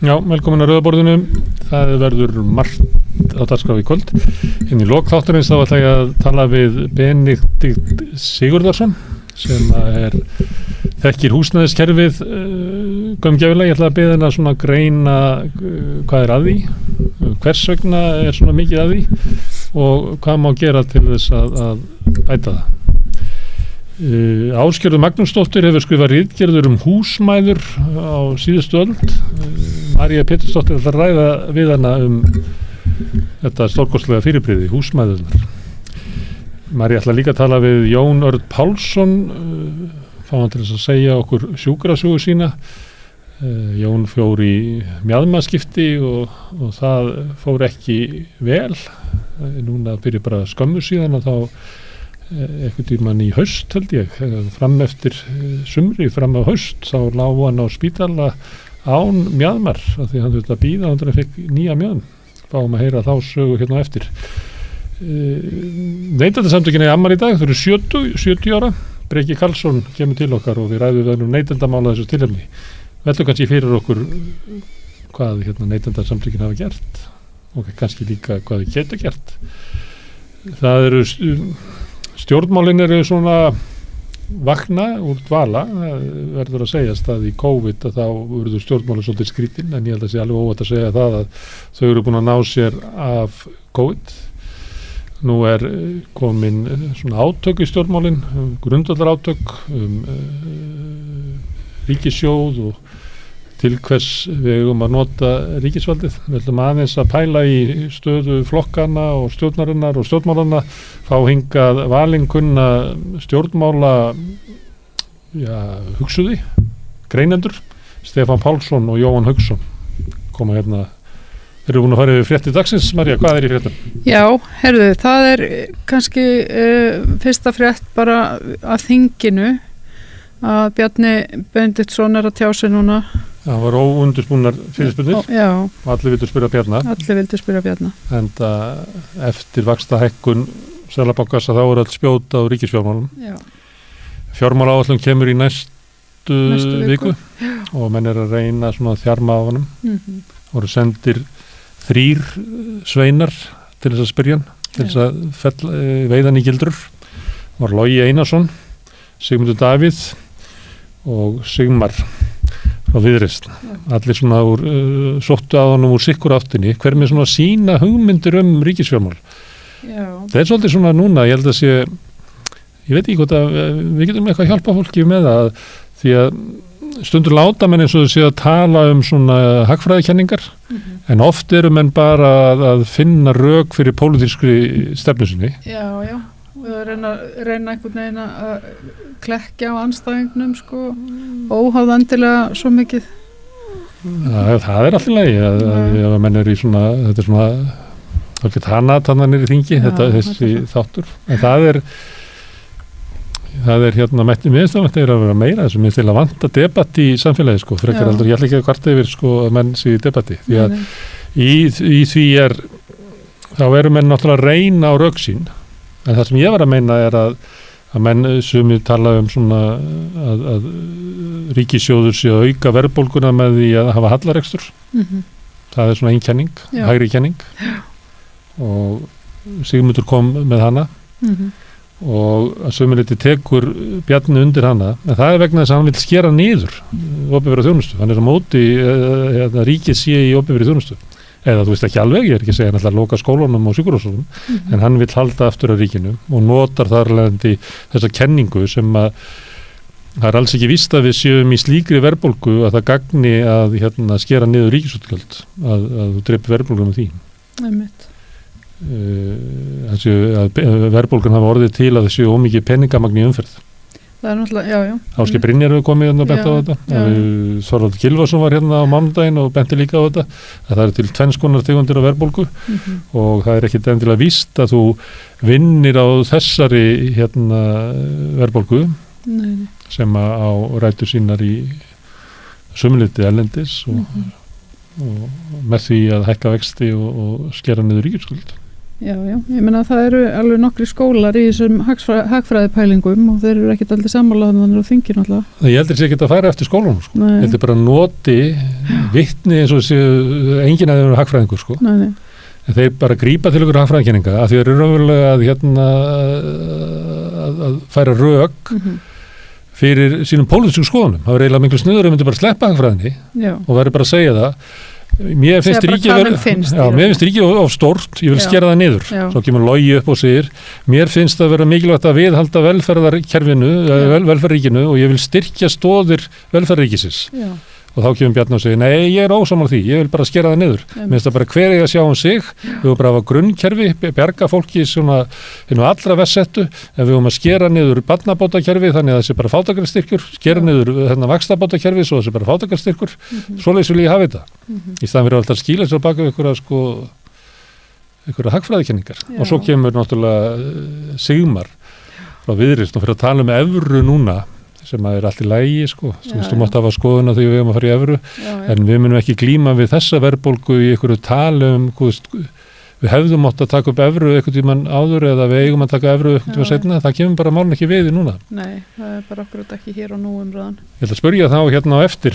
Já, velkomin að Rauðaborðinu. Það verður margt á dagskrá í kvöld. Inn í lok þáttarins þá ætla ég að tala við Benedikt Sigurðarsson sem þekkir húsnæðiskerfið gaumgæfilega. Ég ætla að biðja hann að svona greina hvað að því, hvers vegna svona mikið að því og hvað má gera til þess að bæta það. Ásgerður Magnúsdóttir hefur skrifað ritgerður húsmæður á síðustu öld. María Pétursdóttir ætlar að ræða við hana þetta stórkostlega fyrirbrigði, húsmæðurnar. María ætlar líka að tala við Jón Örn Pálsson, fá hann til þess að segja okkur sjúkrasögu sína. Jón fór í mjaðmaskipti og það fór ekki vel. Núna byrja bara skömmu síðan og þá einhvern tímann í haust held ég, fram eftir sumri, fram á haust, þá lá hann á spítala án mjaðmar af því hann þurfti að bíða og hann fekk nýja mjaðm. Fáum að heyra þá sögu hérna eftir. Neytendasamtökin í afmæli í dag, þau eru 70 ára. Breki Karlsson kemur til okkar og við ræðum við neytendamála þessu tilefni. Veltum kannski fyrir okkur hvað neytendasamtökin hafa gert og kannski líka hvað þau geta gert. Það eru stjórnmálin eru svona vakna úr dvala. Það verður að segjast að í COVID að þá verður stjórnmálin svolítið skrítin, en ég held að sé alveg óvægt að segja það að þau eru búin að ná sér af COVID. Nú komin svona átök í stjórnmálin, grundvallar átök ríkissjóð og til hvers við eigum að nota ríkisvaldið. Við ætlum aðeins að pæla í stöðu flokkana og stjórnarinnar og stjórnmálana, fá hingað valinkunna stjórnmála hugsuði, greinendur, Stefán Pálsson og Jóhann Hauksson koma hérna. Þeir eru búin að fara yfir fréttir dagsins. María, hvað í fréttum? Já, heyrðu, það kannski fyrsta frétt bara af þinginu að Bjarni Benediktsson að tjá sig núna. Það var óundirbúnar fyrirspurnir. Já. Og allir vildu spyrja Bjarna. Allir vildu spyrja Bjarna. En eftir vaxtahækkun Seðlabankans að þá öll spjóta á ríkisfjármálum. Já. Fjármálaáætlun kemur í næstu viku. Og menn að reyna svona að þjarma á honum. Voru sendir 3 sveinar til þess að spyrja hann, til þess að veiðan í gildrur. Var Logi Einarsson, Sigmundur Davíð og Sigmar frá Viðreisn. Allir svona sóttu að honum úr sikkur áttinni, hver með svona sína hugmyndir ríkisfjármál. Það svolítið svona núna, ég held að sé, ég veit ekki hvort að við getum eitthvað að hjálpa fólki með það, því að stundur láta menn eins og þau séu að tala svona hagfræðikenningar, en oft eru menn bara að finna rök fyrir pólitískri stefnu sinni. Já. Reyna einhvern veginn að klekkja á andstæðingnum óháð endilega svo mikið. Það alltaf lagi að menn eru í svona, þetta svona hálfgett hanat hann í þingi, þessi þáttur, en það mætti miðstafnætt að vera meira þessu, minnst til að vanta debatt í samfélagi, frekar aldrei, ég ætla ekki að kvarta yfir að menn sé í debatti, því að í því þá eru menn náttúrulega að reyna á rök sín, en það sem ég var að meina að menn sumir tala svona að ríkissjóður sé að auka verðbólguna með því að hafa hallarekstur. Það svona ein kenning, hægri kenning, og Sigmundur kom með hana. Og að sömuleyti tekur Bjarni undir hana, en það vegna þess að hann vil skera niður opinbera þjónustu. Hann á móti að ríkið sé í opinbera þjónustu, eða þú veist ekki alveg, ég ekki að segja hann ætla að loka skólunum og sjúkrahúsunum, en hann vil halda aftur af ríkinu og notar þar alveg þessa kenningu sem að það alls ekki víst að við séum í slíkri verðbólgu að það gagni að skera niður ríkisútgjöld, að þú drepi verðbólgu með því. Einmitt. Verðbólgan hafa orðið til að þessu ómikið peningamagn í umferð. Það náttúrulega, já. Áskei Brynjar hefur komið og bent á þetta. Þorvaldur Gylfason var hérna á mánudaginn og benti líka á þetta, að það eru til 2 konar tegundir á verðbólgu og það ekkit endilega víst að þú vinnir á þessari verðbólgu sem á rætur sínar í sumliti erlendis og með því að hækka vexti og skera niður ríkisskuld. Já, ég meina að það eru alveg nokkri skólar í þessum hagfræðipælingum og þeir eru ekkert aldrei sammálaðan þannig á þinginu alltaf. Ég heldur sér ekki að færa eftir skólanum, sko. Ég heldur bara að noti vitni eins og þessi enginn að þeir eru hagfræðingur, sko. Nei. En þeir bara grípa til ykkur hagfræðikenninga að þeir eru raunverulega að færa rök fyrir sínum pólitísku skoðunum. Það var eiginlega miklu snuður að myndi bara sleppa hagfræðinni og verður bara að segja það. Mér finnst ríkið of stórt, ég vil skera það niður. Svo kemur Logi upp og segir, mér finnst það vera mikilvægt að viðhalda velferðarkerfinu, velferðarríkinu og ég vil styrkja stoðir velferðarríkisins. Og þá kemur Bjarni og segir, nei, ég er ósammála því, ég vil bara skera það niður. Mér finnst það bara hver eiga að sjá sig, við höfum bara að hafa grunnkerfi, bjarga fólki svona inn á allra versettu, en við höfum að skera niður barnabótakerfi, þannig að það sé bara fátækrastyrkur, skera niður vaxtabótakerfi, svo það sé bara fátækrastyrkur, svoleiðis vil ég hafa þetta. Í staðan fyrir alltaf skýla sér baka einhverja hagfræðikenningar. Og svo kemur náttúrulega Sigmar frá Viðreisn og fyrir að tala um evru núna, sem að er allt í lagi, sko. Þú mátt hafa skoðuna þegar við höfum að fara í evru, en við munum ekki glíma við þessa verðbólgu í einhverju talum, við hefðum átt að taka upp evru einhvern tímann áður eða við eigum að taka evru einhvern tímann seinna, það kemur bara málun ekki við í núna. Nei, það er bara okkur ekki hér og nú umræðan. Ég ætla að spyrja þá hérna á eftir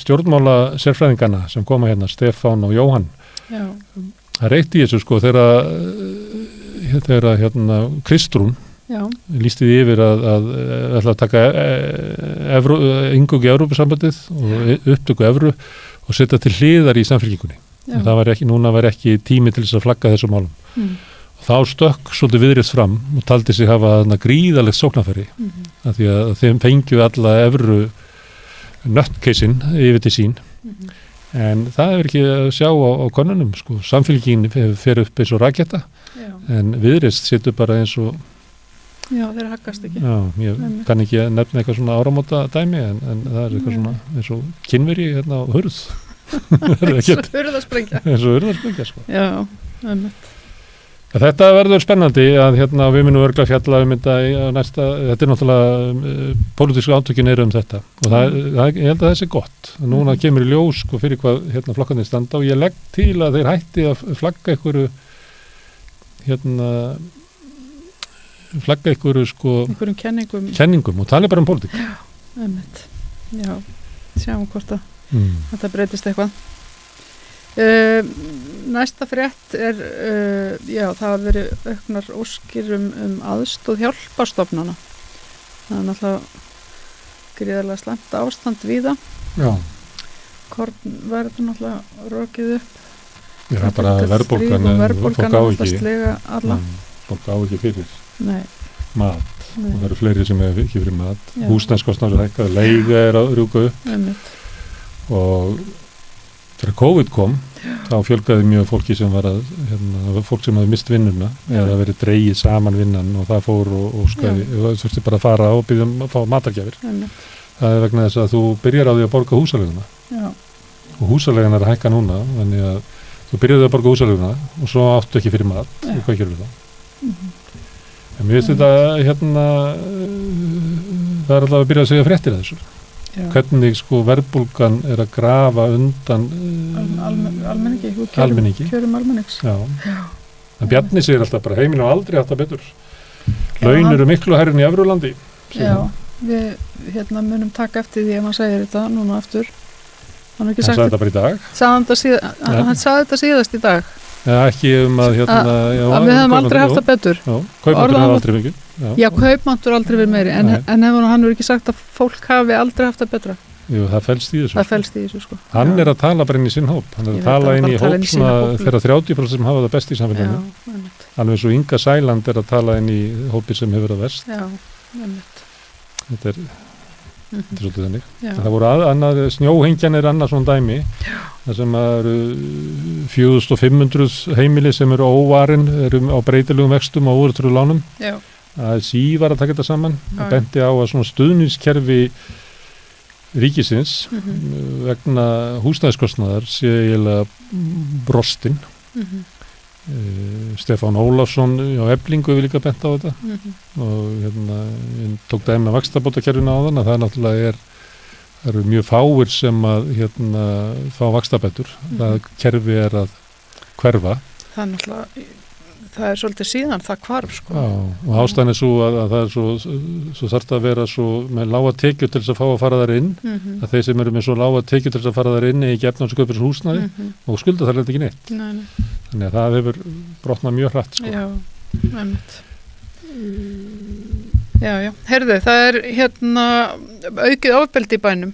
stjórnmála sérfræðingana sem koma hérna, Stefán og Jóhann. Það er eitt í þessu, sko, þegar Kristrún lýsti því yfir að ætla að taka inngöngu í Evrópusambandið og upptöku evru og setja til hliðar í samfylkingunni. Núna var ekki tími til þess að flagga þessum málum. Og þá stökk svolítið Viðreisn fram og taldi sig hafa gríðarlegt sóknarfæri af því að þeim fengju alla evru nöttkeisin yfir til sín. En það er ekki að sjá á könnunum, sko. Samfylkingin fer upp eins og raketta en Viðreisn situr bara eins og þeir haggast ekki. Ég kann ekki nefna eitthvað svona áramóta dæmi en það er eitthvað svona eins og kynveri hérna á hurð. Eins og hurðarsprengja. Sko. Einmitt. Þetta verður spennandi að hérna við munum örglega fjalla þetta í næsta, þetta er náttúrulega pólitísku átökin eru þetta og ég held að það sé gott. Núna kemur í ljós, sko, fyrir hvað hérna flokkarnir standa og ég legg til að þeir hætti að flagga einhverju einhverjum kenningum og tala bara um pólitík. Einmitt. Sjáum hvort að þetta breytist eitthvað. Næsta frétt er það hafa verið auknar óskir um aðstoð hjálparstofnana. Það er náttúrulega gríðarlega slæmt ástand víða. Korn verður náttúrulega rokið upp. Það er bara verðbólgan fólk á ekki fólk á ekki fyrir mat. Nei. Það eru fleiri sem er ekki fyrir mat. Húsnæðiskostnaður er hækkað, leiga er að rjúka upp og þegar COVID kom þá fjölgaði mjög fólki sem var fólk sem hafði mist vinnuna eða verið dregið saman vinnan og það fór og þurfti bara að fara og byrja að fá matargjafir. Það er vegna þess að þú byrjar á því að borga húsaleiguna og húsaleigan er að hækka núna þannig að þú byrjaði að borga húsaleiguna og svo áttu ekki fyrir mat og hvað gerir þá? En mér finnst þetta það er alltaf að byrja að segja fréttir að þessu. Hvernig sko verðbólgan er að grafa undan almenningi. Kjörum almennings. En Bjarni segir alltaf bara heiminn á aldrei haft það betur. Laun eru miklu hærri en í Evrulandi. Við munum taka eftir því ef hann segir þetta núna aftur. Hann sagði þetta bara í dag. Hann sagði þetta síðast í dag. Ekki að að við hefum aldrei haft það betur. Kaupmáttur hafa aldrei mikið. Kaupmáttur aldrei verið meiri en hefur hann ekki sagt að fólk hafi aldrei haft það betra. Jú, það felst í þessu. Það felst í þessu, sko. Hann er að tala bara inn í sinn hóp. Hann er að tala inn í hóp þegar 30% sem hafa það best í samfélaginu. Alveg svo Inga Sæland er að tala inn í hópi sem hefur það verst. Þetta er svolítið þannig. Það voru snjóhengjan er annað svona dæmi. Það sem eru 4500 heimili sem eru óvarin, eru á breytilegum vextum og óverðtryggðu lánum. ASÍ var að taka þetta saman. Það benti á að svona stuðningskerfi ríkisins vegna húsnæðiskostnaðar sé eiginlega brostin. Stefán Ólafsson á Eflingu hefur líka bent á þetta og ég tók dæmi að vaxtabótakerfinu á þann að það náttúrulega eru mjög fáir sem að fá vaxtabætur. Það kerfi er að hverfa. Það er náttúrulega það er svolítið síðan það hvarf sko. Já, og ástæðan er svo að það er svo þarf það að vera svo með lága tekjur til þess að fá að fara þar inn, að þeir sem eru með svo lága tekjur til þess að fara þar inn eigi efna sem kaupir þessu húsnæði og skulda þar ekki neitt. Nei. Þannig að það hefur brotnað mjög hratt sko. Já, einmitt. Já. Heyrðu, það er aukið ofbeldi í bænum.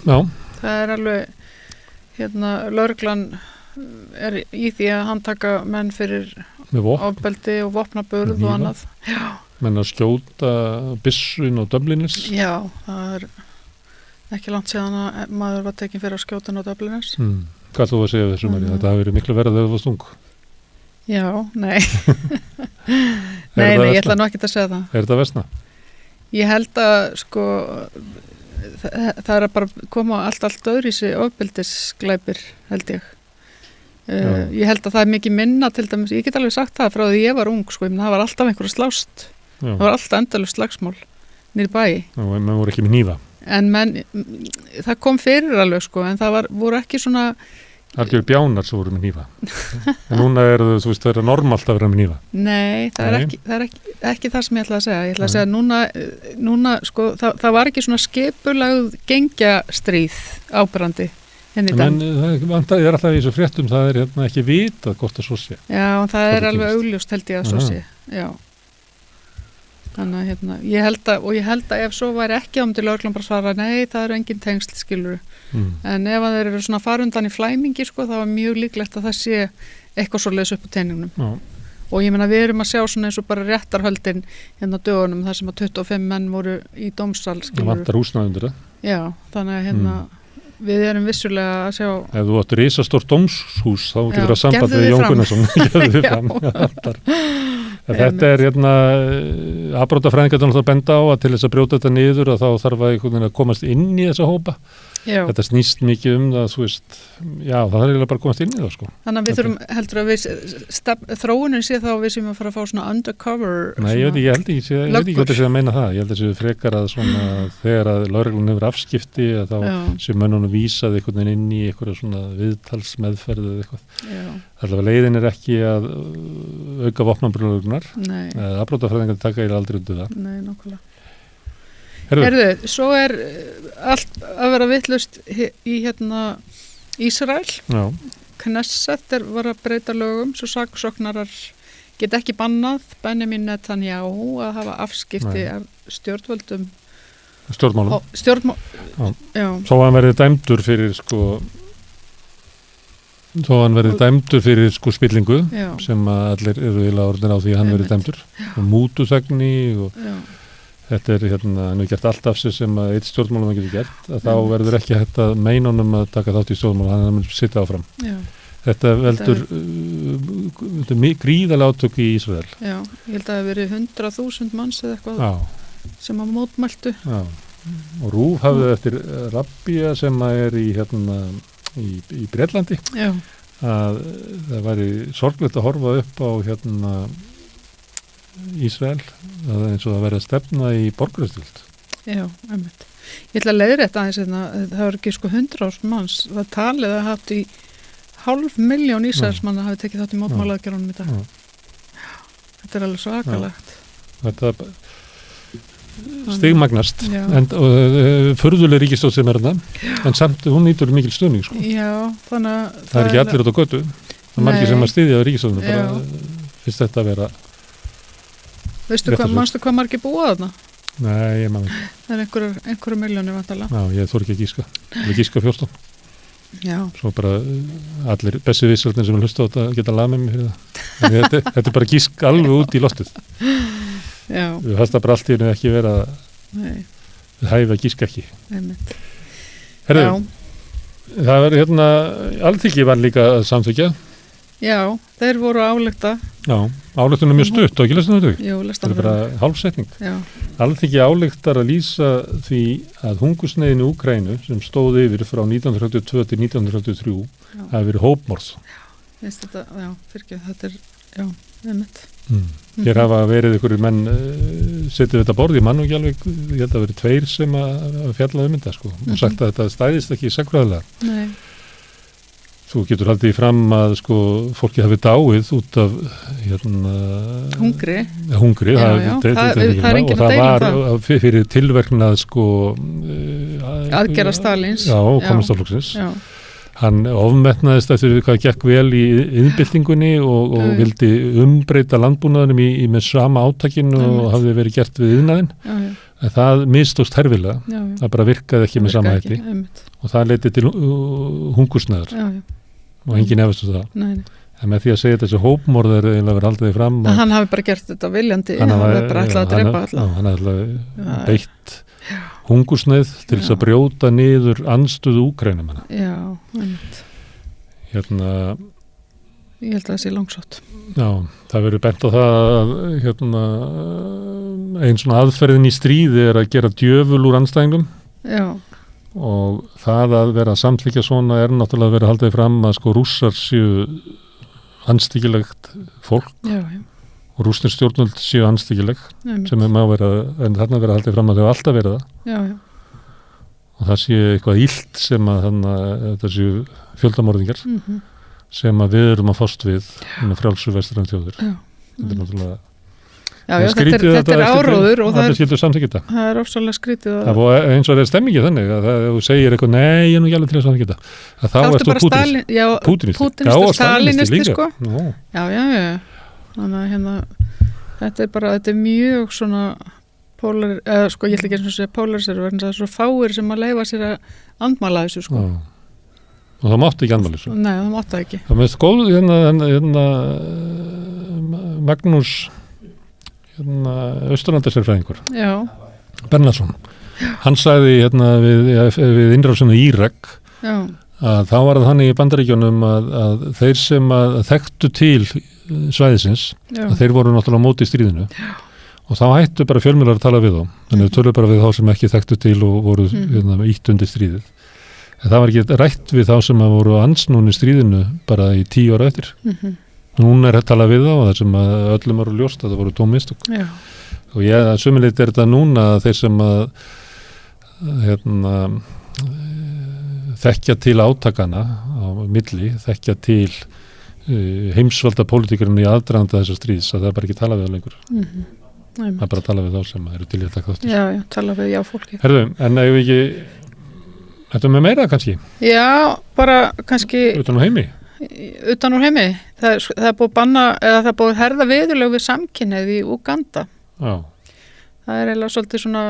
Já. Það er alveg, lögreglan er í því að handtaka menn fyrir ofbeldi og vopnaburð og annað. Já. Menn að skjóta byssun og Dublinis. Já, það er ekki langt síðan að maður var tekinn fyrir að skjóta á Dublinis. Hvað þú að segja þessu María? Þetta hafi verið miklu verið þegar þú varst ung. Já, nei. nei, ég ætla nú ekki að segja það. Er þetta versna? Ég held að sko það er að bara koma allt öðru í sig ofbeldisglæpir, held ég. Ég held að það er mikið minna til dæmis, ég get alveg sagt það frá því ég var ung sko, það var alltaf einhverju slást. Já. Það var alltaf endalaust slagsmál niður bæ. Já, en menn voru ekki með hnífa. En það kom fyrir alveg sko, en það voru ekki svona algjör bjánar sem voru með hnífa. En núna það er normalt að vera með hnífa. Nei, það er ekki það sem ég ætla að segja. Ég ætla að segja núna sko, það var ekki svona skipulagð gengjastríð áberandi henni í dag. En það er alltaf í þessu fréttum, það er ekki vitað hvort að svo sé. Já, það er alveg augljóst held ég að svo sé. Já. Þannig að ég held að ef svo væri ekki til lögreglan bara svara, nei, það eru engin tengsl, skilur. En ef þeir eru svona farundan í flæmingi, sko, það var mjög líklegt að það sé eitthvað svoleiðis upp á teiningnum. Já. Og ég meina, við erum að sjá svona eins og bara réttarhöldin dögunum, þar sem að 25 menn voru í dómsal, skilur. Það vantar húsnæði undir það. Já, þannig að við erum vissulega að sjá. Ef þú áttur risastórt dómshús, þá getur það samband við Jón Gunnarsson. Gefðu þið fram. Þetta er afbrotafræðingar að benda á að til þess að brjóta þetta niður að þá þarf að komast inn í þessa hópa. Já. Þetta snýst mikið það þarf eiginlega bara að komast inn í það sko. Þannig að við þurfum heldur að þróunin sé þá við sem að fara að fá svona undercover. Nei, ég veit ekki hvað það sé að meina það. Ég held að það sé frekar að svona þegar að lögreglan hefur afskipti að þá sé mönnunum vísað einhvern veginn inn í eitthvað svona viðtalsmeðferð eða eitthvað. Allavega leiðin er ekki að auka vopnaburðurnar. Afbrotafræðingar taka aldrei undir það. Nei, nákvæmlega. Herðu, svo er allt að vera vitlaust í Ísrael. Já. Knesset var að breyta lögum, svo saksóknarar get ekki bannað Benjamin Netanyahu að hafa afskipti af stjórnvöldum. Stjórnmálum. Já. Svo hann verið dæmdur fyrir spillingu. Já. Sem að allir eru eiginlega orðin á því að hann verið dæmdur. Og mútusagni og þetta er hann hefur gert allt af sig sem að eitt stjórnmálum getur gert, að þá verður ekki hægt að meina honum að taka þátt í stjórnmálum, hann mun sitja áfram. Já. Þetta veldur gríðarlega átök í Ísrael. Já, ég held að það hefur verið 100.000 manns eða eitthvað sem að mótmæltu. Já, og RÚV hafði eftir Rabbia sem að er í Bretlandi, að það væri sorglegt að horfa upp á Ísrael, það er eins og að vera að stefna í borgarastyrjöld. Já, einmitt. Ég ætla að leiðrétta aðeins það var ekki 100.000 manns, það talið að haft í 500.000 Ísraelsmanna hafi tekið þátt í mótmælaaðgerðunum í dag. Þetta er alveg svo akalegt. Þetta stigmagnast og furðuleg ríkisstjórn sem er það, en samt hún nýtur mikil stuðning sko. Já, þannig að það er ekki allir út á götu, það er margir sem að styðja ríkisstjórnum, bara finnst þetta að vera. Manstu hvað margir búa þarna? Nei, ég man ekki. Það er einhverju miljónir vantarlega. Já, ég þór ekki að gíska. Ég vil gíska 14. Já. Svo bara allir bessi vissarnir sem hlusta á þetta geta lað með mig fyrir það. Þetta er bara gísk alveg út í loftið. Já. Við fannst það bara allt í hennu ekki vera við hæfi að gíska ekki. Einmitt. Herðu, það var Alþingi var líka að samþykkja. Já, þeir voru að álykta. Já, ályktunum mjög stutt og ekki lesna þetta. Jú, lesna þetta. Þetta er bara hálfsetning. Já. Alþingi ályktar að lýsa því að hungursneyðin í Úkraínu sem stóð yfir frá 1932 til 1933 hafi verið hópmorð. Já, þetta er, einmitt. Hér hafa verið einhverjir menn setið þetta borð, ég mann ekki alveg, ég held að verið 2 sem að fjalla þetta sko, og sagt að þetta stæðist ekki sakfræðilega. Nei. þú getur haldið í fram að sko fólki hafi dáið út af hungri, það er enginn að deila það. var fyrir tilverknað sko Aðgerða Stalíns. Kommunistaflokksins. Hann ofmetnaðist eftir hvað gekk vel í innbyltingunni og vildi umbreyta landbúnaðinum með sama átakinu og hafði verið gert við iðnaðinn. En það mistókst herfilega. Það bara virkaði ekki með sama hætti. Og það leiddi til hungursnæðar. Og enginn efast það. En með því að segja þessi hópmorð eiginlega verið haldið fram. Hann hafi bara gert þetta viljandi. Hann hafi bara ætlað að drepa alla. Hann hafi beitt hungursnæð til þess að brjóta niður andstöðu Úkraínumanna. Já, einmitt. Ég held að það sé langsótt. Já, það verður bent á það að ein svona aðferðin í stríði er að gera djöful úr andstæðingum. Já. Og það að vera að samþykja svona er náttúrulega að vera haldið fram að sko Rússar séu andstyggilegt fólk. Já. Og rússnesk stjórnvöld séu andstyggileg sem má vera, en þarna vera haldið fram að þau alltaf verið það. Já. Og það séu eitthvað illt sem að þetta séu fjöldamorðingar sem að við erum að fást við frjálsu vestræn þjóðir. Þetta er náttúrulega þetta er áróður og það skildur samþykja þetta. Það er ofsalega skrítið. Það var eins og það er stemmingið þannig að þú segir eitthvað, nei, ég er nú ekki alveg til að samþykja þetta. Þá ertu Pútinisti og Stalinisti sko. Já. Þannig að þetta er mjög svona sko ég ætla ekki eins og segja polarisir verðan það er svo fáir sem að leyfa sér að andmæla þessu sko. Og það mátti ekki andmæla þessu. Nei, það mátti ekki. Það með góð Magnús Austurlandasérfræðingur Bernhardsson. Hann sagði við innrásinu í Írak að þá var það þannig í Bandaríkjunum að þeir sem að þekktu til svæðisins, að þeir voru náttúrulega á móti í stríðinu og þá hættu bara fjölmiðlar að tala við þá. Þannig að tölu bara við þá sem ekki þekktu til og voru ítt undir stríðið. En það var ekki rætt við þá sem að voru ansnúni stríðinu bara í 10 ára eftir. Núna er að tala við þá og það sem að öllum eru ljóst að það voru tóm mistök. Og ég að sumilegt er þetta núna að þeir sem að þekkja til átakana á milli, þekkja til heimsvalda pólitíkurinn í aðdraganda þessar stríðs að það er bara ekki tala við það lengur. Það er bara að tala við þá sem eru til í að taka þáttir. Já, tala við fólki. Herðu, en ef við ekki þetta með meira kannski? Já, bara kannski utan úr heimi? Utan úr heimi. Það er búið banna, eða það er búið herða viðurlög við samkynhneigð í Úganda. Já. Það er eiginlega svolítið svona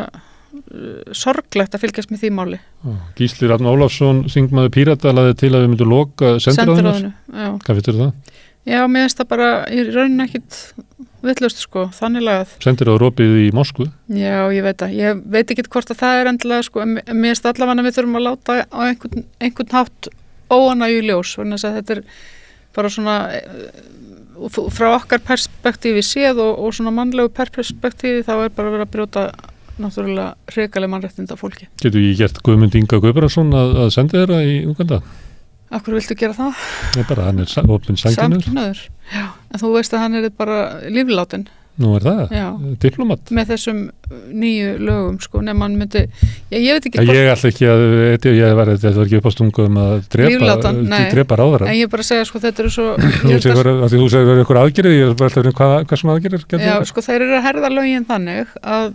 sorglegt að fylgjast með því máli. Gísli Rafn Ólafsson, þingmaður Pírata, laði til að við myndum loka sendiráðinu. Hvað finnst þér það? Já, mér finnst það bara í rauninni ekkit vitlaust sko, þannig lagað. Sendiráður opið í Moskvu? Já, ég veit það. Ég veit ekki hvort að það er endilega sko, mér finnst allavega við þurfum að láta á einhvern hátt óánægju í ljós, þannig að þetta er bara svona frá okkar perspektífi séð og svona mannlegu perspektífi þá er bara verið að brjóta náttúrulega hrikaleg mannréttinda fólki. Getur ég gert Guðmund Inga Guðbrandsson að senda þeirra í Úganda? Akkur viltu gera það? Nei, bara hann er opinn samkynhneigður. Já, en þú veist að hann er bara líflátin. Nú er það? Já. Diplomat? Með þessum nýju lögum, sko, nema hann myndi, ég veit ekki hvort. Ég ætla ekki að, þetta var ekki upp á stungum að drepa ráðara. En ég bara segja, sko, þetta eru svo. Þú segir verið ykkur aðgerið, ég er bara alltaf hvað svona aðgerið? Já, sko, þeir eru að herða lögin þannig að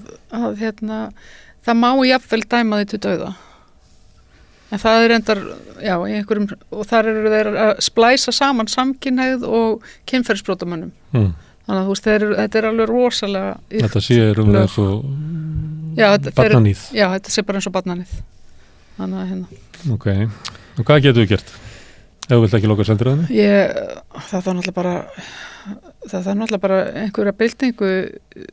það má jafnvel dæma því til dauða. En það er endar, já, í einhverjum, og þar eru þeir að splæsa saman samkynhneigð og kynferðisbrotamönnum. Þannig að þú veist, þetta er alveg rosalega yrkt. Þetta sé eins og barnaníð. Já, þetta sé bara eins og barnaníð. Þannig að hérna. Ok, og hvað getur við gert? Ef þú vilt ekki loka sendiráðinu? Það er náttúrulega bara einhverja byltingu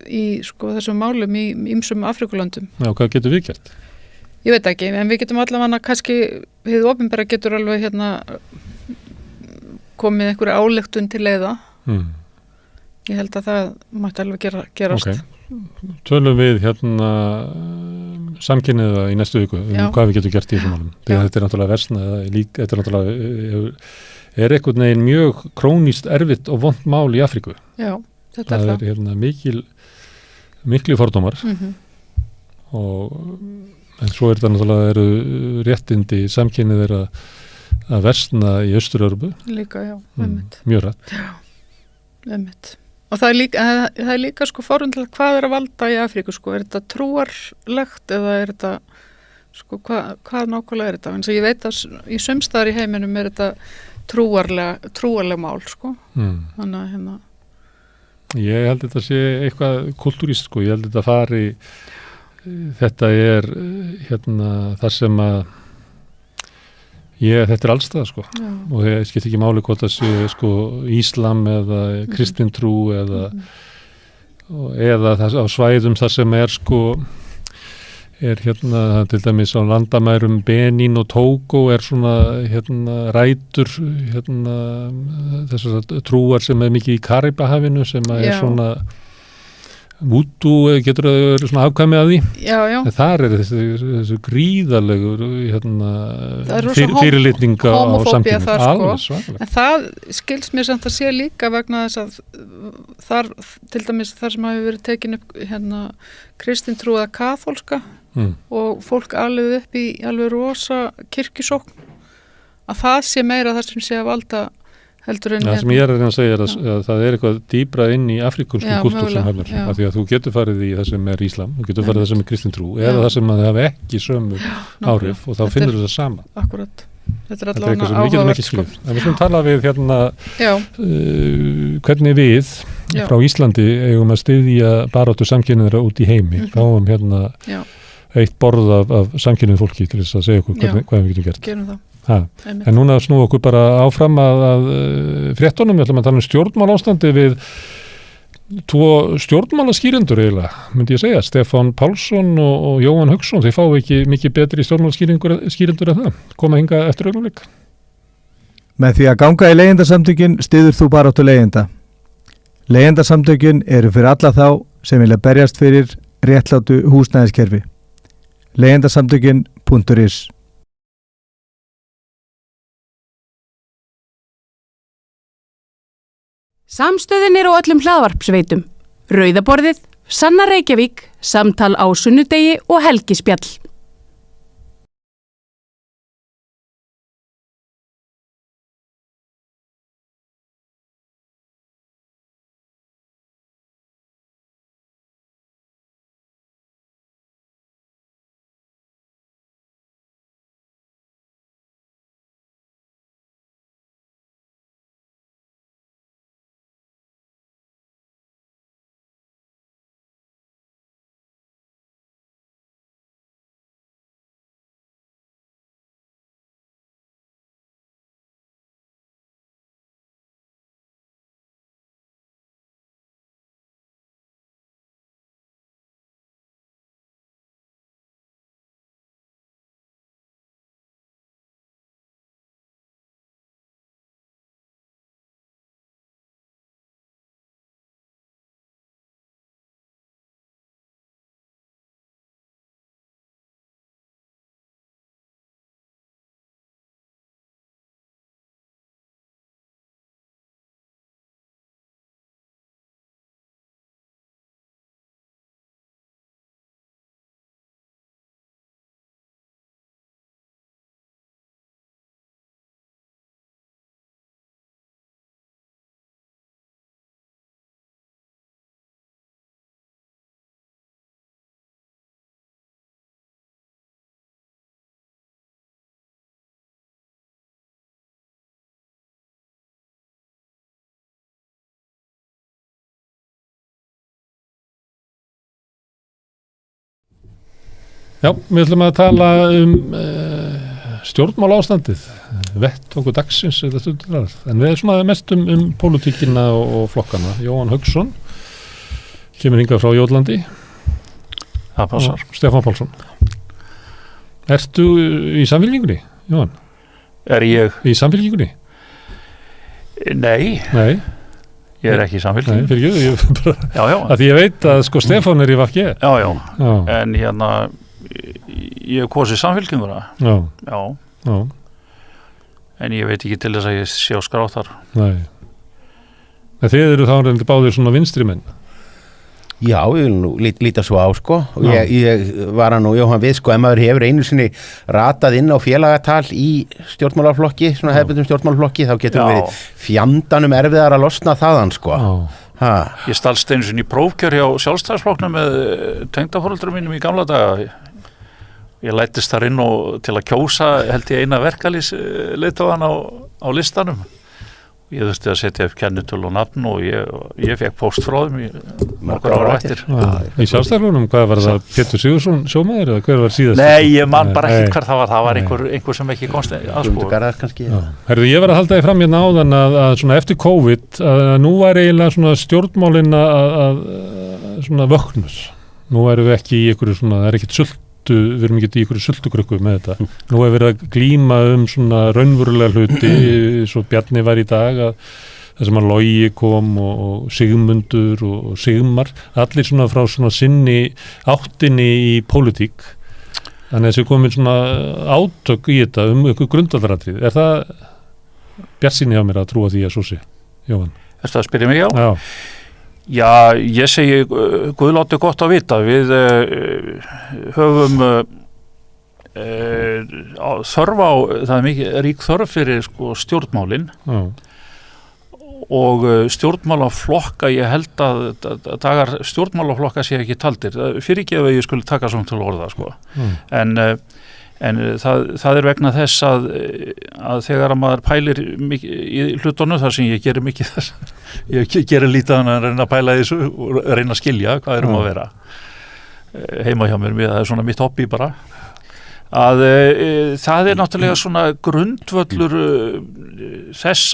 í sko, þessum málum í ýmsum Afrikulöndum. Já, hvað getur við gert? Ég veit ekki, en við getum allavega kannski, hið opinbera getur alveg komið einhverja ályktun til leiða. Ég held að það mætti alveg gerast. Okay. Tölum við samkynhneigða í næstu viku hvað við getum gert í þessum málum. Þetta er náttúrulega versna, þetta er náttúrulega einhvern veginn mjög krónískt erfitt og vont mál í Afríku. Já, þetta er það. Það er miklu fordómar og en svo er þetta náttúrulega eru réttindi samkynhneigðra að versna í Austur-Evrópu. Líka, já, mjög rætt. Já, og það er líka sko forundilegt hvað að valda í Afríku sko, er þetta trúarlegt eða er þetta sko, hvað nákvæmlega er þetta? En svo ég veit að í sumstaðar í heiminum er þetta trúarleg mál sko. Þannig að Ég held þetta sé eitthvað kultúrist sko, ég held þetta fari, þetta er þar sem að þetta er allstað sko. Og það skiptir ekki máli hvort það sé sko Íslam eða kristintrú eða það á svæðum þar sem er sko til dæmis á landamærum Benín og Tógó er svona rætur þessar trúar sem er mikið í Karibahafinu sem er svona vúdú getur að vera svona afkvæmi að því. En þar er þessu gríðarlegur fyrirlitninga á samtíma. Alveg svakalega. En það skils mér samt að sé líka vegna þess að þar, til dæmis þar sem hafi verið tekin upp kristintrú eða kaþólska og fólk alveg upp í alveg rosa kirkjusókn að það sé meira það sem sé að valda heldur en það sem ég er að segja er að það er eitthvað dýbra inn í afrikunsku kultúr sem hefur, af því að þú getur farið í það sem er Íslam, þú getur farið í það sem er kristintrú eða það sem að það hafi ekki sömu áhrif og þá finnur það sama. Akkurat. Þetta er eitthvað sem við getum ekki skilið. En við skulum tala við hvernig við frá Íslandi eigum að styðja baráttu samkynhneigðra út í heimi. Fáum eitt borð af samkynhneigðu fólki til þess að segja okkur hvað við getum gert. Gerum það. En núna snúum okkur bara áfram að fréttunum, við ætlum að tala um stjórnmálaástandi við tvo stjórnmálaskýrendur eiginlega, myndi ég segja, Stefán Pálsson og Jóhann Hauksson. Þeir fá ekki mikið betri stjórnmálaskýrendur en það, koma hinga eftir augnablik. Með því að ganga í leigjendasamtökin styður þú baráttu leigjenda. Leigjendasamtökin eru fyrir alla þá sem vilja berjast fyrir réttlátu húsnæðiskerfi. Leigjendasamtökin.is Samstöðin er á öllum hlaðvarpsveitum. Rauðaborðið, Sanna Reykjavík, Samtal á sunnudegi og Helgispjall. Já, við ætlum að tala stjórnmálaástandið, vettvangur dagsins eða stundunar, en við erum svona mest pólitíkina og flokkana. Jóhann Hauksson kemur hingað frá Jótlandi. Það passar. Stefán Pálsson. Ertu í Samfylkingunni, Jóhann? Er ég? Í Samfylkingunni? Nei. Ég er ekki í Samfylkingunni. Nei, fyrir ég bara, já. Að því ég veit að sko Stefán er í VG. Já. En ég hef kosið Samfylkinguna. Já. En ég veit ekki til þess að ég sé á skrá þar. Nei. En þið eru þá reyndi báðir svona vinstri menn. Já, ég vil nú líta svo á sko og ég var hann og Jóhann við sko ef maður hefur einu sinni ratað inn á félagatal í stjórnmálaflokki, svona hefðbundum stjórnmálaflokki, þá getur verið fjandanum erfiðar að losna þaðan sko. Ég stalst einu sinni í prófkjör hjá Sjálfstæðisflokknum með tengdaforeldrum mínum í gamla daga. Ég lættist þar inn og til að kjósa held ég eina verkalýsleiðtogann á listanum. Ég þurfti að setja upp kennitölu og nafn og ég fekk póst frá þeim nokkur ára eftir. Í Sjálfstæðisflokknum, hvað var það? Pétur Sigurðsson sjómaður eða hver var síðast? Nei, ég man bara ekki hver það var einhver sem ekki komst aðspóð. Herðu, ég var að halda því fram hérna áðan að svona eftir COVID að nú er eiginlega svona stjórnmálin að svona vöknus. Nú erum við ekki í einhverju svona, það er ekkert við erum ekki í einhverju sultukrukku með þetta. Nú hefur verið að glíma svona raunverulega hluti, svo Bjarni var í dag að það sem að Logi kom og Sigmundur og Sigmar, allir svona frá svona sinni áttinni í pólitík. Þannig að þessi komin svona átök í þetta einhver grundvallaratrið. Er það bjartsýni hjá mér að trúa því að svo sé, Jóhann? Ertu að spyrja mig á? Já. Já, ég segi guðlátti gott að vita. Við höfum þörf á, það er mikið rík þörf fyrir sko, stjórnmálin og stjórnmálaflokka, ég held að dagar stjórnmálaflokka sé ekki taldir. Fyrir ekki ef ég skulle taka svona til orða sko. En það er vegna þess að þegar að maður pælir í hlutunum, þar sem ég gerir mikið þess, ég gerir lítið að reyna að pæla þessu og reyna að skilja hvað að vera. Heima hjá mér, það er svona mitt hobby bara. Að það er náttúrulega svona grundvöllur þess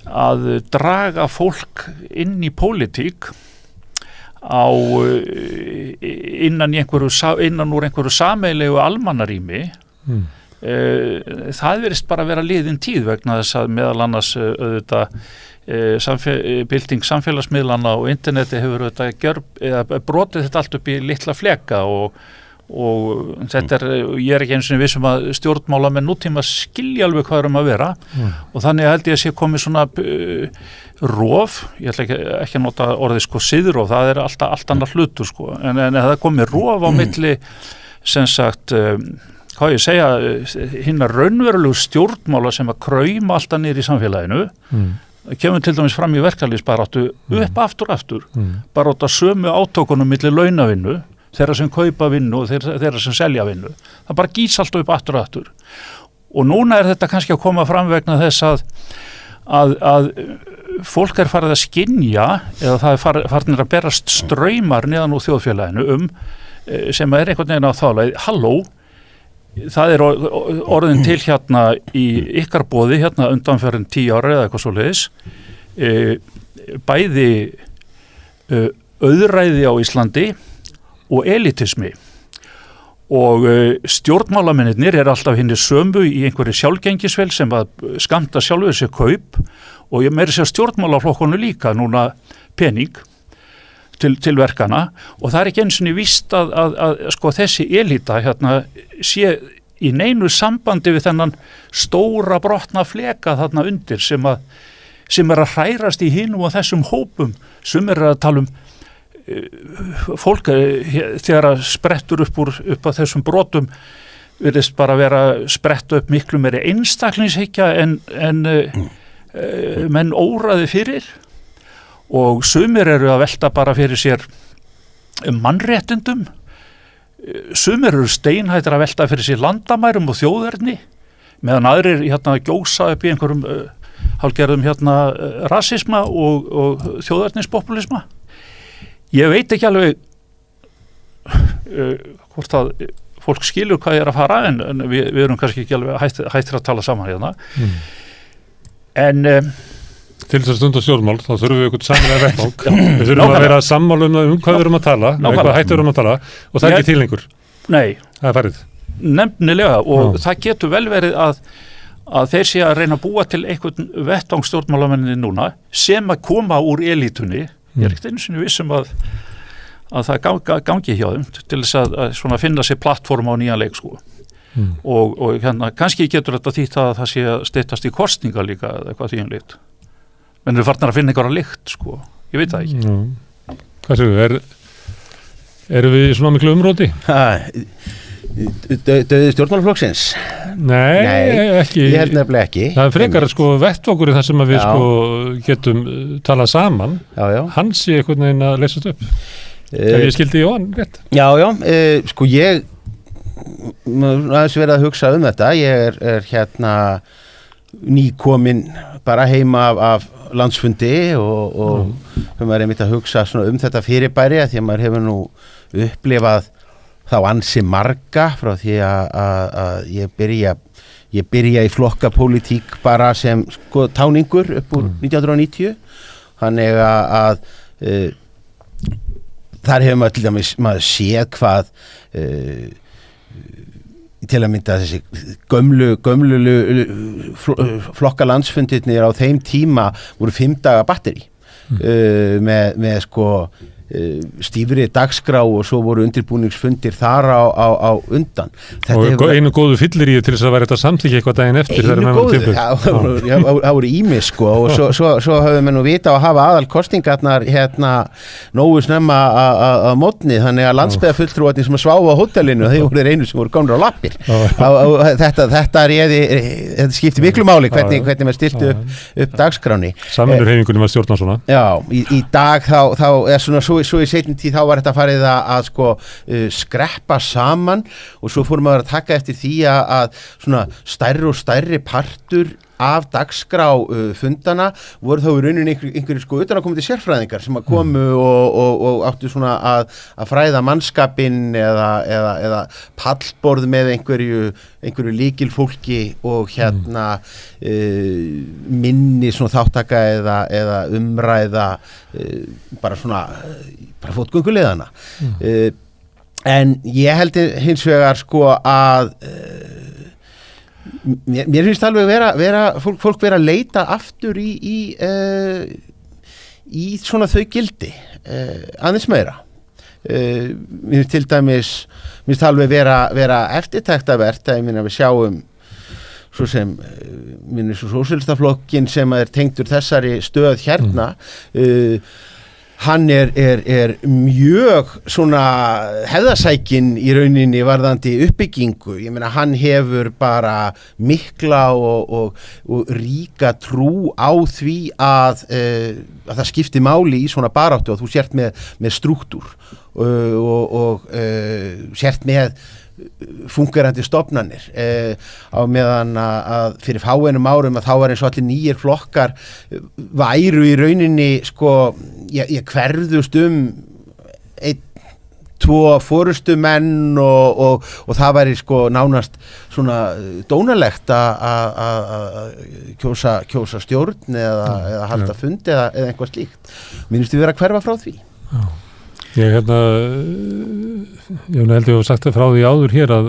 að draga fólk inn í pólitík innan úr einhverju sameiginlegu almannarými. Það virðist bara vera liðin tíð vegna þess að meðal annars bylting samfélagsmiðlana og interneti hefur brotið þetta allt upp í litla fleka og þetta ég er ekki einu sinni vissum að stjórnmálamenn nútíma skilja alveg hvað að vera og þannig held ég að sé komið svona rof, ég ætla ekki að nota orðið sko siðrof, það er allt annar hlutur sko, en það komið rof á milli sem sagt hvað ég segja, hinna raunverulegu stjórnmála sem að krauma alltaf niður í samfélaginu kemur til dæmis fram í verkalýðsbaráttu upp aftur bara út af sömu átökunum milli launavinnu, þeirra sem kaupa vinnu og þeirra sem selja vinnu, það bara gís alltaf upp aftur og núna er þetta kannski að koma fram vegna þess að fólk er farið að skynja eða það er farnir að berast straumar neðan úr þjóðfélaginu sem er einhvern veginn á þáleið, halló, það er orðin til hérna í ykkar boði hérna undanferðin 10 ára eða eitthvað svoleiðis bæði auðræði á Íslandi og elitismi og stjórnmálamennir er alltaf hinni sömu í einhverju sjálfgengisvel sem að skamta sjálfur sér kaup og ég meiri sér stjórnmálaflokkonu líka núna pening til verkana og það er ekki eins og víst að sko þessi elita hérna sé í neinu sambandi við þennan stóra brotna fleka þarna undir sem er að hrærast í hinum og þessum hópum sem er að tala fólk þegar að sprettur upp að þessum brotum virðist bara vera spretta upp miklu meiri einstaklingshyggja en menn óraði fyrir og sumir eru að velta bara fyrir sér mannréttindum sumir eru steinhættir að velta fyrir sér landamærum og þjóðerni meðan aðrir hérna gjósa upp í einhverjum hálfgerðum hérna rasisma og þjóðernispopulisma. Ég veit ekki alveg hvort að fólk skilur hvað ég er að fara en við erum kannski ekki alveg hættir að tala saman hérna. En til þess að stunda stjórnmál þá þurfum við eitthvað samanlega vettvang. Við þurfum að vera sammála um hvað við erum að tala, eitthvað hættir við erum að tala og það er ekki til lengur. Nei. Það er farið. Nefnilega og það getur vel verið að þeir sé að reyna að búa til einhvern vettvang stjórnmálamenninni núna sem að koma úr elítunni. Ég er ekkert einu sinni vissum að það gangi hjá þeim til þess að svona finna sér plattform á nýjan leik sko. Og hérna, kannski getur þetta þýtt að það sé að styttast í kosninga líka eða eitthvað þvíumlíkt. Men við farnar að finna einhverja lykt sko, ég veit það ekki. Hvað séu, erum við svona miklu umróti? Dauði stjórnmálaflokksins? Nei, ekki. Ég held nefnilega ekki. Það frekar vettvangur þar sem að við getum talað saman. Já. Hann sé einhvern veginn að leysast upp. Ég skildi Jóhann rétt. Já, ég aðeins verið að hugsa þetta. Ég er hérna nýkomin bara heima af landsfundi og maður einmitt að hugsa svona þetta fyrirbæri því að maður hefur nú upplifað þá ansi marga frá því að ég byrja í flokkapólitík bara sem táningur upp úr 1990, þannig að þar hefur maður til dæmis séð hvað til að mynda þessi gömlu flokka landsfundirnir á þeim tíma voru 5 daga batteri með stífri dagskrá og svo voru undirbúningsfundir þar á undan. Og einu góðu fyllir í til þess að vera þetta samþykja eitthvað daginn eftir. Einu góðu, það voru ímis og svo höfum við nú vita að hafa aðal kostingarnar nógu snemma að mótni, þannig að landsbyggðarfulltrúarnir sem að sváfa á hótelinu, þeir voru einu sem voru komnir á lappir. Þetta skipti miklu máli hvernig maður stilti upp dagskráni. Samvinnuhreyfingunni var stjórnað svona. Já, í dag þá er svona svo í seinni tíð þá var þetta farið að skreppa saman og svo fórum maður að taka eftir því að svona stærri og stærri partur af dagskrá fundana voru þá í rauninni einhverjir utanakomandi sérfræðingar sem að komu og áttu svona að fræða mannskapinn eða pallborð með einhverju lykilfólki og minni svona þáttaka eða umræða bara fótgönguleiðana. En ég held hins vegar að mér finnst alveg fólk vera að leita aftur í svona þau gildi aðeins meira. Mér finnst til dæmis alveg vera eftirtektavert að við sjáum svo sem sósíalistaflokkin sem er tengdur þessari stöð hérna. Hann er mjög svona hefðasækin í rauninni varðandi uppbyggingu. Ég meina, hann hefur bara mikla og ríka trú á því að það skipti máli í svona baráttu og þú sért með strúktúr og sért með fungerandi stofnanir á meðan að fyrir fáeinum árum að þá var eins og allir nýjir flokkar væru í rauninni ég hverfðust 1-2 forystumenn og það væri nánast svona dónalegt að kjósa stjórn eða halda fundi eða eitthvað slíkt. Mér finnst við vera að hverfa frá því. Já. Ég held ég hef sagt það frá því áður hér að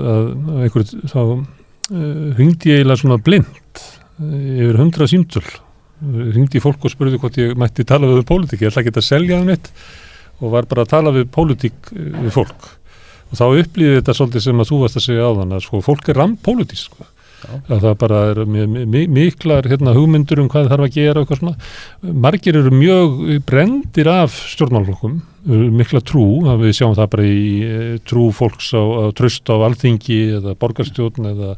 einhverju þá hringdi ég eiginlega svona blind yfir 100 símtöl. Hringdi fólk og spurði hvort ég mætti tala við pólitík. Ég ætla ekki að selja það mitt og var bara að tala við pólitík við fólk. Og þá upplýði þetta svolítið sem að þú varst að segja áðan að fólk er pólitísk. Að það bara er miklar hugmyndur hvað þarf að gera og eitthvað svona. Margir eru mjög brendir af stjórnmálaflokkum, mikla trú, að við sjáum það bara í trú fólks á traust á Alþingi eða borgarstjórn eða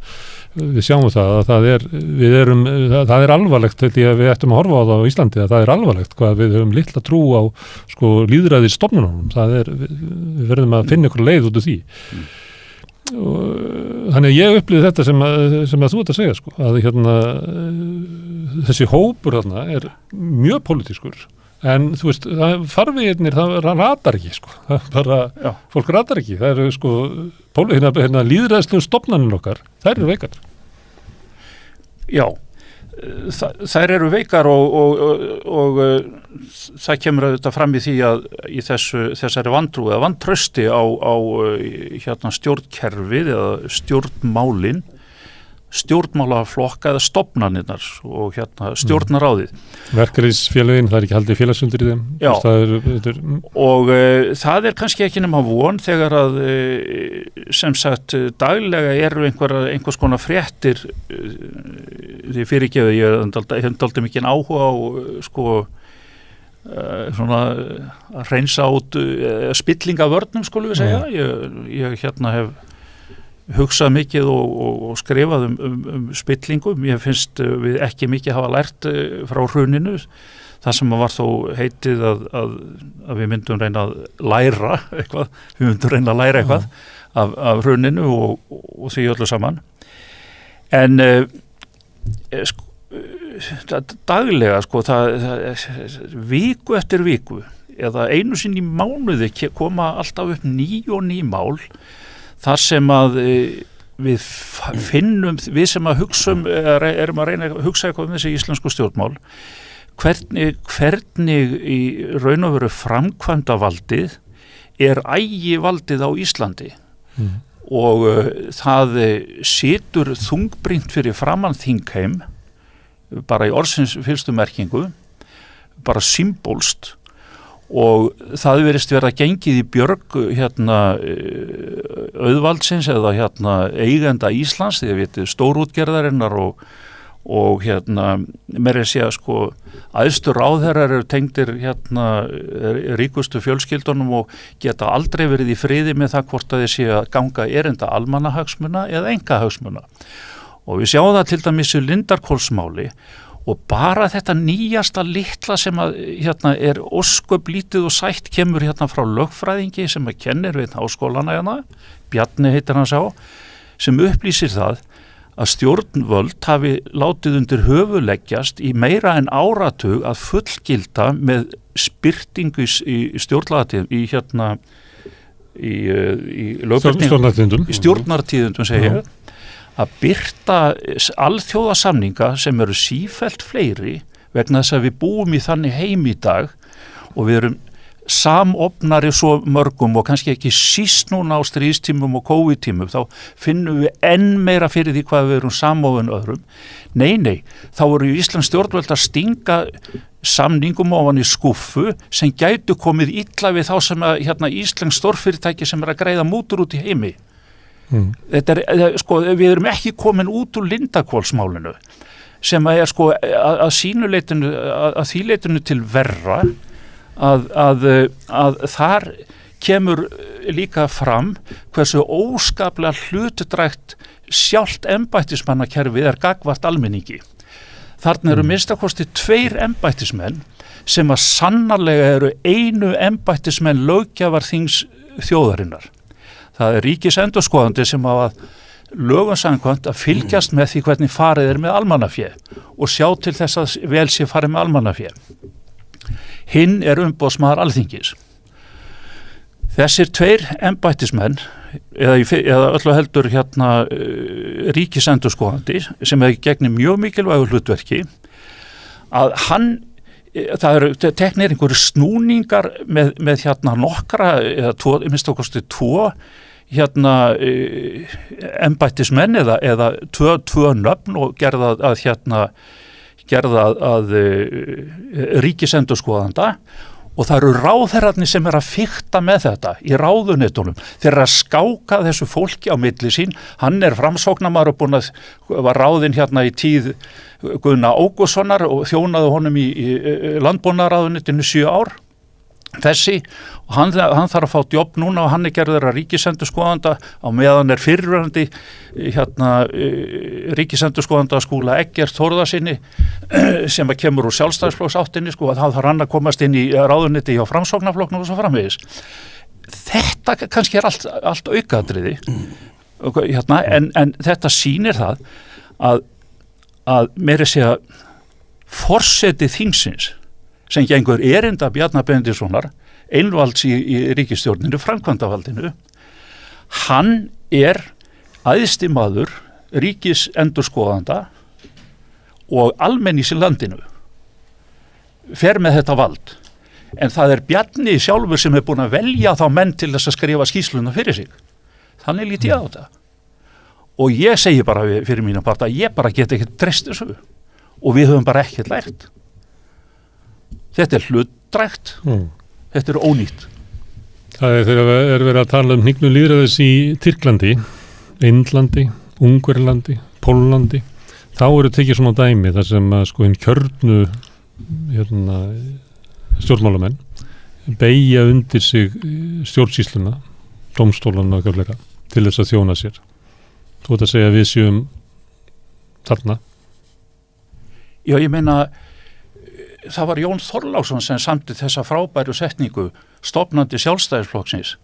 við sjáum það að það er alvarlegt því að við ættum að horfa á það á Íslandi að það er alvarlegt hvað við höfum litla trú á lýðræði stofnunum. Við verðum að finna ykkur leið út af því. Þannig að ég upplýði þetta sem að þú ert að segja að þessi hópur þarna er mjög pólitískur en þú veist, farveginir það ratar ekki fólk ratar ekki, það eru lýðræðslu stofnanir okkar, þær eru veikar. Já, þær eru veikar og það kemur auðvitað fram í því að í þessari vantrú eða vantrausti á stjórnkerfið eða stjórnmálin, stjórnmálaflokka eða stofnanirnar og stjórnaráðið. Verkalýðsfélögin, það er ekki haldið félagsfundir í þeim. Já, og það er kannski ekki nema von þegar að sem sagt daglega eru einhvers konar fréttir því fyrirgefið, ég hef dálítið mikinn áhuga á svona að reynsa út spillingavörnum, skulum við segja. Ég hef hugsað mikið og skrifað um spillingu. Mér finnst við ekki mikið hafa lært frá hruninu. Það sem var þó heitið að við myndum reyna að læra eitthvað, af hruninu og því öllu saman. En daglega, sko, viku eftir viku, eða einu sinni í mánuði koma alltaf upp ný og ný mál, þar sem að við finnum, við sem að erum að reyna að hugsa eitthvað um þessi íslensku stjórnmál, hvernig í raun og veru framkvæmdavaldið ægivaldið á Íslandi og það situr þungbrýnt fyrir framan þingheim, bara í orðsins fylstu merkingu, bara symbolst, og það verist verið að gengið í björg auðvaldsins eða eigenda Íslands, því að vitið stórútgerðarinnar og meira að segja, sko, æðstu ráðherrar eru tengdir ríkustu fjölskyldunum og geta aldrei verið í friði með það hvort að þeir séu að ganga erinda almannahagsmuna eða engahagsmuna. Og við sjáum það til dæmis í Lindarhvolsmáli, og bara þetta nýjasta litla sem að er ósköp lítið og sætt kemur frá lögfræðingi sem að kennir við háskólana Bjarni heitir hann sá, sem upplýsir það að stjórnvöld hafi látið undir höfu leggjast í meira en áratug að fullgilda með spyrtingu í stjórnlagatíðum í stjórnartíðundum segja að birta alþjóðasamninga sem eru sífellt fleiri vegna þess að við búum í þannig heim í dag og við erum samofnari svo mörgum og kannski ekki síst núna á stríðstímum og COVID-tímum, þá finnum við enn meira fyrir því hvað við erum samofin öðrum. Nei, þá eru Íslands stjórnvöld að stinga samningum ofan í skúffu sem gætu komið illa við þá sem að Íslands stórfyrirtæki sem að greiða mútur út í heimi. Þetta sko, við erum ekki komin út úr Lindarhvolsmálinu sem að sko að því leitinu til verra að þar kemur líka fram hversu óskaplega hlutdrægt sjálft embættismannakerfið gagnvart almenningi. Þarna eru minnstakosti 2 embættismenn sem að sannarlega eru einu embættismenn löggjafarþings þjóðarinnar. Það ríkisendurskoðandi sem hafa lögum samkvæmt að fylgjast með því hvernig farið með almannafé og sjá til þess að vel sé farið með almannafé. Hinn umboðsmaður Alþingis. Þessir 2 embættismenn eða öllu heldur ríkisendurskoðandi sem gegnir mjög mikilvægu hlutverki að það eru teknir einhverju snúningar með nokkra eða minnstakosti 2 embættismenn eða 2 nöfn og gerða að ríkisendurskoðanda og það eru ráðherrarnir sem að fikta með þetta í ráðunetunum. Þeir eru að skáka þessu fólki á milli sín. Hann framsóknarmaður og var ráðinn í tíð Guðna Ágústssonar og þjónaði honum í landbúnaðarráðuneytinu 7 ár. Og hann þarf að fá jobb núna og hann gerður að ríkisendurskoðanda á meðan fyrrverandi ríkisendurskoðanda Skúla Eggert Þórðarsyni sem kemur úr sjálfstæðisflokksáttinni að þá þarf hann að komast inn í ráðuneyti hjá Framsóknarflokknum og svo framvegis. Þetta kannski allt aukaatriði en þetta sýnir það að meira segja forseti þingsins sem gengur erinda Bjarna Benediktssonar einvalds í ríkisstjórninu, framkvæmdavaldinu, hann æðsti maður ríkisendurskoðanda og almennings í landinu fer með þetta vald. En það Bjarni sjálfur sem búin að velja þá menn til þess að skrifa skýrsluna fyrir sig. Þannig lít ég á þetta. Og ég segi bara fyrir mína part að ég bara get ekki treyst þessu og við höfum bara ekkert lært. Þetta hlutdrægt, þetta ónýtt. Það þegar verið að tala um hnignun lýðræðis í Tyrklandi, Indlandi, Ungverjalandi, Póllandi, þá eru tekið svona dæmi þar sem hinn kjörnu stjórnmálamenn beygja undir sig stjórnsýsluna, dómstólana og fleira, til þess að þjóna sér. Þú ert að segja að við séum þarna. Já, ég meina, það var Jón Þorláksson sem samdi þessa frábæru setningu, stofnandi Sjálfstæðisflokksins.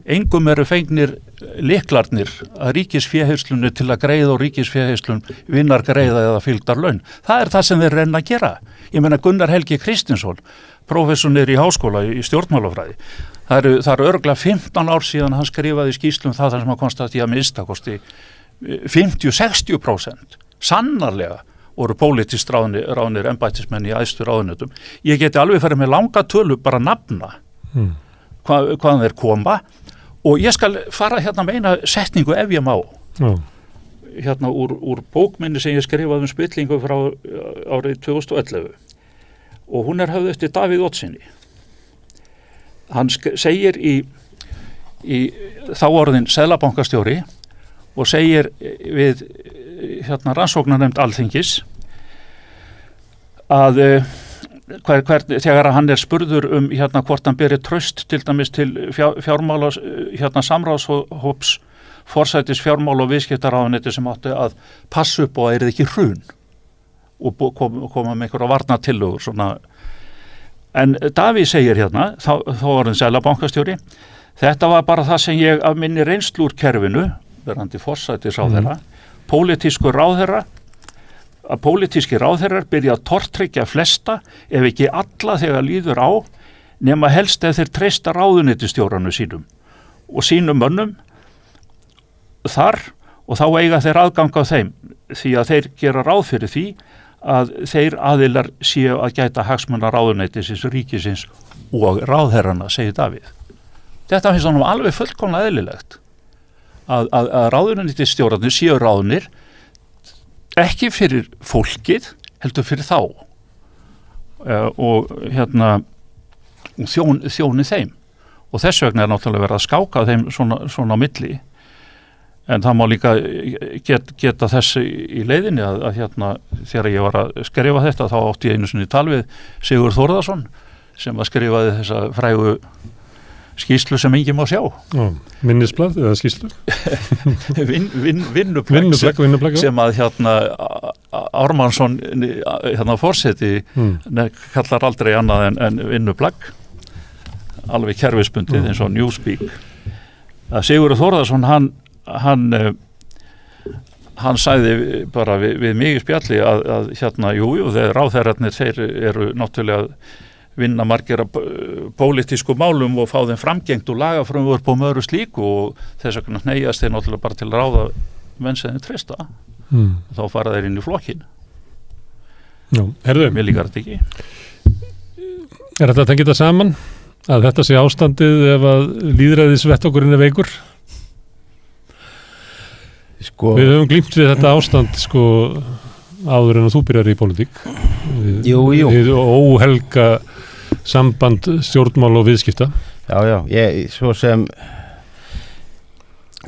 Engum eru fengnir lyklarnir að ríkisféheyslunni til að greiða og ríkisféheyslun vinnar greiða eða fylgdar laun. Það er það sem þeir reyna að gera. Ég meina Gunnar Helgi Kristinsson, prófessornir í háskóla í stjórnmálafræði. Það eru örugglega 15 ár síðan hann skrifaði skýrslum það sem hann konstatí að minnstakosti 50-60% sannarlega voru pólitískt ráðnir embættismenn í æðstu ráðunautum. Ég geti alveg farið með langa tölu bara nafna hvaðan þeir koma og ég skal fara hérna með eina setningu ef ég má. Hérna úr bókminni sem ég skrifaði spillingu frá árið 2011 og hún höfð eftir Davíð Oddssyni. Hann segir í þá orðin seðlabankastjóri og segir við rannsóknarnefnd Alþingis að þegar hann spurður hvort hann beri traust til dæmis til fjármála samráðshóps forsætis fjármála og viðskiptaráðuneyti sem átti að passa upp og að ekki hrun og koma með einhverja varnartillögur svona. En Davíð segir þá var hann seðlabankastjóri, þetta var bara það sem ég af minni reynslu úr kerfinu, verandi forsætis ráðherra, að pólitíski ráðherrar byrja að tortryggja flesta ef ekki alla þegar líður á nema helst ef þeir treysta ráðuneytisstjóranu sínum og sínum mönnum þar og þá eiga þeir aðgang á þeim því að þeir gera ráð fyrir því að þeir aðilar séu að gæta hagsmuna ráðuneytisins, ríkisins og ráðherrana, segir Davíð. Þetta finnst honum alveg fullkomlega eðlilegt að ráðuneytisstjórarnir séu ráðnir ekki fyrir fólkið, heldur fyrir þá og þjóni þeim og þess vegna náttúrulega verið að skáka þeim svona á milli en það má líka geta þess í leiðinni að þegar ég var að skrifa þetta þá átti ég einu sinni tal við Sigurð Þórðarson sem að skrifaði þessa frægu skýrslu sem enginn má sjá. Minnisblað eða skýrslu? Vinnuplagg sem að Ármannsson forseti kallar aldrei annað en vinnuplagg alveg kerfisbundið eins og Newspeak. Sigurður Þórðarson hann sagði bara við mig í spjalli að þeir ráðherrarnir þeir eru náttúrulega vinna margir pólitísku málum og fá þeim framgengt og lagafrumvörp og öðru slíku og þess vegna hneigjast þeir náttúrulega bara til að ráða menn sem þeir treysta og þá fara þeir inn í flokkin. Mér líkar þetta ekki. Er þetta að tengja þetta saman? Að þetta sé ástandið ef að lýðræðisvettungurinn veikur? Við höfum glímt við þetta ástand áður en að þú byrjar í pólitík. Við óhelga samband stjórnmál og viðskipta. Ég svo sem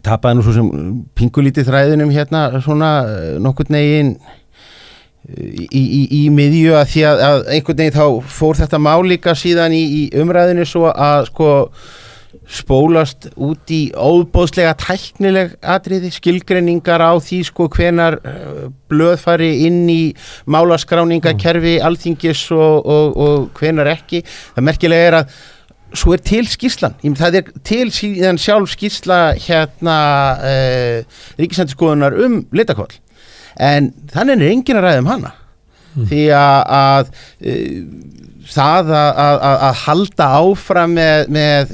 tapaði nú svo sem pingulítið þræðunum svona nokkurn veginn í miðju að því að einhvern veginn þá fór þetta mál líka síðan í umræðinu svo að spólast út í óboðslega tæknileg atriði, skilgreiningar á því hvenar blöð fari inn í málaskráningakerfi Alþingis og hvenar ekki. Það merkilega er að svo er til skýrslan, það er til síðan sjálf skýrsla Ríkisendurskoðunar Litakóll, en þannig er enginn að ræða hana því að það að halda áfram með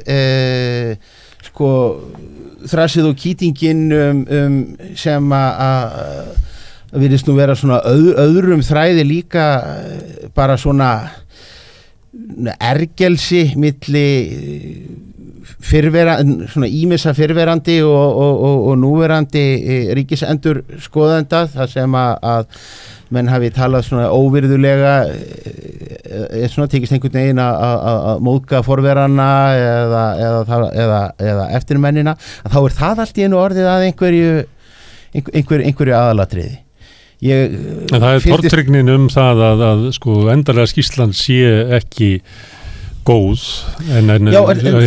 þrasið og kýtingin sem að virðist nú vera svona öðrum þræði líka bara svona ergelsi milli svona ímissa fyrrverandi og núverandi ríkisendurskoðenda þar sem að menn hafi talað svona óvirðulega svona tekist einhvern veginn að móðga forverana eða eftirmennina, að þá er það allt í einu orðið að einhverju aðalatriði. En það er tortryggnin það að endanlega skýrslan sé ekki góð en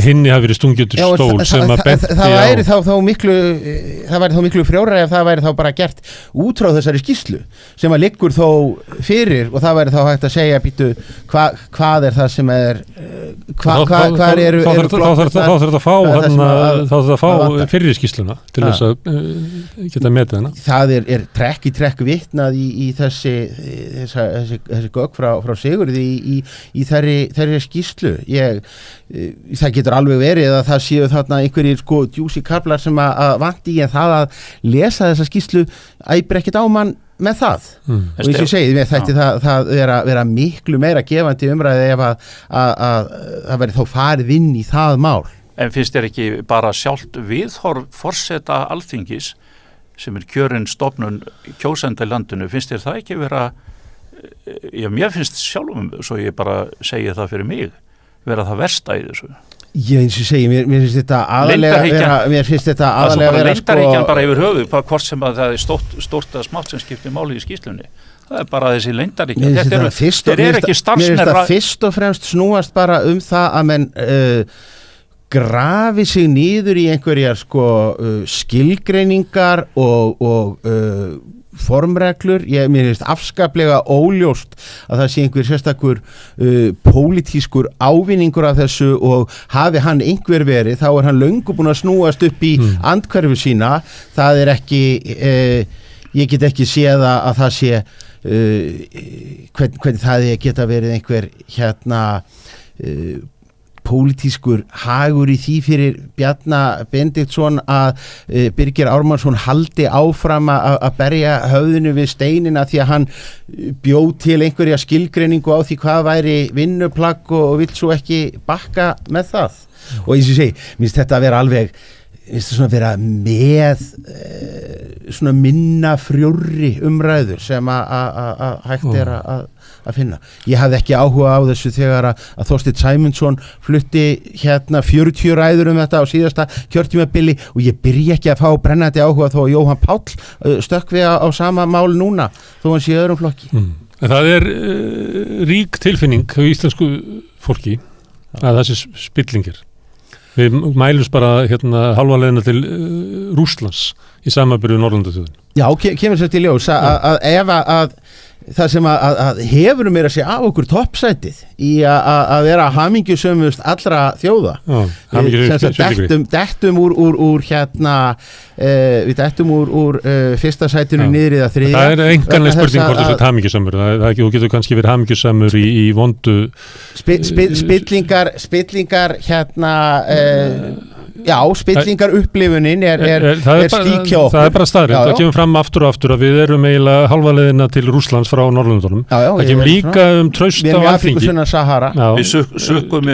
hinni hafi verið stungið til stól sem að benti á. Það væri þá miklu frjórra ef það væri þá bara gert út frá þessari skýrslu sem að liggur þó fyrir og það væri þá hægt að segja býtu hvað er það sem er hvað eru þá þarf það að fá fyrir skýrsluna til þess að geta metið hana. Það er trekk í trekk vitnað í þessi gögn frá Sigurði í þeirri skýrslu. Það getur alveg verið að það séu þarna einhverjir djúsi kablar sem að vanti en það að lesa þessa skýrslu æpir ekkert á mann með það og eins og ég segi með þetta það vera miklu meira gefandi umræði ef að það verið þá farið inn í það mál. En finnst þér ekki bara sjálft viðhorf forseta Alþingis sem kjörin stofnun kjósenda í landinu, finnst þér það ekki vera mér finnst sjálfum svo ég bara segi það fyrir mig vera það versta í þessu. Eins og segi, mér finnst þetta aðalega vera leyndarhyggjan bara yfir höfuð, hvort sem að það er stórt að smátt sem skiptir máli í skýrslunni. Það er bara þessi leyndarhyggja. Þeir eru ekki starfsmenn. Mér finnst þetta fyrst og fremst snúast bara það að menn grafi sig niður í einhverjar skilgreiningar og formreglur. Mér finnst afskaplega óljóst að það sé einhver sérstakur pólitískur ávinningur af þessu og hafi hann einhver verið þá er hann löngu búin að snúast upp í andhverfu sína. Það er ekki ég get ekki séð að það sé hvernig það geta verið einhver pólitískur hagur í því fyrir Bjarna Benediktsson að Birgir Ármannsson haldi áfram að berja höfðinu við steinina því að hann bjó til einhverja skilgreiningu á því hvað væri vinnuplagg og vill svo ekki bakka með það. Og eins og ég segi, minnst þetta að vera alveg svona vera með svona minna frjórri umræður sem að hægt er að finna. Ég hafði ekki áhuga á þessu þegar að Þorsteinn Sæmundsson flutti 40 ræður þetta á síðasta kjörtímabili og ég byrja ekki að fá brennandi áhuga þó að Jóhann Páll stökk við á sama mál núna þó hann sé öðrum flokki. En það er rík tilfinning hjá íslensku fólki að þessi spillingir. Við mælumst bara halva leiðina til Rússlands í samanburði Norðurlandaþjóðin. Já, kemur sér til ljós að ef að það sem að hefur meira að segja af okkur toppsætið í að vera hamingjusömmust allra þjóða. Dettum úr við dettum úr fyrsta sætinu niður í það þriðja. Það er enganlega spurning hvort þú ert hamingjusömmur. Þú getur kannski verið hamingjusömmur í vondu spillingar já, spillingar upplifunin er stíkja okkur. Það er bara staðreynd. Það kemur fram aftur og aftur að við erum eiginlega halva leiðina til Rússlands frá Norðurlöndunum. Það kemur líka traust á Alþingi. Við sukkum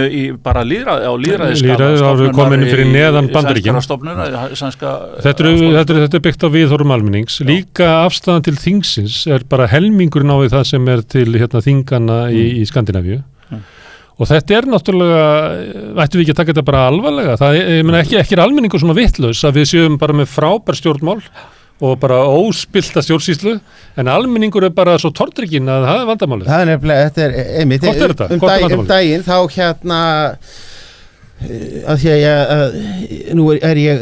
bara lýðræðisskala. Lýðræði við komin fyrir neðan Bandaríkin. Þetta er byggt á viðhorfum almennings. Líka afstæðan til þingsins er bara helmingurinn á við það sem er til þingana í Skandinavíu. Og þetta er náttúrulega, ættum við ekki að taka þetta bara alvarlega. Ég meina ekki almenningur svona vitlaus að við séum bara með frábær stjórnmál og bara óspillta stjórnsýslu, en almenningur er bara svo tortrygginn að það er vandamálið. Það er nefnilega, þetta er einmitt. Hvort er þetta? Daginn þá að því að nú er ég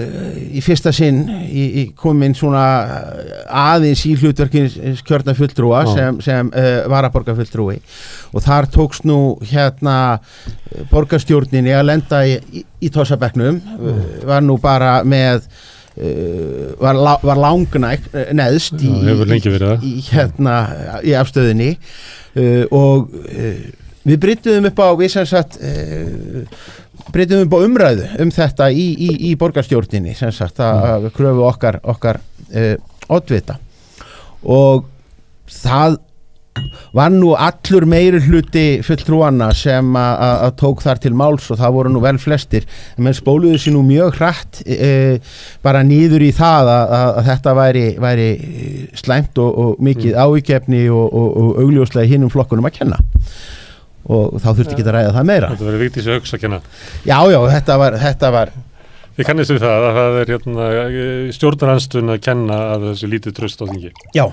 í fyrsta sinn komin svona aðeins í hlutverkin kjörna fulltrúa sem varaborgarfulltrúi og þar tókst nú borgarstjórninni að lenda í tossabekknum, var nú bara með var neðst í afstöðinni og við breyttum upp á umræðu þetta í borgarstjórninni sem sagt að kröfu okkar oddvita og það var nú allur meiri hluti fulltrúanna sem að tók þar til máls og það voru nú vel flestir en menn spóluðu sér nú mjög hratt bara niður í það að þetta væri slæmt og mikið áhyggjuefni og augljóslega hinum flokkunum að kenna og þá þurfti ekki að ræða það meira. Þetta verið Vigdísi Hauks að kenna. Já, þetta var Við kannist við það að það er stjórnarandstöðun að kenna að þessi lítið traust á þingi. Já,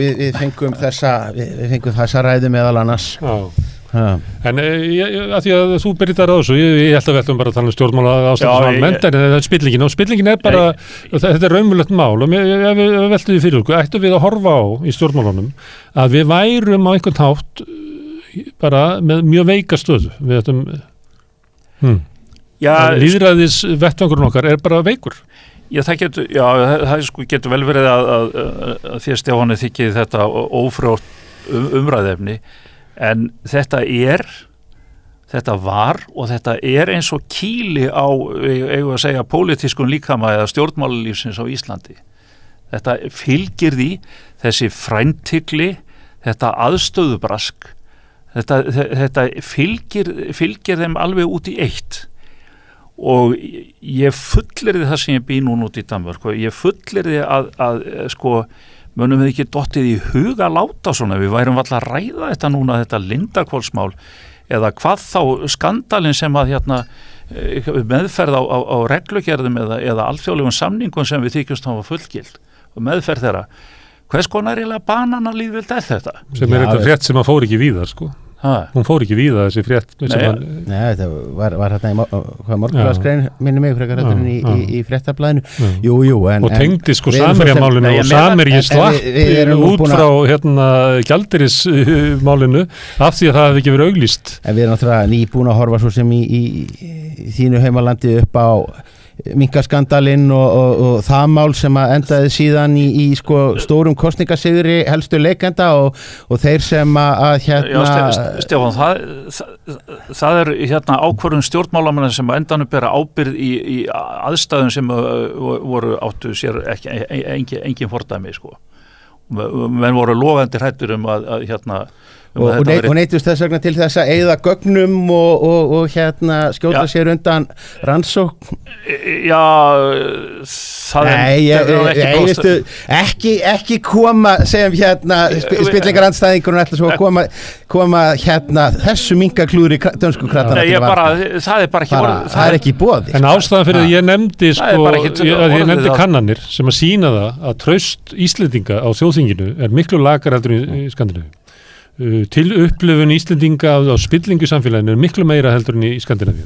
við fengum þessa ræðu meðal annars. En að því að þú byrjar á þessu, ég held að við ætlum bara að tala stjórnmála ástæðum almennt, en það spillingin og spillingin bara, þetta raunverulegt mál og ef við veltum því fyrir okkur, ættum við að horfa á í stjórnmálunum að við værum á einhvern hátt bara með mjög veika stöðu við ættum lýðræðis vettvangurinn okkar bara veikur. Það getur vel verið að því að Stefáni þykir þetta ófrjótt umræðefni, en þetta var og þetta eins og kýli á, eigum að segja, pólitískun líkama eða stjórnmálalífsins á Íslandi. Þetta fylgir því, þessi fræntigli, þetta aðstöðubrask, þetta fylgir þeim alveg út í eitt. Og ég fullyrði það sem ég bý núna út í Danmörku, ég fullyrði að mönnum við ekki dottið í huga láta svona, við værum alltaf að ræða þetta núna, þetta Lindarhvolsmál, eða hvað þá skandalinn sem að meðferð á reglugerðum eða alþjóðlegum samningum sem við þykjumst hafa fullgilt og meðferð þeirra. Hvers konar eiginlega bananalýðvild þetta? Sem þetta frétt sem að fór ekki víðar, hún fór ekki víða þessi frétt. Nei, þetta var hérna hvað morgunblaðsgrein minni mig frekar í fréttablaðinu. Jú, og tengdi Samherjamálinu og Samherji slapp út frá gjaldeyrismálinu af því að það hefði ekki verið auglýst. En við erum náttúrulega nýbúin að horfa svo sem í þínu heimalandi upp á minkaskandalinn og það mál sem að endaði síðan í stórum kosningasigri helstu leikenda og þeir sem að Stefán, það er ákvörðun stjórnmálamanna sem að endanum bera ábyrgð í aðstæðum sem voru áttu sér engin fordæmi menn voru lofandi hræddur og neytust þess vegna til þess að eyða gögnum og skjóta sér undan rannsókn. Ekki koma sem spillingarandstæðingur og ætla svo að koma þessu minkaklúri dönsku kratana til varna. Það er ekki boði. En ástæðan fyrir að ég nefndi kannanir sem að sýna það að traust Íslendinga á þjóðþinginu er miklu lakar heldur í Skandinavíu. Til upplifun Íslendinga á spillingu samfélaginu er miklu meira heldur en í Skandinavíu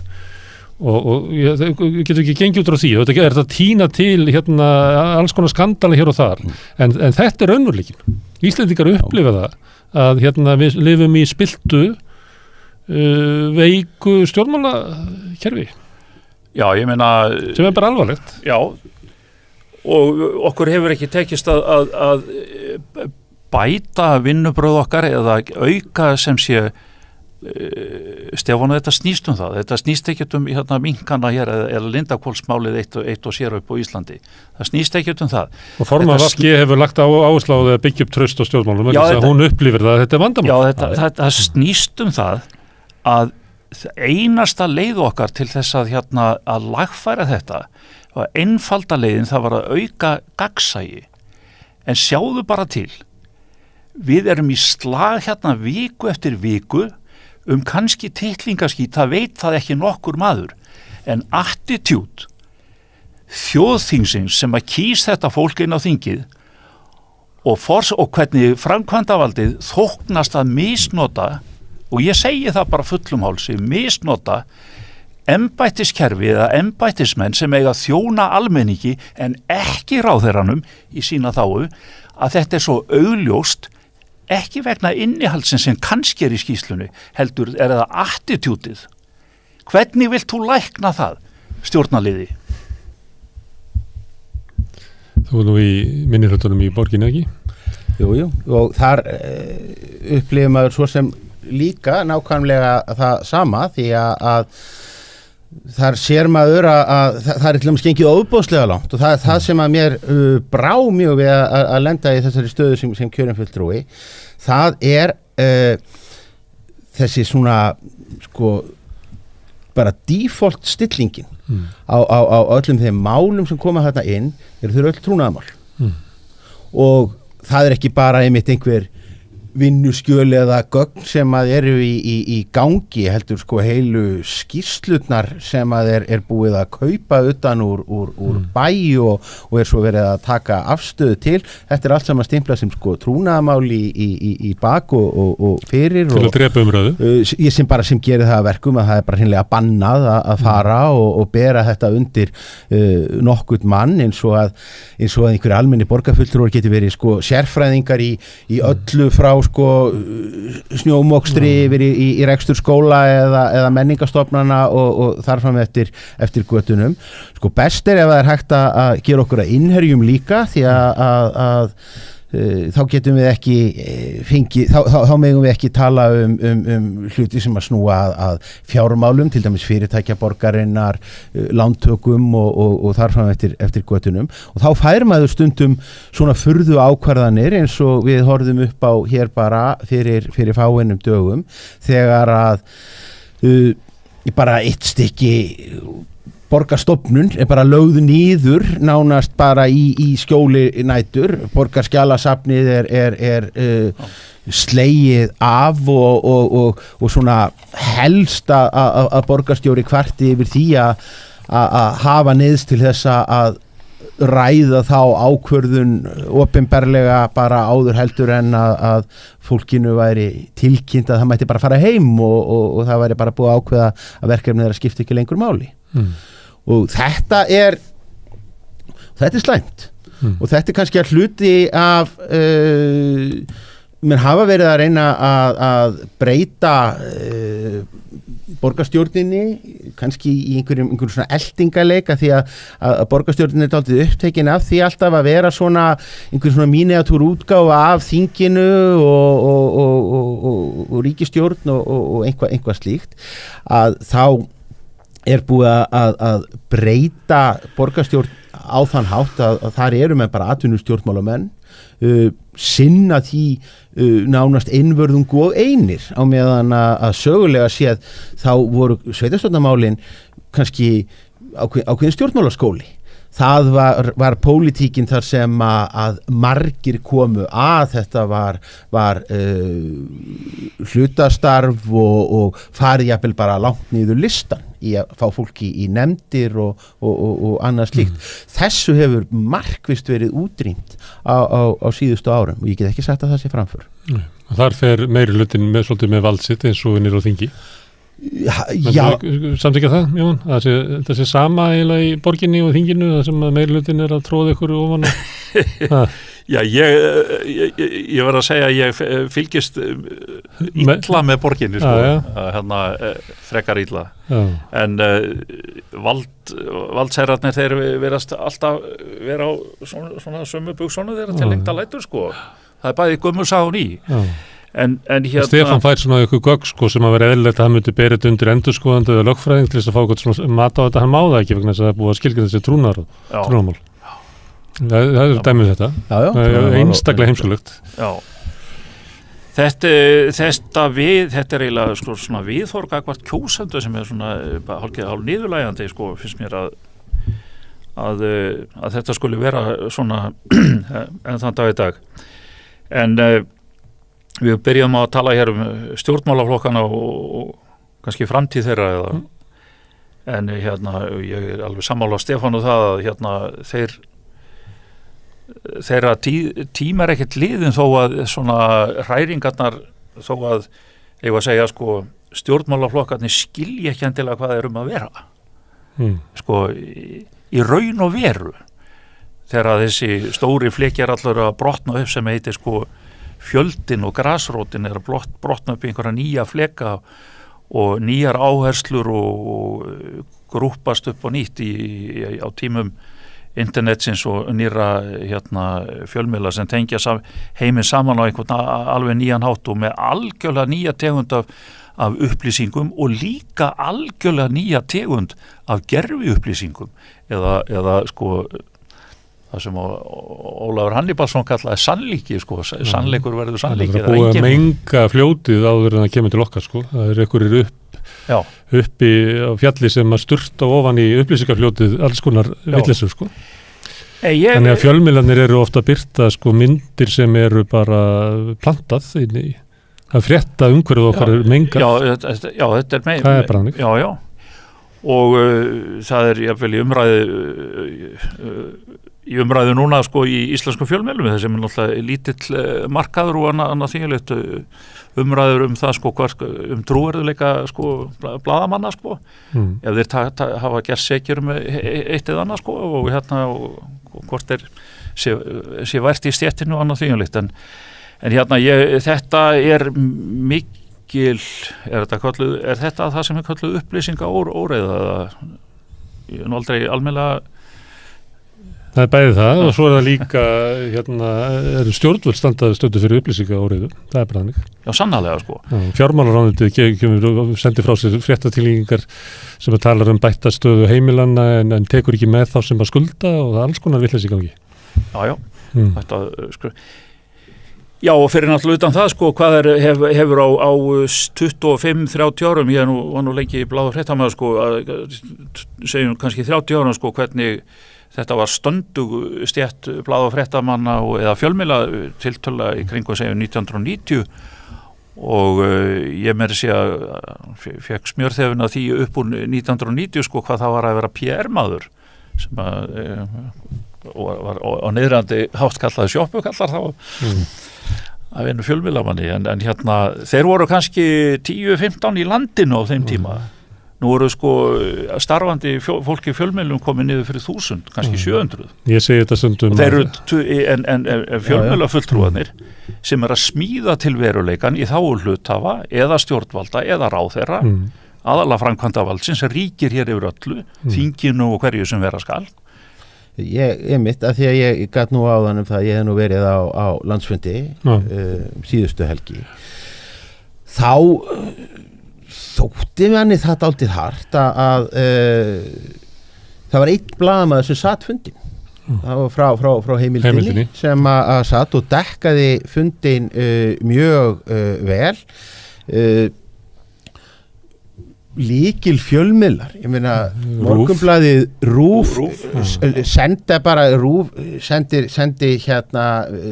og ég getur ekki gengið út á því þetta er að tína til alls konar skandala hér og þar en þetta er raunveruleikinn. Íslendingar upplifa það að við lifum í spiltu veiku stjórnmálakerfi ég meina sem er bara alvarlegt og okkur hefur ekki tekist að bæta vinnubröð okkar eða auka sem sé Stefán, þetta snýst það. Þetta snýst ekkert minkana hér eða Lindarhvolsmálið eitt og sér upp á Íslandi. Það snýst ekkert það. Og formaður VG hefur lagt áherslu á að byggja upp traust á stjórnmálum. Hún upplifir það að þetta er vandamál. Það snýst það að einasta leið okkar til þess að lagfæra þetta og einfalda leiðin það var að auka gagnsæi. En sjáðu bara til. Við erum í slag viku eftir viku kannski titlingaskít, það veit það ekki nokkur maður, en attitude þjóðþingsins sem að kýs þetta fólk inn á þingið og hvernig framkvæmdavaldið þóknast að misnota, og ég segi það bara fullum hálsi, misnota embættiskerfi eða embættismenn sem eiga þjóna almenningi en ekki ráðherranum í sína þáu, að þetta er svo augljóst ekki vegna innihaldsins sem kannski er í skýrslunni, heldur er það attitútið. Hvernig vilt þú lækna það, stjórnarliði? Þú nú í minnihlutunum í borginni, ekki? Jú, og þar upplifir maður svo sem líka nákvæmlega það sama, því að þar sér maður að það er til dæmis gengið óbóðslega langt og það er það sem að mér brá mjög við að lenda í þessari stöðu sem kjörin fulltrúi. Það er þessi svona bara default stillingin á öllum þeim málum sem koma þarna inn, eru þau öll trúnaðarmál og það er ekki bara einmitt einhver vinnuskjöl eða gögn sem að eru í gangi, heldur sko heilu skýrslurnar sem að er búið að kaupa utan úr bæ og svo verið að taka afstöðu til. Þetta allt saman stimplað sem sko trúnaðarmál í bak og fyrir. Til að drepa umræðu. Ég sem gerir það að verkum að það bara hreinlega bannað að fara og bera þetta undir nokkurt mann eins og að einhverju almenni borgarfulltrúar geti verið sko sérfræðingar í öllu frá sko snjómokstri yfir í rekstur skóla eða menningastofnana og þarfram eftir götunum. Sko best ef það hægt að gera okkur að innherjum líka því að þá getum við ekki þá megum við ekki tala hluti sem að snúa að fjármálum, til dæmis fyrirtækja borgarinnar, lántökum og þarfram eftir götunum og þá fær maður stundum svona furðu ákvarðanir eins og við horfðum upp á hér bara fyrir fáeinum dögum þegar að bara eitt stykki borgarstofnun bara lögð nýður nánast bara í skjóli nætur. Borgarskjalasafnið er slegið af og svona helst að borgarstjóri kvarti yfir því að hafa neyðst til þess að ræða þá ákvörðun opinberlega bara áður heldur en að fólkinu væri tilkynnt að það mætti bara fara heim og það væri bara búið að ákveða að verkefnið þeirra skipti ekki lengur máli. Og þetta er slæmt og þetta er kannski að hluti af menn hafa verið að reyna að breyta borgarstjórninni kannski í einhverjum svona eldingaleika því að borgarstjórninni er dálítið upptekin af því alltaf að vera svona einhver svona miniatúr útgáfa af þinginu og ríkisstjórn og eitthvað slíkt að þá er búið að breyta borgarstjórn á þann hátt að þar eru menn bara atvinnustjórnmálamenn sinna því nánast einvörðungu og einir á meðan að sögulega séð þá voru sveitarstjórnarmálin kannski ákveðin stjórnmálaskóli. Það var pólitíkin þar sem að margir komu að þetta var hlutastarf og farið jafnvel bara langt niður listan í að fá fólki í nefndir og annað slíkt. Þessu hefur markvisst verið útrýmt á síðustu árum og ég get ekki sagt að það sé framför. Þar fer meiri hlutin svolítið með valdsitt eins og innir á þingi. Já. Samþykkja það, Jón? Það sé sama eiginlega í borginni og þinginu þar sem meiri hlutin er að tróða ykkur ofan Já, ég verð að segja að ég fylgist illa með borginni frekar illa en valdsherrarnir þeir verast alltaf vera á svona sömu buxónu þeirra til lengta lætur sko. Það er bæði gömul saga og ný. En Stefán fær svona eitthvað gögn sko, sem að vera eðlilegt að hann myndi berið undir endurskoðandi eða lögfræðing til þess að fá eitthvað svona mat á þetta, hann má það ekki vegna þess að það er búið að skilja þessi trúnaðarmál. Það er dæmið þetta. Það er einstaklega heimskulegt. Já. Þetta er eiginlega sko, svona viðhorf gagnvart kjósendu sem er svona hálf niðurlægjandi sko, finnst mér að þetta skulle vera svona en þann dag í dag. En við byrjum að tala hér stjórnmálaflokkana og kannski framtíð þeirra en ég er alveg sammála Stefán og það að þeirra tíma er ekkert liðin þó að svona hræringarnar þó að ég var að segja sko stjórnmálaflokkarnir skilja ekki endilega hvað þeir að vera sko í raun og veru þegar þessi stóri flekjar allur að brotna upp sem heitir sko fjöldin og grasrótin er að brotna upp í einhverja nýja fleka og nýjar áherslur og grúppast upp á nýtt á tímum internetsins og nýra fjölmiðla sem tengja heiminn saman á einhvern alveg nýjan hátt og með algjörlega nýja tegund af upplýsingum og líka algjörlega nýja tegund af gerfi upplýsingum eða sko það sem Ólafur Hannibalsson kallaði sannleiki sko, sannleikur verður sannleiki. Það er búið að menga fljótið áður en það kemur til okkar sko, það er einhverjir uppi á fjalli sem að sturta ofan í upplýsingarfljótið alls konar vitleysur sko. Þannig að fjölmiðlarnir eru ofta að birta sko myndir sem eru bara plantað inn í að frétta umhverfið okkar mengar. Já, þetta er það er bara þannig. Já. Og það er jafnvel í umræðu núna sko í íslensku fjölmiðlum þess sem er náttúrulega lítill markaður og annað þýjulegt umræður það sko trúverðuleika sko blaðamanna sko ef þeir hafa gert sekir eitt eða annað sko og og hvort sé vært í stéttinu og annað þýjulegt en þetta er mikil er þetta það sem er kölluð upplýsinga óreiða ég er nú aldrei almennilega. Það er bæðið það og svo er það líka eru stjórnvöld standað stöðu fyrir upplýsinga óreiðu, það er bara þannig. Já, sannarlega sko. Fjármálaráðuneytið sendir frá sér fréttatilkynningar sem talar bætta stöðu heimilanna en tekur ekki með þá sem að skulda og það er alls konar vitleysi í gangi. Já. Þetta sko. Já, og fyrir náttúrulega utan það sko, hvað hefur á 25-30 árum, ég var nú lengi í Blaða fréttamaður sko, segjum kannski 30 árum sko, hvernig þetta var stöndugu stétt blaða fréttamanna eða fjölmiðla tiltölulega í kringu segjum 1990 og ég meiri sé að fekk smjörþefina því upp úr 1990 sko hvað það var að vera PR-maður sem var á niðrandi hátt kallaði sjoppukallar þá að vinna fjölmiðlamanni en þeir voru kannski 10-15 í landinu á þeim tíma. Nú eru sko starfandi fólki í fjölmiðlum komið niður fyrir 1000, kannski 700. Ég segi þetta stundum. Og þeir eru en fjölmiðlafulltrúarnir sem að smíða til veruleikan í þágu hluthafa eða stjórnvalda eða ráðherra, aðalega framkvæmdavaldsins sem ríkir hér yfir öllu, þinginu og hverju sem vera skal. Ég mitt að því að ég gat nú áðan það, ég hef nú verið á landsfundi síðustu helgi. Þá þótti manni það dálítið hart að það var einn blaðamaður sem satt fundin það var frá heimildinni sem að satt og dekkaði fundin mjög vel líkil fjölmiðlar ég meina Morgunblaðið RÚV sendi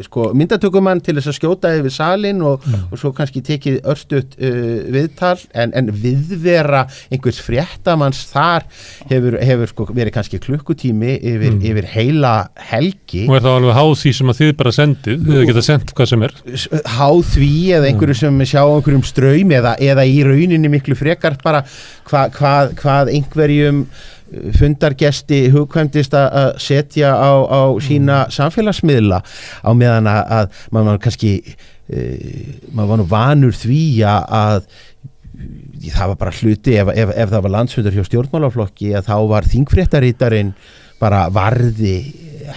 sko myndatökumann til þess að skjóta yfir salin og svo kannski tekið örstutt viðtal en viðvera einhvers fréttamanns þar hefur sko verið kannski klukkutími yfir heila helgi og það alveg háð því sem að þið bara sendið þið geta sendt hvað sem háð því eða einhverju sem sjá einhverjum ströym eða í rauninni miklu frekar bara hvað einhverjum fundargesti hugkvæmdist að setja á sína samfélagsmiðla á meðan að maður var kannski maður var nú vanur því að það var bara hluti ef það var landsfundur hjá stjórnmálaflokki að þá var þingfréttarítarinn bara varði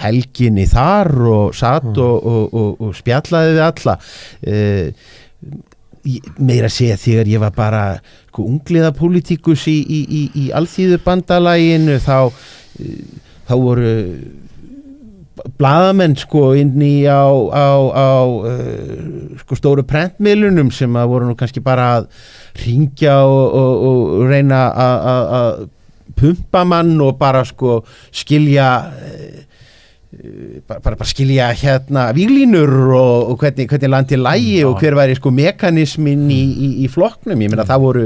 helginni þar og satt og spjallaði við alla meira að segja þegar ég var bara sko ungliðapolítikus í alþýðubandalaginu þá voru blaðamenn sko inni á sko stóru prentmiðlunum sem að voru nú kannski bara að hringja og reyna að pumpa mann og bara sko skilja bara skilja víglínur og hvernig landi lægi og hver væri sko mekanismin í flokknum, ég meina það voru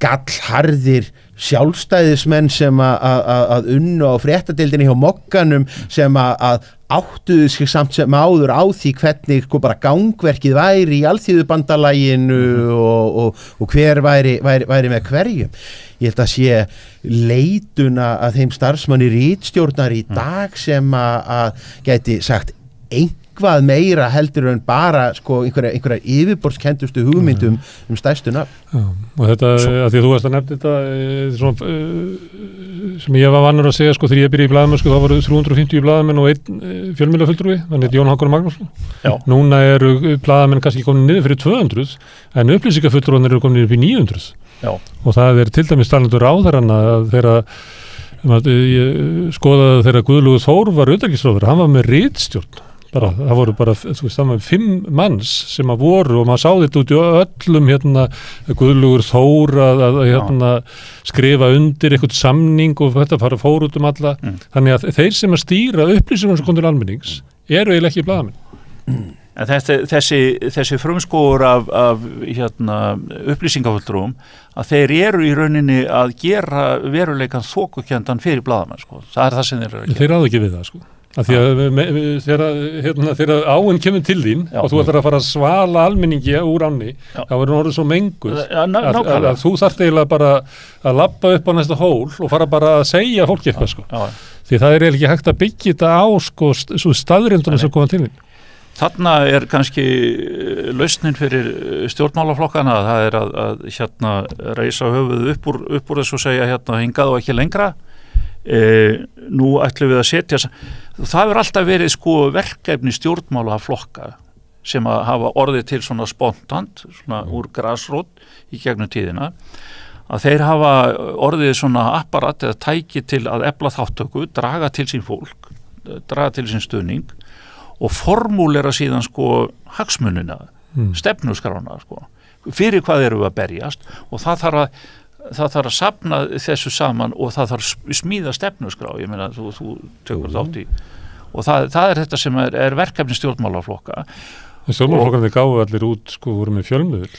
gallharðir sjálfstæðismenn sem að unnu á fréttadeildinni hjá Mogganum sem að áttuðu sig samt sem áður á því hvernig sko bara gangverkið væri í alþýðubandalaginu og hver væri með hverjum. Ég held að sé leituna að þeim starfsmanni ritstjórnar í dag sem að gæti sagt eitthvað meira heldur en bara sko einhverja yfirborðskendustu hugmyndum stærstu nafn. Og þetta, að því að þú varst að nefna þetta svona, sem ég var vanur að segja sko þegar ég byrjaði í blaðamennsku þá voru 350 blaðamenn og einn fjölmiðlafulltrúi, þannig Jón Hákon Magnússon. Núna eru blaðamenn kannski komin niður fyrir 200 en upplýsingafulltrúarnir eru komin niður fyrir 900. Já. Og það er til dæmis talandur ráðherranna þegar ég skoðaði þegar Guðlaugur Þór var utanríkisráðherra, hann var með ritstjórn það voru bara, þú veist, það var 5 manns sem að voru og maður sá þetta út í öllum Guðlaugur Þór að skrifa undir eitthvað samning og þetta fór út alla. Þannig að þeir sem að stýra upplýsingum sem kom til almennings eru eiginlega ekki blaðamenn. En þessi frumskógur af upplýsingafulltrúum að þeir eru í rauninni að gera veruleikan þokukenndan fyrir blaðamenn, sko. Það er það sem þeir eru að gera. Þeir ráða ekki við það, sko. Af því að þegar áin kemur til þín og þú ætlar að fara að svala almenningi úr ánni, þá verður orðið svo menguð að þú þarft eiginlega bara að labba upp á næsta hól og fara bara að segja fólki eitthvað, sko. Því það er eiginlega ekki hægt að byggja þetta á, sko, svo staðrindunum sem koma til þín. Þarna er kannski lausnin fyrir stjórnmálaflokkana, það er að reisa höfuð upp úr þessu og segja hingað og ekki lengra. Nú ætlum við að setja, það hefur alltaf verið sko verkefni stjórnmálaflokka sem að hafa orðið til svona spontant, svona úr grasrót í gegnum tíðina, að þeir hafa orðið svona apparat eða tæki til að efla þáttöku, draga til sín fólk, draga til sín stuðning og formúlera síðan sko hagsmunina, stefnuskrána, sko, fyrir hvað eru að berjast, og það þarf að safna þessu saman og það þarf að smíða stefnuskrá. Ég meina, þú tekur þátt í, og það er þetta sem er verkefni stjórnmálaflokka. Stjórnmálaflokkarnir gáðu allir út, sko, voru með fjölmiðil,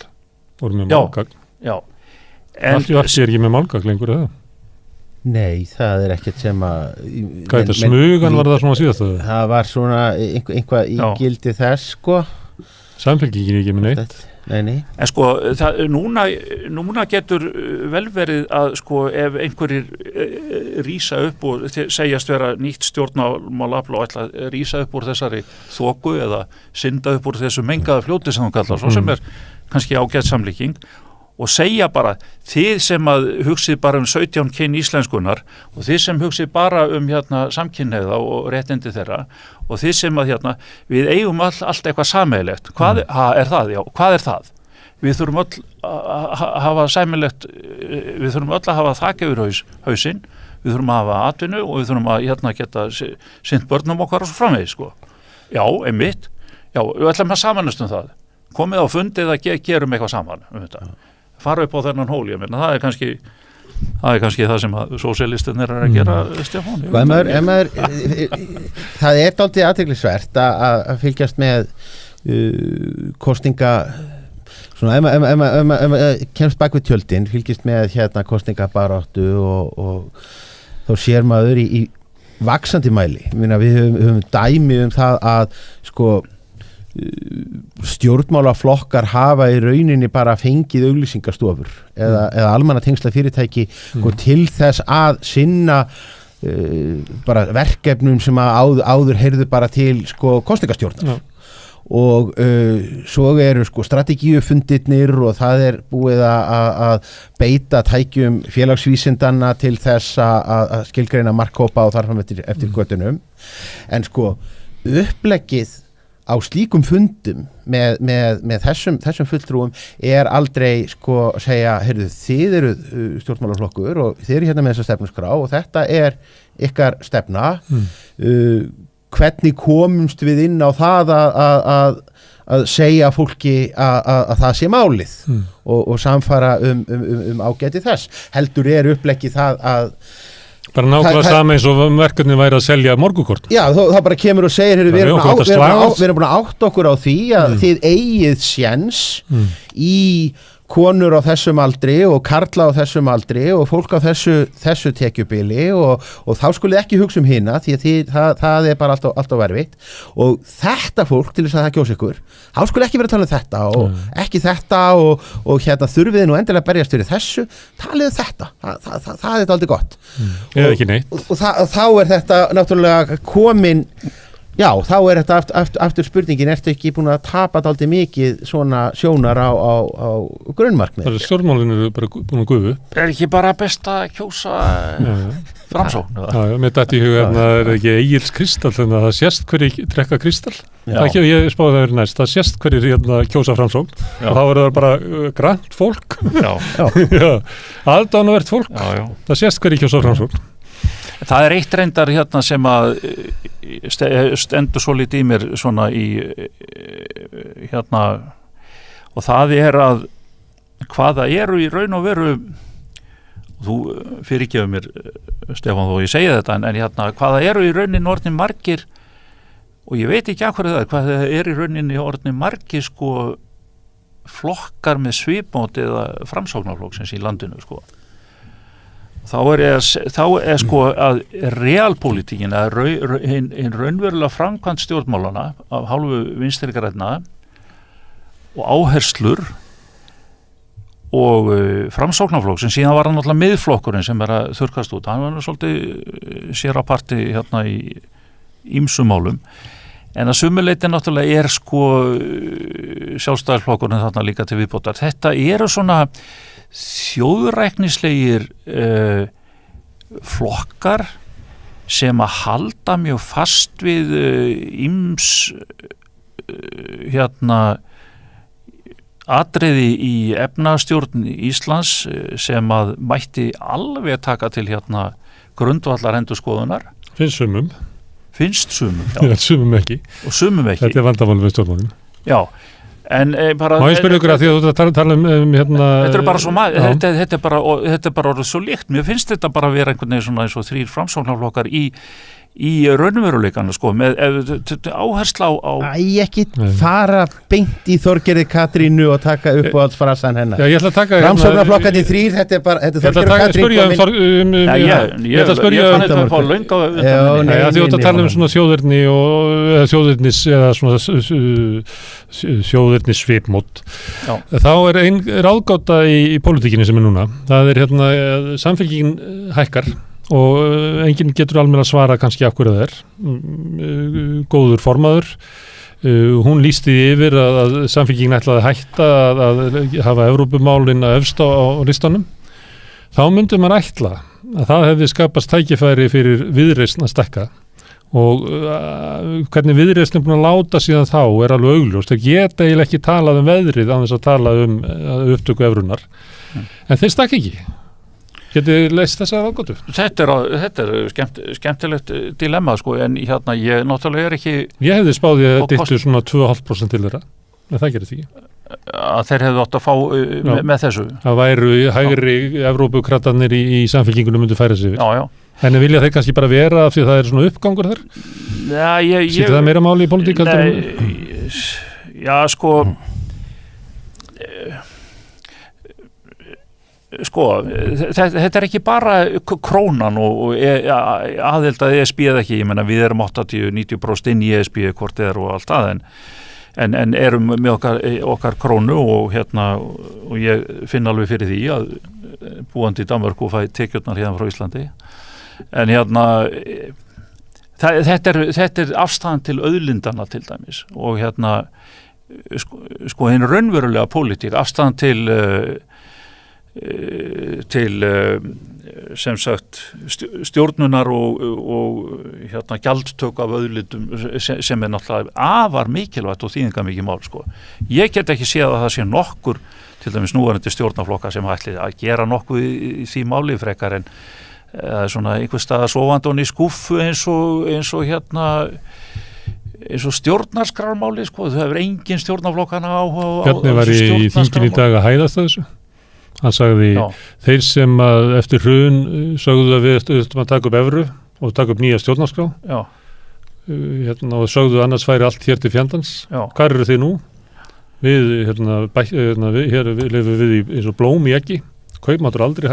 voru með málgagn. Já. Allir er ekki með málgagn lengur, eða? Nei, það er ekkert sem að... Hvað er þetta, smugan var það svona síðast? Það var svona einhvað í gildi þess, sko. Samfélkingin ekki með neitt. Nei. En sko, núna getur vel verið að sko ef einhverjir rísa upp og segjast vera nýtt stjórnmálafl og ætla að rísa upp úr þessari þoku eða synda upp úr þessu mengaða fljóti sem þú kallar, svo sem er kannski ágætt samlíking, og segja bara, þið sem að hugsið bara 17 kyn íslenskunar og þið sem hugsið bara samkynhneigða og réttindi þeirra og þið sem að við eigum allt eitthvað sameiginlegt. Hvað er það? Já, hvað er það? Við þurfum öll að hafa sameiginlegt, við þurfum öll að hafa þak yfir hausinn, við þurfum að hafa atvinnu og við þurfum að geta sinnt börnum okkar og svo framvegis, sko. Já, einmitt. Já, við ætlum að samanast það. Komið á fundið að gerum eitthvað saman þetta. Fara upp á þennan hól, ég meina, það er kannski það sem að sósíalistarnir er að gera, Stefán. Það er dálítið athyglisvert að fylgjast með kosninga, svona, ef maður kemst bak við tjöldin, fylgjast með kosningabaráttu og þá sér maður í vaxandi mæli. Ég meina, við höfum dæmi það að, sko, stjórnmálaflokkar hafa í rauninni bara fengið auglýsingastofur eða almannatengsla fyrirtæki til þess að sinna bara verkefnum sem að áður heyrðu bara til sko kosningastjórnar og svo eru sko strategíufundirnir og það er búið að beita tækjum félagsvísindanna til þess að skilgreina markhópa og þarfum eftir göttunum, en sko uppleggið á slíkum fundum með þessum fulltrúum er aldrei sko að segja, heyrðu, þið eru stjórnmálaflokkur og þið eru hérna með þessa stefnuskrá og þetta er ykkar stefna, hvernig komumst við inn á það að segja fólki að það sé málið og samfara ágæti þess. Heldur er uppleggið það að bara nákvæmlega sama eins og verkefni væri að selja morgukort. Já, þá bara kemur og segir, við erum búin að átta okkur á því að þið eigið séns í konur á þessum aldri og karla á þessum aldri og fólk á þessu tekjubili og þá skulle ekki hugsa hina því að það er bara allt á verfitt og þetta fólk til þess að það kjósa ykkur, þá skulle ekki vera að tala þetta og ekki þetta og þurfið nú endilega berjast fyrir þessu, talið þetta, það er aldrei gott. Eða ekki neitt. Og þá er þetta náttúrulega komin. Já, þá er þetta aftur spurningin, ertu ekki búin að tapa dálítið mikið svona sjónar á grunnmarkmið? Það er stjórnmálinu eru bara búin að gufu. Er ekki bara best að kjósa Framsókn? Já, mér dætti í huga er ekki Egils Kristall, þannig að það sést hverju drekka Kristall. Ég spáði það verið næst, það sést hverju kjósa Framsókn og þá er það bara grænt fólk, aðdánavert fólk, það sést hverju kjósa Framsókn. Það er eitt reyndar hérna sem að stendur svo lítið í mér svona í hérna, og það er að hvaða eru í raun og veru, þú fyrirgefur mér Stefán þó ég segi þetta, en hérna hvaða eru í rauninni orðnir margir, og ég veit ekki af hverju það, hvað er í rauninni orðnir margir sko flokkar með svipmót eða framsóknarflokksins í landinu sko. Þá er sko að realpolitíkin, að hinn raunverulega framkvæmt stjórnmálana af hálfu vinstri grænna og áherslur og framsóknarflokksins, síðan var hann náttúrulega miðflokkurinn sem er að þurrkast út, hann var svolítið sér á parti hérna í ýmsum málum, en að sumuleyti náttúrulega sko sjálfstæðisflokkurinn þarna líka til viðbótar. Þetta eru svona þjóðræknislegir flokkar sem að halda mjög fast við hérna atriði í efnahagstjórn Íslands sem að mætti alveg taka til hérna grundvallar endurskoðunar. Finnst sumum, já. Já, sumum ekki. Og sumum ekki. Þetta er vandamálið við stjórnmálinu. Já. En bara má ég spyrja ykkur að því að þú tala hérna þetta er bara svo þetta er bara orðið svo líkt. Mér finnst þetta bara að vera einhvern veginn svona eins og 3 framsóknarflokkar í raunveruleikanum sko, með áhersla á ekki fara beint í Þorgerði Katrínu og taka upp á alls frasan hennar. Já, ég ætla að taka framsóknarflokkarnir 3, þetta er Þorgerði Katrín. Ég ætla að spyrja þetta upp á löngu því þú ert að tala svona þjóðerni og þjóðernis eða svona þjóðernis svipmót. Þá er ein ráðgáta í pólitíkinni sem er núna. Það er hérna Samfylkingin hækkar og enginn getur almennilega svara kannski af hverju það er. Góður formaður, hún lýsti yfir að Samfylkingin ætlaði að hætta að hafa Evrópumálin að efst á listanum. Þá myndi man ætla að það hefði skapast tækifæri fyrir Viðreisn að stækka, og hvernig Viðreisn er búin að láta síðan þá er alveg augljóst. Það geta eiginlega ekki talað veðrið án þess að tala upptöku evrunnar, en þeir stakk ekki. Getið leist þessa ágótu? Þetta er skemmtilegt dilemma sko, en hérna ég náttúrulega er ekki. Ég hefði spáði að dittu svona 2,5% til þeirra, en það gerist ekki. Að þeir hefðu átt að fá með þessu. Það væru hægri Evrópukratarnir í Samfylkingunum myndu færa sig við. Já. En vilja þeir kannski bara vera af því að það er svona uppgangur þar? Sýttir það meira máli í pólitík? Já, sko þetta er ekki bara krónan og aðild að ESB eða ekki, ég menna við erum 80-90% inn í ESB hvort er og allt það, en erum með okkar krónu og hérna, og ég finn alveg fyrir því að búandi í Danmörku og fæ tekjurnar hérna frá Íslandi, en hérna þetta er afstæðan til auðlindana til dæmis, og hérna sko hinn raunverulega pólitík, afstæðan til sem sagt stjórnunar og hérna gjaldtöku af auðlindum sem er náttúrulega afar mikilvægt og þýðingarmikið mál sko. Ég get ekki séð að það sé nokkur til dæmis núverandi stjórnarflokka sem ætli að gera nokkuð í því máli frekar, en það er svona einhvers staðar sofandi í skúffu eins og hérna eins og stjórnarskrármáli sko, þau hefur engin stjórnarflokkana áhuga á Bjarni var í þingin í dag að hæðast þessu. Hann sagði, þeir sem að eftir hrun sögðu að við ættum að taka upp evru og taka upp nýja stjórnarskrá, hérna, og sögðu annars færi allt hér til fjandans. Hvar eru þið nú? Við lifum við eins og blóm í eggi, kaupmáttur aldrei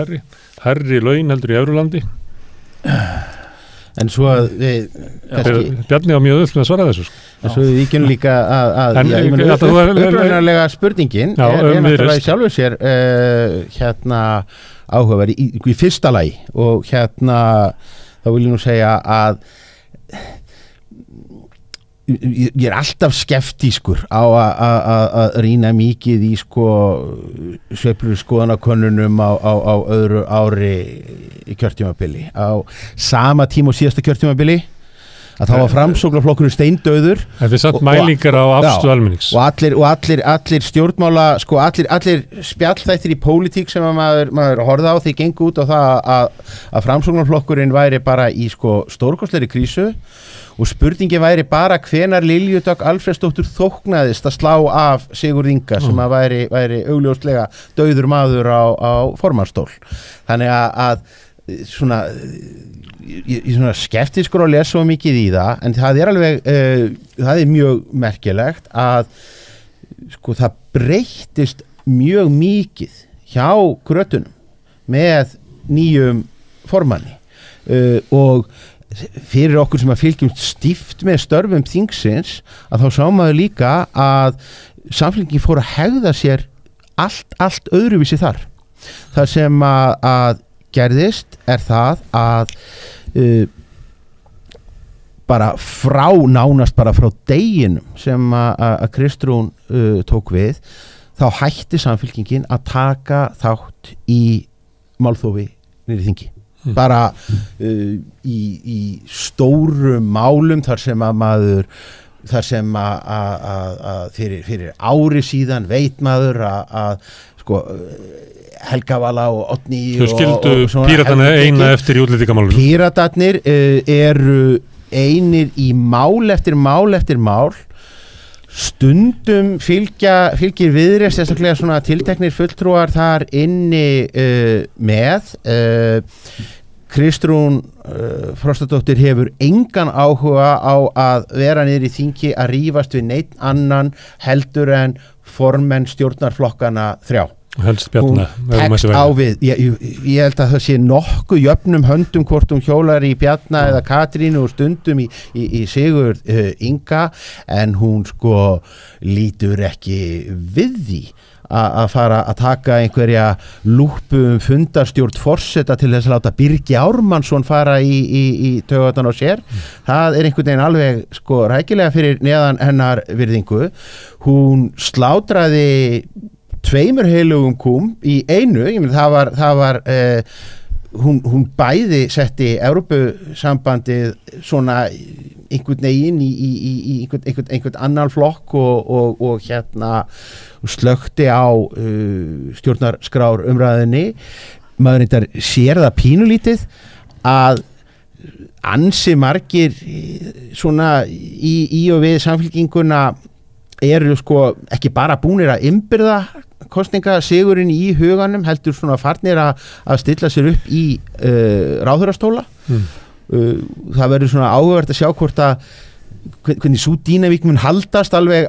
hærri laun heldur í Evrulandi. En svo að við Bjarni á mjög öll með að svara þessu. En svo við víkjum líka að upprunalega spurningin er náttúrulega í sjálfu sér hérna áhugaverð í fyrsta lagi, og hérna þá vil ég nú segja að ég er alltaf skeptískur á að rýna mikið í sko sveiflur skoðanakönnunum á öðru ári í kjörtímabili. Á sama tíma og síðasta kjörtímabili að þá var framsóknarflokkurinn steindauður. Þetta er samt mælingar á afstöðu almennings. Og allir stjórnmála, sko, allir spjallþættir í pólitík sem að maður horfði á því gengu út á það að framsóknarflokkurinn væri bara í sko stórkostlegri krísu og spurningin væri bara hvenar Lilju Dögg Alfreðsdóttur þóknaðist að slá af Sigurð Inga sem að væri augljóslega dauður maður á formanstól. Þannig að svona ég svona skeptiskur að lesa svo mikið í það, en það er alveg það er mjög merkilegt að sko það breyttist mjög mikið hjá Grötunum með nýjum formanni og fyrir okkur sem að fylgjumst stíft með störfum þingsins að þá sá maður líka að Samfylkingin fór að hegða sér allt öðruvísi þar. Það sem að gerðist er það að nánast bara frá deginum sem að Kristrún tók við, þá hætti Samfylkingin að taka þátt í málþófi niðri þingi. Bara í stórum málum þar sem að fyrir ári síðan veit maður að sko Helga Vala og Oddný Þau skildu Píratana eina eftir í útlendingamálunum. Píratarnir eru einir í mál eftir mál. Stundum fylgir Viðreisn sérstaklega svona tilteknir fulltrúar þar inni með. Kristrún Frostadóttir hefur engan áhuga á að vera niður í þingi að rífast við neitt annan heldur en formenn stjórnarflokkana 3. Helst Bjarna. Hún tekst á við, ég held að það sé nokkuð jöfnum höndum hvort hún hjólar í Bjarna eða Katrínu og stundum í Sigurð Inga, en hún sko lítur ekki við því að fara að taka einhverja lúpu fundarstjórn forseta til þess að láta Birgi Ármannsson fara í taugarnar á sér. Það er einhvern veginn alveg sko rækilega fyrir neðan hennar virðingu. Hún slátraði 2 heilugum kúm í einu. Ég meina það var hún bæði setti Evrópusambandið svona einhvern veginn í einhvern annan flokk og hérna slökkti á stjórnarskrár umræðinni. Maður reyndar sér það pínulítið að ansi margir svona í og við Samfylkinguna eru sko ekki bara búnir að innbyrða kosningasigurinn í huganum, heldur svona farnir að stilla sér upp í ráðherrastóla. Það verður svona áhugavert að sjá hvort að hvernig sú dýnavík mun haldast alveg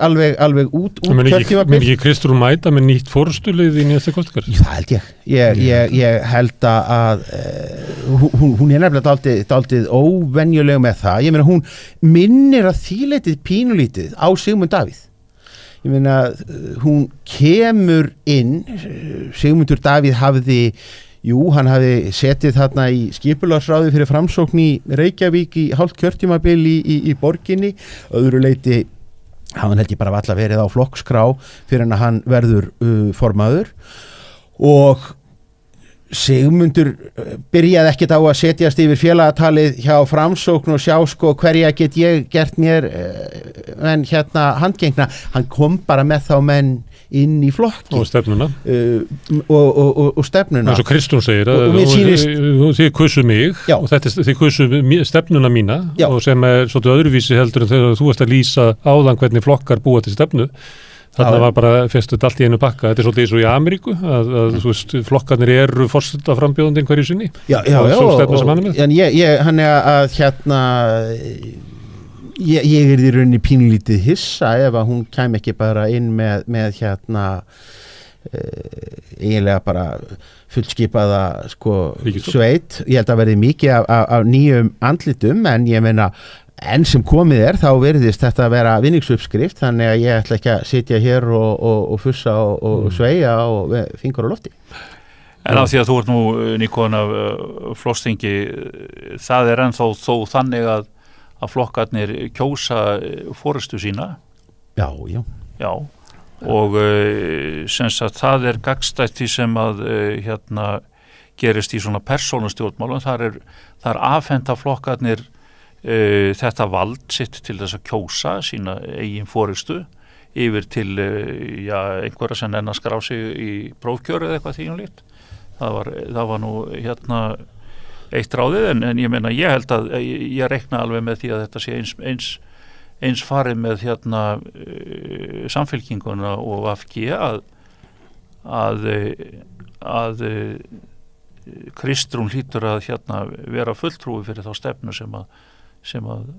út kjörtímabil. Mun ekki Kristrún mæta með nýtt forystulið í nýjasta kosningar? Það held ég. Ég held að hún er nefnilega dálítið óvenjuleg með það. Ég meina hún minnir að þýleitið pínulítið á Sigmund Davíð. Ég meina hún kemur inn, Sigmundur Davíð hann hafði setið þarna í skipulagsráði fyrir framsókn í Reykjavík í hálft kjörtímabil í borginni. Öðru leyti hann held ég bara valla verið á flokkskrá fyrir en að hann verður formaður, og Sigmundur byrjaði ekkert á að setjast yfir félagatalið hjá framsókn og sjá sko hverja get ég gert mér en hérna handgengna. Hann kom bara með þá menn inn í flokki og stefnuna og stefnuna. Eins og Kristrún segir þið kusu mig Já. Og þið kusu stefnuna mína. Já. Og sem er svolítið öðruvísi heldur en þegar þú varst að lýsa áðan hvernig flokkar búa til stefnu. Þarna var bara festu allt í einu pakka. Þetta er svolítið eins og í Ameríku að þú veist, flokkarnir eru forseta frambjóðandinn hverju sinni. Já, en hann er að hérna ég er í rauninni pínlítið hissa ef að hún kæmi ekki bara inn með hérna eiginlega bara fullskipaða sko sveit. Ég held að verði mikið af nýjum andlitum, en ég meina enn sem komið er þá verðist þetta að vera vinningsuppskrift, þannig að ég ætla ekki að sitja hér og fussa og sveia og fingur á lofti. En af því að þú ert nú nýkomin af flokksþingi, það er ennþá þó þannig að flokkarnir kjósa forystu sína. Já. Og sem sagt það er gagnstætt því sem að gerist í svona persónustjórnmálum. Það er afhenta flokkarnir þetta vald sitt til þess að kjósa sína eigin forystu yfir til einhverja sem enn að skrá sig í prófkjör eða eitthvað þínulíkt. Það var nú eitt ráðið en ég meina ég held að ég reikna alveg með því að þetta sé eins farið með Samfylkinguna og VG að Kristrún hlýtur að vera fulltrúi fyrir þá stefnu sem að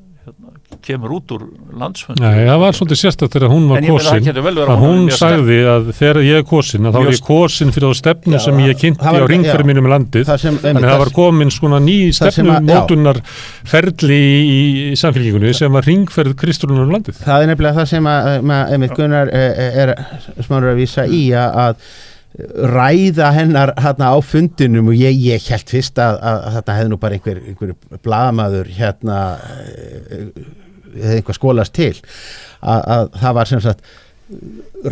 kemur út úr landsfundi. Nei, það var svolítið sérstakt þegar hún var kosin að hún sagði að þegar ég er kosin að þá er ég kosin fyrir þá stefnu sem ég kynnti á ringferð mínum í landið þannig það var komin svona ný stefnumótunar ferli í Samfylkingunni sem var ringferð Kristrúnar um landið. Það er nefnilega það sem að Gunnar er smárur að vísa í að ræða hennar á fundinum og ég held fyrst að þetta hefði nú bara einhver blaðamaður hefði einhver skólast til að það var sem sagt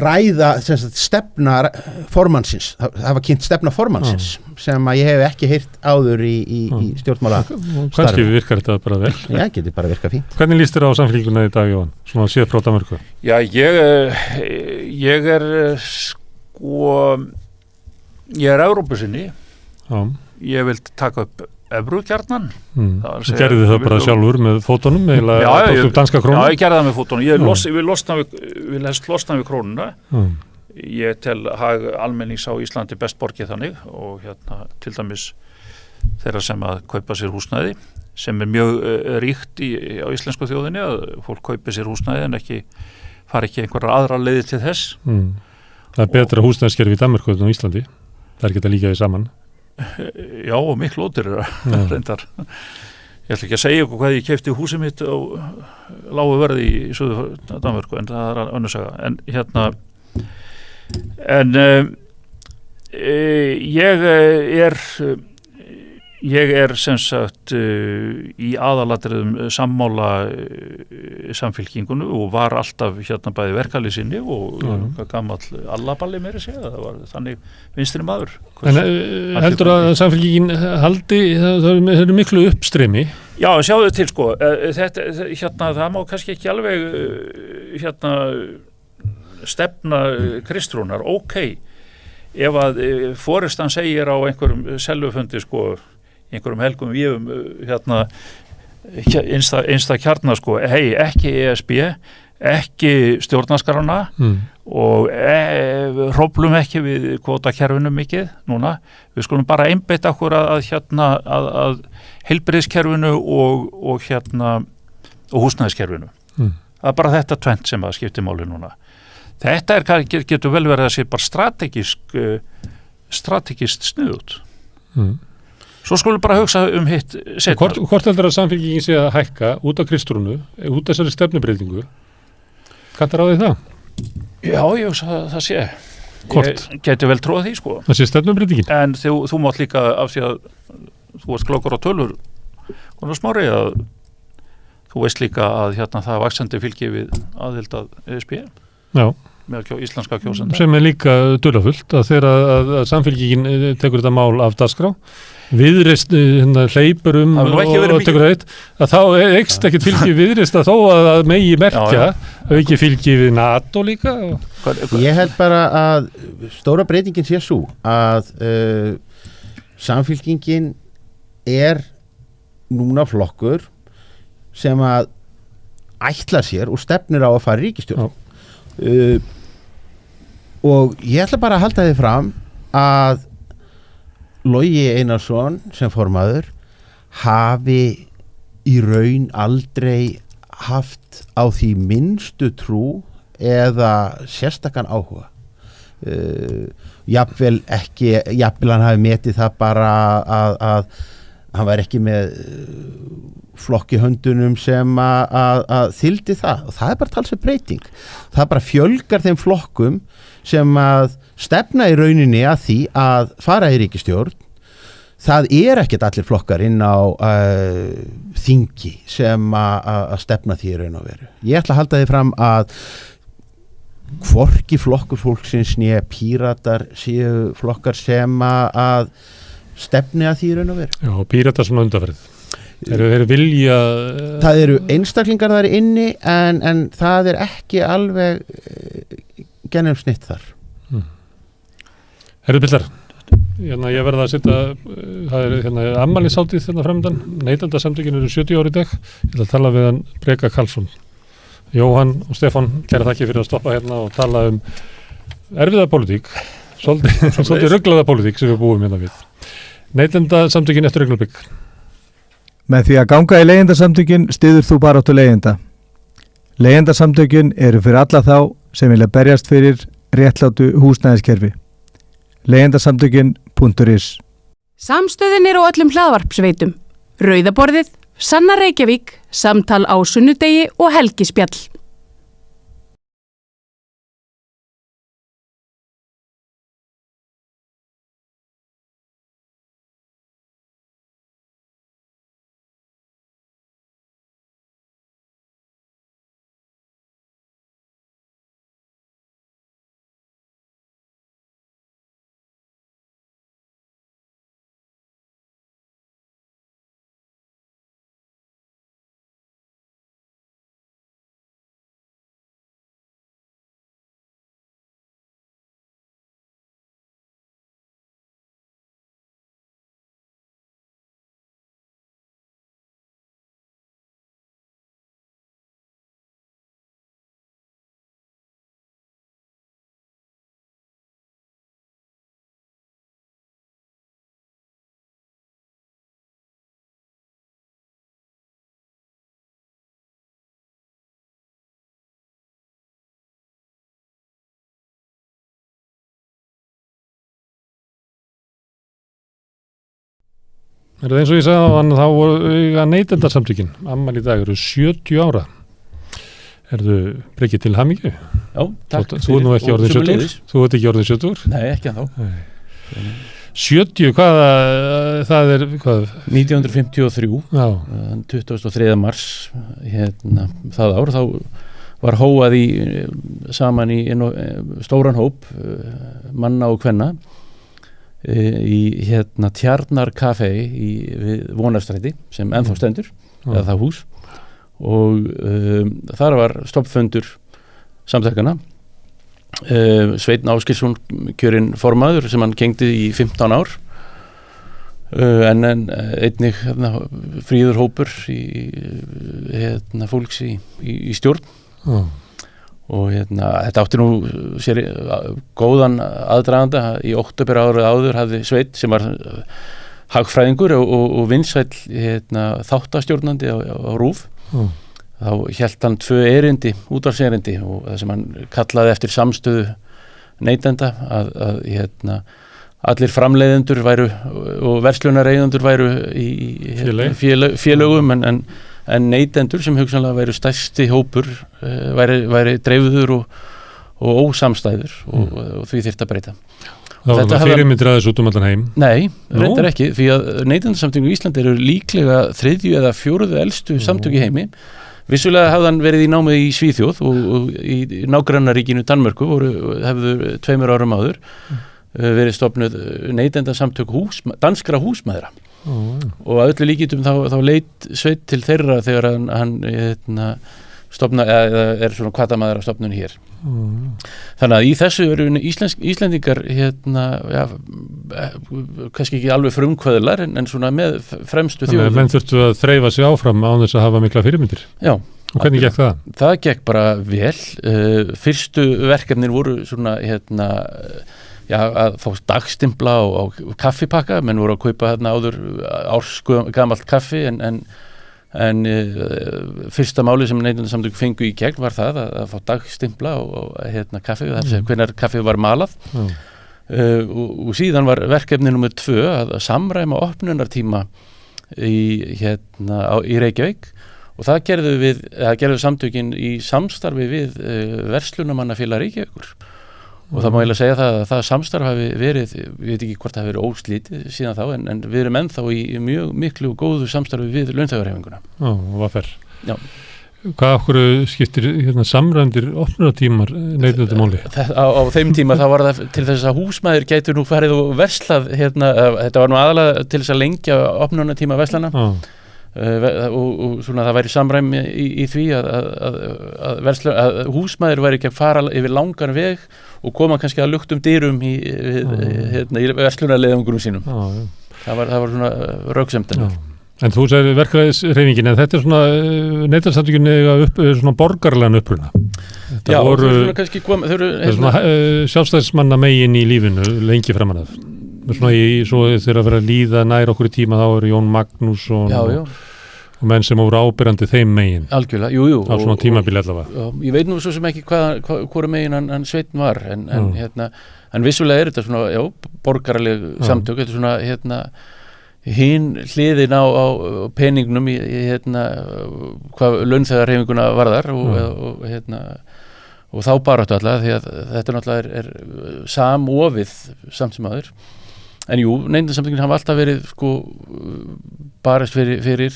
ræða sem sagt stefna formannsins, það var kynnt stefna formannsins sem að ég hef ekki heyrt áður í stjórnmála Kannski virkar þetta bara vel. Já, getur bara virkað fínt. Hvernig líst þér á Samfylkinguna í dag, Jóhann? Svona séð frá Danmörku. Já, ég er ég er Evrópusinni. Já. Ég vil taka upp evru gjarnan. Gerði það bara sjálfur með fótunum eða danska krónu? Já, ég gerði það með fótunum. Ég vil helst losna við krónuna. Ég tel hag almennings á Íslandi best borgið þannig og til dæmis þeirra sem að kaupa sér húsnæði sem er mjög ríkt á íslensku þjóðinni að fólk kaupi sér húsnæði en fari ekki einhverjar aðra leiðir til þess. Það er betra húsnæðiskerfi í Danmörku en á Íslandi. Það er ekki að líka því saman. Já, og miklu ódýrara reyndar. Ég ætla ekki að segja hvað ég keypti húsið mitt á lágu verði í Suður Danmörku en það er önnur saga. Ég er sem sagt í aðalatriðum sammála Samfylkingunni og var alltaf bæði verkalýðsinni og gamall allaballi meira segja, það var þannig vinstri maður. En heldur að Samfylkingin haldi, það er miklu uppstreymi? Já, sjáðu til sko, það má kannski ekki alveg stefna Kristrúnar, ef að forystan segir á einhverjum selvufundi sko, einhverjum helgum víum einsta kjarna sko, ekki ESB, ekki stjórnarskrána og hróplum ekki við kvótakerfinu mikið núna, við skulum bara einbeita okkur að heilbrigðiskerfinu og húsnæðiskerfinu. Það er bara þetta tvennt sem að skipti máli núna. Þetta getur vel verið að sé bara strategist sniðut. Svo skulum bara hugsa hitt setna. Hvort heldur að Samfylkingin sé að hækka út af Kristrúnu, út af þessari stefnubreytingu? Kantar á því það? Já, ég hugsa að það sé. Hvort? Ég geti vel trúið því, sko. Það sé stefnubreytingin? En þú mátt líka af því að þú ert klókur á tölur og smári að þú veist líka að það er vaxandi fylgi við aðild að ESB. Já. Með íslenska kjósenda. Sem er líka dularfullt að þegar að Samfylkingin tekur þetta mál af dagskrá, Viðreist hleypur og tekur það að þá eykst ekkert fylgi Viðreist að þó að megi merkja auki fylgi við NATO líka. Ég held bara að stóra breytingin sé svo að Samfylkingin er núna flokkur sem að ætlar sér og stefnir á að fara í ríkisstjórn. Og ég ætla bara að halda þið fram að Logi Einarsson sem formaður hafi í raun aldrei haft á því minnstu trú eða sérstakann áhuga. Jafnvel hann hafi metið það bara að hann var ekki með flokki höndunum sem að þyldi það og það er bara talsvert breyting. Það bara fjölgar þeim flokkum sem að stefna í rauninni að því að fara í ríkisstjórn. Það er ekkert allir flokkar inn á þingi sem að stefna því í raun og veru. Ég ætla að halda því fram að hvorki flokkur fólksins né Píratar séu flokkar sem að stefni að því í raun og veru. Já, Píratar svona undanferð. Þeir vilja... Það eru einstaklingar þar inni en það er ekki alveg genumsnitt þar. Herðu Pillar, ég verða að setja, það er afmælishátíð fremdan, Neytendasamtökin eru 70 ári í dag, ég ætla að tala við hann Breka Karlsson. Jóhann og Stefán, kæra þakki fyrir að stoppa hérna og tala erfiða pólitík, svolítið ruglaða pólitík sem við búum hérna við. Neytendasamtökin eftir augnablik. Með því að ganga í leigjendasamtökin styður þú baráttu leigjenda. Leigjendasamtökin eru fyrir alla þá sem vilja berjast fyrir réttlátu húsnæðiskerfi. Leigjendasamtökin.is. Samstöðin á öllum hlaðvarpsveitum. Rauðaborðið, Sanna Reykjavík, Samtal á sunnudegi og Helgispjall. Eins og ég sagði á hann, þá voru Neytendasamtökin, afmæli í dag eru 70 ára. Breki til hamingju? Já, takk. Þú er nú ekki orðin 70? Þú ert ekki orðin 70? Nei, ekki ennþá. 70, það er hvað? 1953, 23. mars, það ár, þá var hóað saman í stóran hóp manna og kvenna í Tjarnar Café við Vonarstræti sem ennþá stendur, eða það hús, og þar var stoppfundur samtakana. Sveinn Áskilsson kjörinn formaður sem hann gegndi í 15 ár, en einnig fríður hópur fólks í stjórn. Og þetta átti nú sér góðan aðdraganda. Í október árið áður hafði Sveinn, sem var hagfræðingur og vinsæll þáttastjórnandi á RÚV, þá hélt hann 2 erindi, útvarpserindi, og það sem hann kallaði eftir samstöðu neytenda, að allir framleiðendur væru og verslunareigendur væru í félögum, en neytendur sem hugsanlega væru stærsti hópur væri dreifður og ósamstæður, og því þyrfti að breyta. Það var fyrirmyndir aðeins út allan heim? Nei, reyndar ekki, því að Neytendasamtökin í Íslandi eru líklega 3. eða 4. elstu samtök í heimi. Vissulega hafði hann verið í námið í Svíþjóð og í nágrannaríkinu Danmörku hefðu 2 árum áður verið stofnuð Neytendasamtök danskra húsmæðra. Og að öllu líkindum þá leit Sveinn til þeirra þegar hann stofna, eða svona hvatamaður á stofnun hér. Þannig að í þessu eru Íslendingar kannski ekki alveg frumkvöðlar, en svona með fremstu þjóðum. Þannig að menn þurftu að þreifa sig áfram án þess að hafa mikla fyrirmyndir. Já. Og hvernig gekk það? Það gekk bara vel. Fyrstu verkefnin voru svona að fá dagstimpla á kaffipakka. Menn voru að kaupa áður ársgamalt kaffi, en fyrsta máli sem Neytendasamtök fengu í gegn var það að fá dagstimpla á kaffi, og þess að hvenær kaffið var malað. Og síðan var verkefni nummer 2 að samræma opnunartíma í Reykjavík, og það gerðu samtökin í samstarfi við Verslunarmannafélag Reykjavíkur. Og það má eiginlega segja að það samstarf hafi verið, við veit ekki hvort það hafi verið óslítið síðan þá, en við erum ennþá í mjög miklu og góðu samstarfi við launþegahreyfinguna. Hvað fer? Já. Hvað okkur skiptir samræmdir opnunartímar neytendamáli? Á þeim tíma þá var það til þess að húsmæður gætu nú farið og verslað, þetta var nú aðalega til þess að lengja opnunartíma verslana. og svona það væri samræmi í því að húsmæður væri ekki að fara yfir langan veg og koma kannski að luktum dyrum í verslunarleiðangurum sínum. Það var svona röksemdin. En þú segir verkræðishreyfingin, en þetta svona Neytendasamtökin svona borgarlegan uppruna. Já, svona kannski þau eru svona sjálfstæðismanna megin í lífinu lengi framan af. Svo þegar að vera að líða nær okkur í tíma þá eru Jón Magnússon og menn sem voru ábyrjandi þeim megin. Algjörlega, jú. Á svona tímabili allavega. Ég veit nú svo sem ekki hvora megin hann Sveinn var, en vissulega þetta svona, borgaraleg samtök, þetta svona, hinn hliðin á peningnum í hvað launþegarhreyfinguna varðar og þá baráttu alltaf því að þetta náttúrulega er samofið samt sem aður. En jú, Neytendasamtökin hafa alltaf verið barist fyrir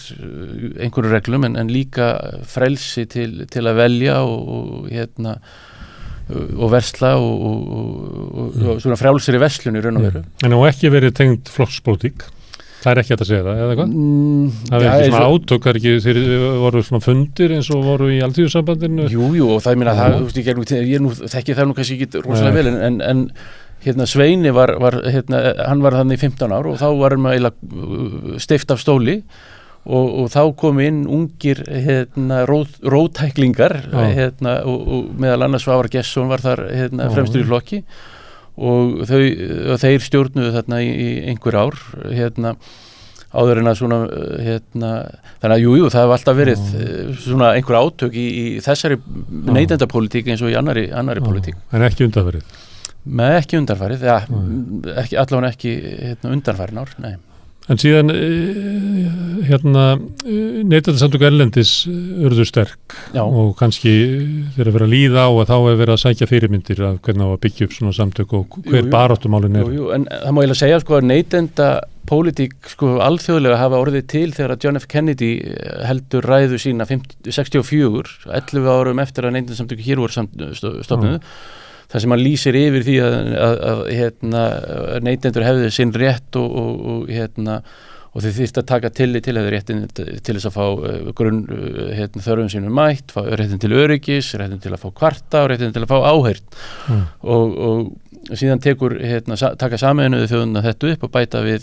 einhverjum reglum en líka frelsi til að velja og versla og svona frjálsir í verslun í raun og veru. En það ekki verið tengd flokkspólitík? Það er ekki hægt að segja það, eða hvað? Það er ekki svona átök, þeir voru svona fundir eins og voru í Alþýðusambandinu? Jú, og það meina ég þekki það nú kannski ekki rosalega vel en Sveini hann var þannig í 15 ár og þá var hann eiginlega steypt af stóli og þá kom inn ungir róttæklingar og meðal annars Svavar Gestsson var þar fremstur í flokki og þeir stjórnuðu þarna í einhver ár áður en að svona þannig að jú, það hefur alltaf verið svona einhver átök í þessari neytendapólitík eins og í annari pólitík. En ekki undanfarið? Með ekki undanfarið, allavega ekki undanfarin ár, nei. En síðan Neytendasamtök erlendis urðu sterk og kannski þeir að vera að líða á að þá hefur verið að sækja fyrirmyndir af hvernig á að byggja upp svona samtök og hver baráttumálin er. Jú, en það má eiginlega segja að neytendapólitík alþjóðlega hafa orðið til þegar að John F. Kennedy heldur ræðu sína 64, 11 árum eftir að Neytendasamtök hér voru stofnuð. Það sem hann lýsir yfir því að neytendur hefðu sinn rétt og þeir þyrftu að taka tillit til réttin til þess að fá þörfum sínum mætt, réttin til öryggis, réttin til að fá kvarta og réttin til að fá áheyrn og síðan taka Sameinuðu þjóðirnar þetta upp og bæta við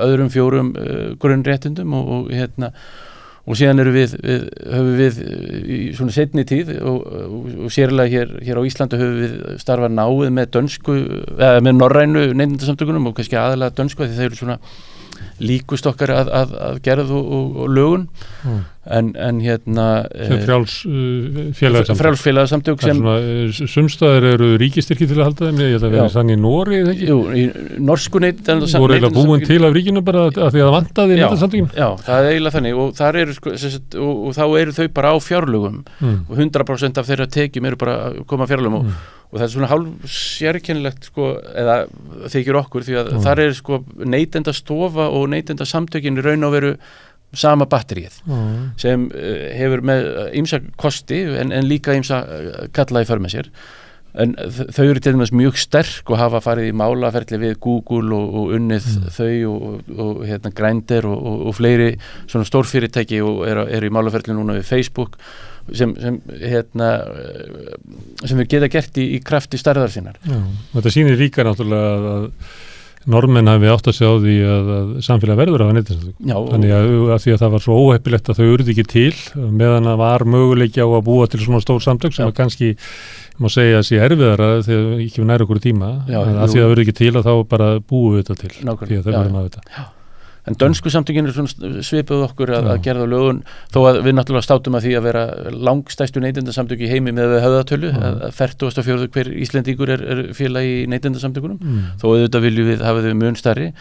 öðrum 4 grunnréttindum og síðan höfum við í svona seinni tíð og sérlega hér á Íslandi höfum við starfað náið með norrænu neytendasamtökunum og kannski aðalega dönsku því þeir eru svona líkust okkar að gerð og lögun en frjálsfélagasamtök sem sumstaðar eru ríkistyrki til að halda þeim, ég held að vera þannig í Nóri eða ekki? Jú, í norsku neytendasamtökin voru eiginlega búin til af ríkinu bara að því að það vantaði neytendasamtökin? Já, það er eiginlega þannig og þar eru og þá eru þau bara á fjárlögum og 100% af þeirra tekjum eru bara að koma fjárlögum og það er svona hálf sérkennilegt eða þykir okkur því að þar er neytendastofa og neytendasamtökin í raun og veru sama batterið sem hefur með ýmsa kosti en líka ýmsa kalla í för með sér en þau eru til dæmis mjög sterk og hafa farið í málaferli við Google og unnið þau og Grindr og fleiri svona stórfyrirtæki og eru í málaferli núna við Facebook sem við geta gert í krafti stærðar sínar. Þetta sýnir líka náttúrulega að normenn hafi átt að segja á því að samfélag verður af neytendasamtökum. Þannig að því að það var svo óheppilegt að þau urðu ekki til meðan það var möguleiki á að búa til svona stór samtök sem kannski má segja að sé erfiðara þegar ekki við næra okkur tíma að því að það verður ekki til að þá bara búum við þetta til því að þau verðum að þetta. En dönsku samtökin er svipuð okkur að gerða lögun þó að við náttúrulega státum að því að vera langstæstu neytendasamtök í heimi með höfðatölu að 44 hver Íslendingur er félag í neytendasamtökunum þó auðvitað viljum við hafa þau mun stærri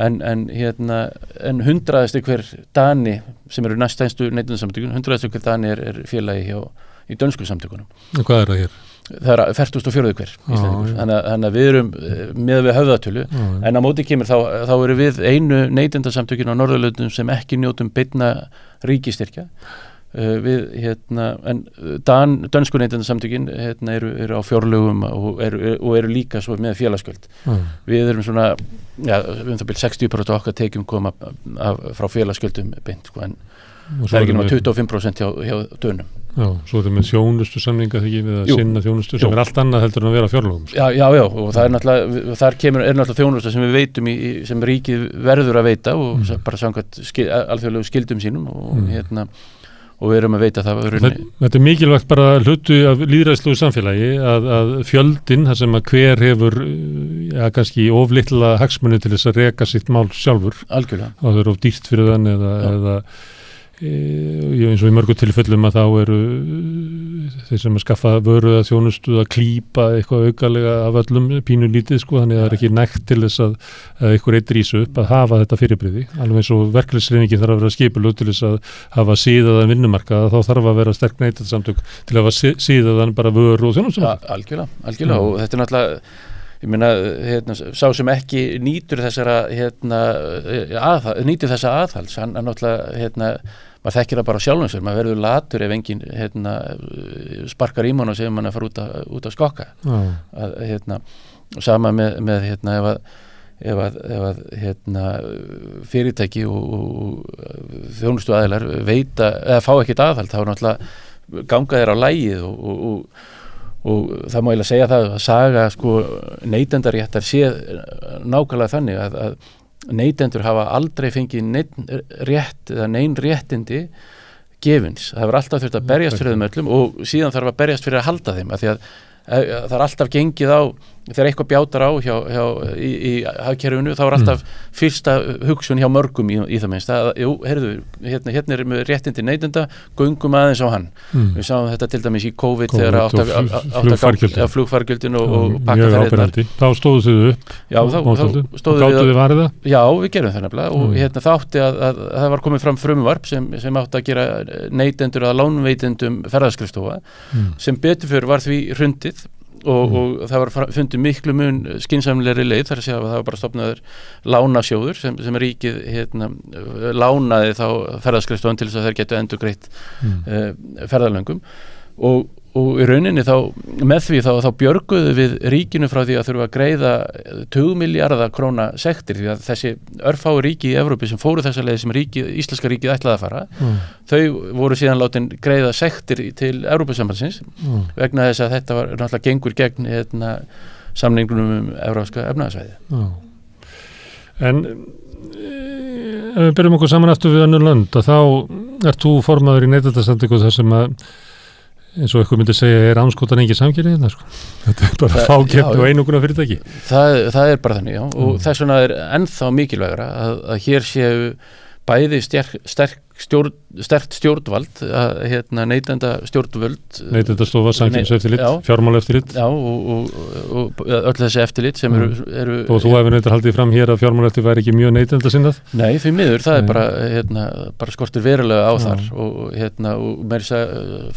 en 100. hver Dani sem eru næststæstu neytendasamtökun 100. hver Dani er félagi í dönsku samtökunum. Og hvað er það hér? Það er 44 hver Íslendingur þannig að við erum með við höfðatölu en á móti kemur þá eru við einu neytendasamtökin á Norðurlöndum sem ekki njótum beinna ríkistyrkja við en dönsku neytendasamtökin eru á fjárlögum og eru líka svo með félagsgjöld. Við erum svona það byrja 60% okkar tekjum koma frá félagsgjöldum beint sko, en það ekki náttúrulega 25% hjá dönum. Já, svo er það með þjónustu samninga þegar við að sinna þjónustu sem allt annað heldur en að vera á fjárlögum. Já, og það náttúrulega, þar er náttúrulega þjónusta sem við veitum sem ríkið verður að veita og bara samkvæmt alþjóðlegu skildum sínum og við erum að veita það. Þetta mikilvægt bara hlutu af lýðræðslegu samfélagi að fjöldin, þar sem að hver hefur kannski oflitla hagsmuni til þess að reka sitt mál sjálfur. Algjörlega. Og það er of dýrt fyrir þann eða eins og í mörgu tilfellum að þá eru þeir sem að skaffa vöru að þjónustu að klípa eitthvað aukalega af öllum pínulítið sko, þannig að það er ekki nægt til þess að einhver eitt rísu upp að hafa þetta fyrirbrigði, alveg eins og verkefnishreyfingin þarf að vera skipuð til þess að hafa síðaðan vinnumarkað, þá þarf að vera sterk neytendasamtök til að hafa síðaðan bara vöru og þjónustu. Algjörlega og þetta er náttúrulega ég meina, sá sem ekki nýtur þessara nýtur þessa aðhalds, hann náttúrulega maður þekkir það bara sjálfum sér, maður verður latur ef enginn sparkar í mann og segir mann að fara út að skokka. Og sama með ef að fyrirtæki og þjónustu aðilar veita eða fá ekkert aðhald, þá náttúrulega ganga þeir á lagið og það má eiginlega segja það að saga sko neytendaréttar sé nákvæmlega þannig að neytendur hafa aldrei fengið neinn rétt eða neinn réttindi gefins. Það hefur alltaf þurft að berjast fyrir þeim öllum og síðan þarf að berjast fyrir að halda þeim af því að það er alltaf gengið á þegar eitthvað bjátar á í hagkerfinu þá er alltaf fyrsta hugsun hjá mörgum í það minnst hérna er með réttindi neytenda göngum aðeins á hann við sáum þetta til dæmis í COVID þegar flugfargjöldin og pakkaferðirnar þá stóðu þið upp gáttu þið varið það? Já, við gerum það nefnilega og það átti að það var komið fram frumvarp sem átti að gera neytendur að lánveitendum ferðaskrifstofa sem betur fyrir var því hrundið og það var fundið miklu mun skynsamlegri leið þar að segja að það var bara stofnaður lánasjóður sem ríkið lánaði þá ferðaskrifstofan til þess að þeir getu endurgreitt ferðalöngum og í rauninni þá með því þá björguðu við ríkinu frá því að þurfa að greiða 20 milljarða króna sektir því að þessi örfáu ríki í Evrópu sem fóru þessa leið sem íslenska ríkið ætlaði að fara þau voru síðan látin greiða sektir til Evrópusambandsins vegna þess að þetta var náttúrulega gengur gegn samningunum evrópska efnahagsvæði. En ef við byrjum okkur saman aftur við önnur lönd að þá ert þú formaður í neytendasamtöku þar sem að eins og eitthvað myndi segja er anskotan engin samkeppni hérna sko. Þetta er bara fákeppni og einunguna fyrirtæki. Það er bara þannig, já, og þess vegna er ennþá mikilvægra að hér séu bæði sterkt stjórnvald neytenda stjórnvöld Neytendastofa, samkeppniseftirlit, fjármálaeftirlit og öll þessi eftirlit sem eru og þú hefur neitt haldið fram hér að fjármálaeftirlit væri ekki mjög neytendasinnað? Nei, því miður, það er bara skortur verulega á þar og meira þess að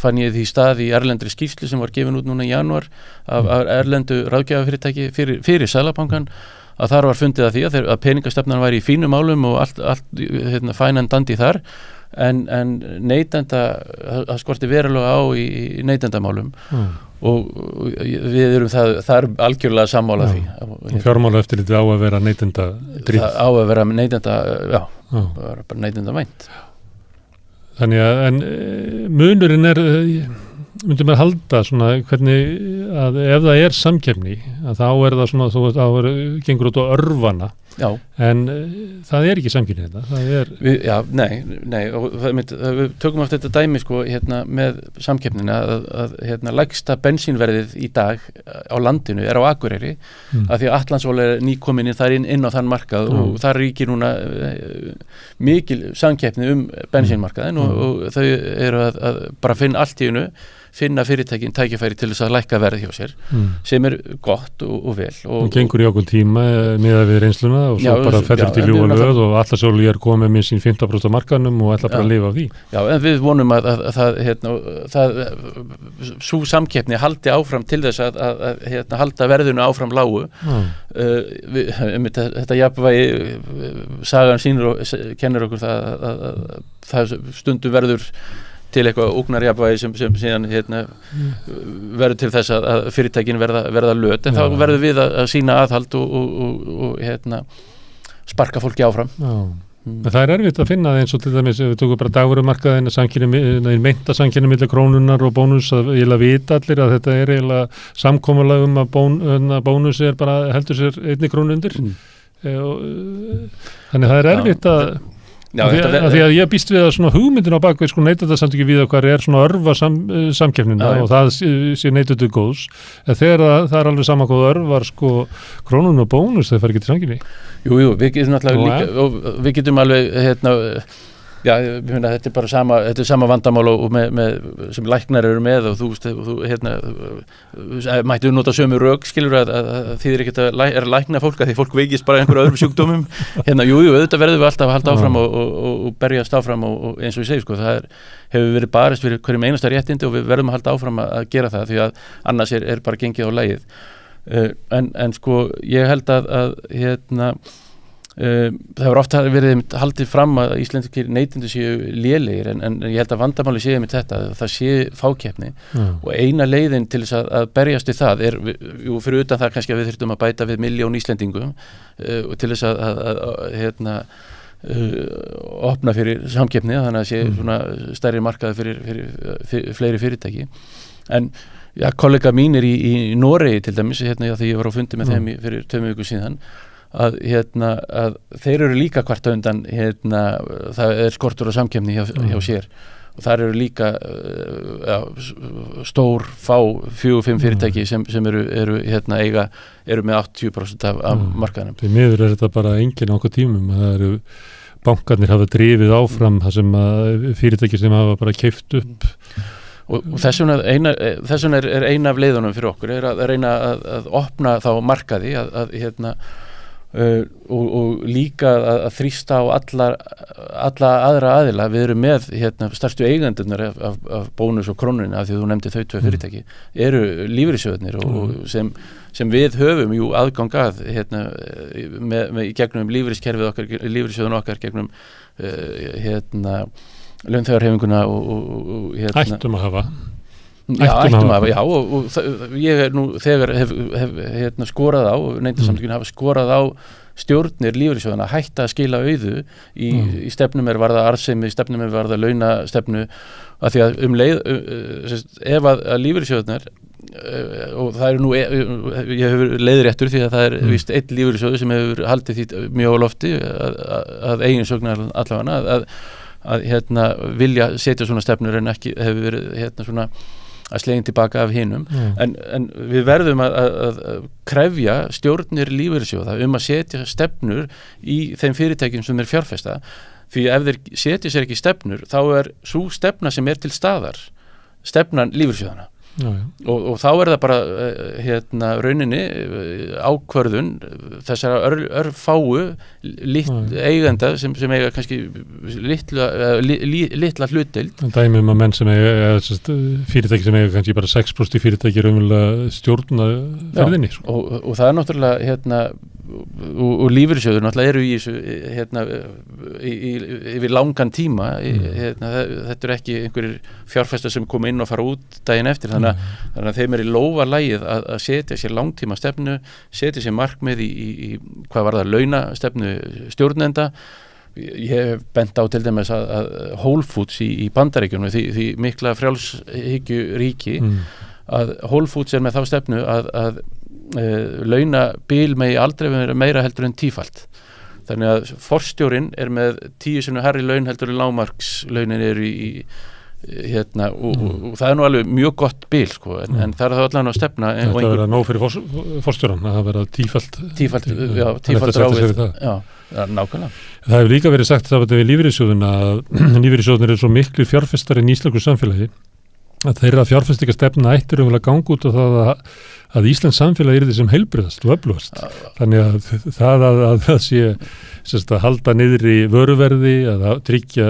fann ég því stað í erlendri skýrslu sem var gefin út núna í janúar af erlendu ráðgjafafyrirtæki fyrir Seðlabankann að þar var fundið að því að peningastefnan væri í fínum málum og allt fænan dandi þar en neytenda það skorti verulega á í neytendamálum og við erum það er algjörlega sammála því. Og fjármálaeftirlitið á að vera neytendadrif? Á að vera bara neytendavænt. Þannig að en munurinn myndum að halda svona hvernig að ef það er samkeppni að þá er það svona þá gengur út á örvana en það er ekki samkeppni þetta Nei og við tökum aftur þetta dæmi sko með samkeppnina að lægsta bensínverðið í dag á landinu er á Akureyri af því að Atlantshól er nýkomin þar inn á þann markað og þar ríkir núna mikil samkeppni bensínmarkaðin og þau eru að bara finna allt í einu finna fyrirtækin tækifæri til þess að lækka verð hjá sér sem er gott og vel og gengur í okkur tíma með við reynsluna og svo bara fellur til ljúa löð og Atlasóli er komið með sín 15% markanum og ætla bara að lifa af því. Já, en við vonum að það svo samkeppni haldi áfram til þess að halda verðinu áfram lágu þetta jafnvægi sagan sýnir og kennir okkur það stundum verður til eitthvað ógnarjafnvægi sem síðan verður til þess að fyrirtækin verða löt, en þá verður við að sýna aðhald og sparka fólki áfram. En það er erfitt að finna það eins og til dæmis, við tókum bara dagvörumarkaðina, meinta samkynni milli krónunar og bónus, að eiginlega vita allir að þetta er eiginlega samkomulag að bónus bara heldur sér 1 krónu undir. Þannig það er erfitt að því að ég býst við að svona hugmyndin á bakvið sko neytendasamtökin við okkar er svona örva samkeppnina og það sé neytendur góðs, en þegar það er alveg saman góð örvar sko krónun og bónus þegar það fær ekki til samkeppni. Jú, við getum náttúrulega líka, og við getum alveg ég finna þetta er bara sama vandamál og með sem læknar eru með, og þú mættu nota sömu rök, skilur að þýðir ekkert að lækna fólk, að því fólk veikist bara einhverju öðrum sjúkdómum. Jú, auðvitað verðum við alltaf að halda áfram og berjast áfram, og eins og ég segi sko, það hefur verið barist fyrir hverjum einasta réttindi, og við verðum að halda áfram að gera það, því að annars er bara gengið á lagið. En sko, ég held að það hefur oft verið haldið fram að íslensku neytendur séu lélegir, en ég held að vandamáli séu með þetta, það sé fákeppni og eina leiðin til þess að berjast við það er, fyrir utan það kannski að við þurfum að bæta við 1 milljón Íslendingum og til þess að opna fyrir samkeppni, þannig að sé svona stærri markaði fyrir fleiri fyrirtæki. En kollega mínir í Noregi til dæmis, því ég var á fundi með þeim fyrir 2 vikum síðan, að þeir eru líka kvarta undan það er skortur og samkeppni hjá sér, og þar eru líka stór 4-5 fyrirtæki sem eru með 80% af markaðinum. Því miður er þetta bara enginn á okkur tímum, það eru bankarnir hafa drifið áfram það sem fyrirtæki sem hafa bara keypt upp. Og þess vegna er eina af leiðunum fyrir okkur er að reyna að opna þá markaði og líka að þrýsta á alla aðra aðila. Við erum með stærstu eigendurnar af bónus og krónunni, af því að þú nefndi þau 2 fyrirtæki, eru lífeyrissjóðirnir og sem við höfum aðgang að í gegnum lífeyriskerfið okkar, lífeyrissjóðun okkar, gegnum launþegarhreyfinguna og ættum að hafa. Og ég er nú þegar hef skorað á, neytendasamtökin hafa skorað á stjórnir lífeyrissjóðanna að hætta að skila auðu í stefnum varða arðsemi, stefnum varða launastefnu, af því að leið ef að lífeyrissjóðarnir, og það er nú ég hefur leiðréttur því að það er víst einn lífeyrissjóður sem hefur haldið því mjög á lofti að eigin sögnar allavega að vilja setja svona stefnur, en ekki hefur verið svona að slegin tilbaka af hinum, en við verðum að krefja stjórnir lífeyrissjóða að setja stefnur í þeim fyrirtækjum sem þeir fjárfesta, því ef þeir setja sér ekki stefnur, þá er sú stefna sem er til staðar stefnan lífeyrissjóðana. Og þá er það bara rauninni ákvörðun þessara örfáu eigenda sem eiga kannski litla hlutdeild. Dæmi að menn sem eiga fyrirtæki sem eiga kannski bara 6% fyrirtæki raunverulega stjórna ferðinni. Og það er náttúrulega og lífeyrissjóður náttúrulega eru í þessu yfir langan tíma. Þetta er ekki einhverjir fjárfestar sem koma inn og fara út daginn eftir, þannig að þeim er í lófa lagið að setja sér langtíma stefnu, setja sér markmið í hvað var það launastefnu stjórnenda. Ég hef bent á til dæmis að Whole Foods í Bandaríkjunum, því mikla frjálshyggju ríki, að Whole Foods er með þá stefnu að launabil megi aldrei vera meira heldur en 10-falt. Þannig að forstjórinn er með 10 sinnum hærri laun heldur en lágmarkslaunin eru og það er nú alveg mjög gott bil sko, en það er það allan að stefna. Þetta verða nóg fyrir forstjóran að það verða 10-falt ráfið. Já, nákvæmlega. Það hefur líka verið sagt það við lífeyrissjóðin að lífeyrissjóðinir eru svo miklu fjárfestar í íslensku samfélagi að þeirra fjárfestingarstefna ættir að ganga út og það að Íslands samfélag yrði sem heilbrigðast og öflugast. Þannig að það sé að halda niðri vöruverði, að tryggja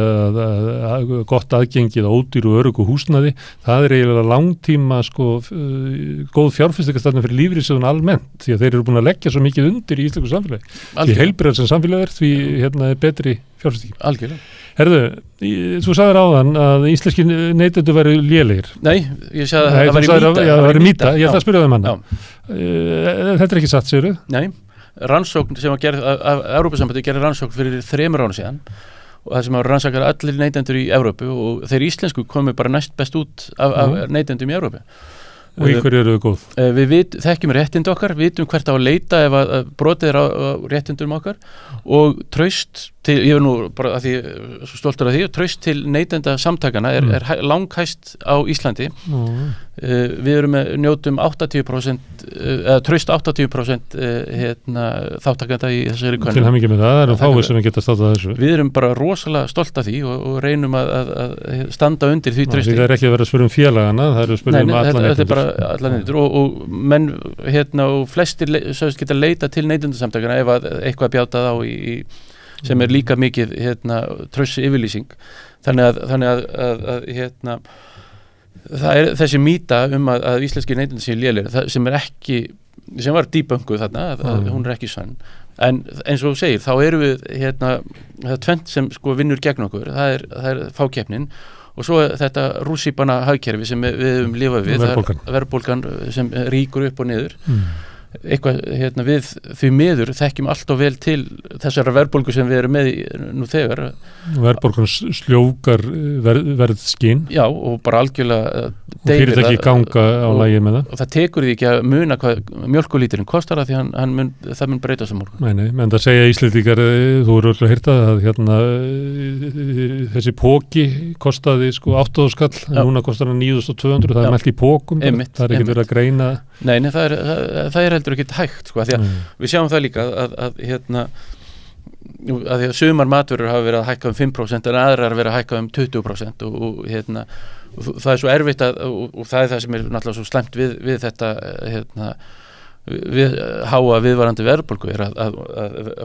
að gott aðgengið á ódýru og öruggu húsnæði, það eiginlega langtíma góð fjárfestingarstefna fyrir lífeyrissjóðina almennt, því að þeir eru búin að leggja svo mikið undir í íslensku samfélagi. Því heilbrigðast sem samfélag því betri fjárfestingi. Algjörlega. Herðu, þú sagðir áðan að íslenski neytendur væru lélegir. Nei, ég sagði að það væri mýta. Ég ætla að spyrja þeim hana. Þetta er ekki satt, segirðu? Nei, rannsókn sem var gerð af Evrópusambandi gerði rannsókn fyrir 3 árum síðan og það sem var rannsakar allir neytendur í Evrópu og þeir íslensku komu bara næst best út af neytendum í Evrópu. Og í hverju eru þau góð? Við þekkjum réttindi okkar, vitum hvert á að leita ef að brotið á réttindum okkar og traust til, ég er nú bara að því svo stoltur af því, traust til neytenda samtakana er langhæst á Íslandi. Við erum njótum 80% eða traust 80% þáttakanda í þessari könnun. Til hamingju með það erum fáið sem geta státt að þessu. Við erum bara rosalega stolt af því og reynum að standa undir því trausti. Það er ekki að vera að spyrja félagana, það er að spyrja alla neytendur. Þetta er bara alla neytendur og menn og flestir geta leita til neytendasamtakana ef að eitthvað bjátað á sem er líka mikið trausti yfirlýsing. Þannig að það er þessi mýta að íslenski neytendur séu lélegir sem var debunkuð þarna að hún er ekki sann. En eins og þú segir, þá erum við það er tvennt sem vinnur gegn okkur, það er fákeppnin og svo þetta rússíbana hagkerfi sem við höfum lifað við, verðbólgan sem ríkur upp og niður. Eitthvað við því miður þekkjum allt og vel til þessara verðbólgu sem við erum með nú þegar. Verðbólgan sljókar verðskinn. Já, og bara algjörlega og fyrirtæki ganga á lagi með það. Og það tekur því ekki að muna hvað mjólkulíturinn kostar það því það mun breytast á morgun. Nei, menn það segja Íslendingar, þú eru öll að hýrta að þessi póki kostaði 8.000 skall, en núna kostar hann 9.200, það er melt í pókum, það er ekki verið að greina. Nei, það er heldur ekki hægt, því að við sjáum það líka að sumar matvörur hafa verið að hækka 5% en aðrar verið að hækka 20% og það er svo erfitt og það er það sem er náttúrulega svo slæmt við þetta við háa viðvarandi verðbólgu er að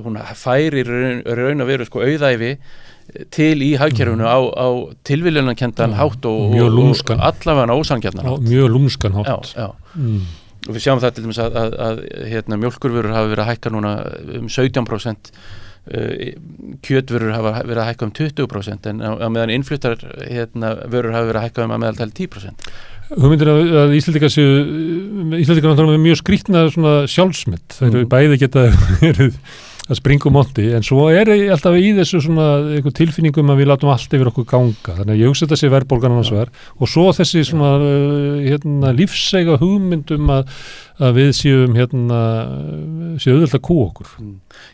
hún færir raun að veru auðæfi til í hagkerfinu á tilviljunarkenndan hátt og allavega ósangjarnan hátt. Mjög lúmskan hátt. Já. Og við sjáum það til dæmis að mjólkurvörur hafa verið að hækka núna 17%, kjötvörur hafa verið að hækka 20% en á meðan innfluttar vörur hafa verið að hækka að meðaltali 10%. Hugmyndir að Íslendingar náttúrulega með mjög skrýtna sjálfsmynd, þeir eru bæði geta að springa monti, en svo er alltaf í þessu einhver tilfinningum að við látum allt yfir okkur ganga, þannig að ég hugsa þetta sé verðbólgan annars vegar og svo þessi lífseiga hugmyndum að við séum séu auðvelt að kúa okkur.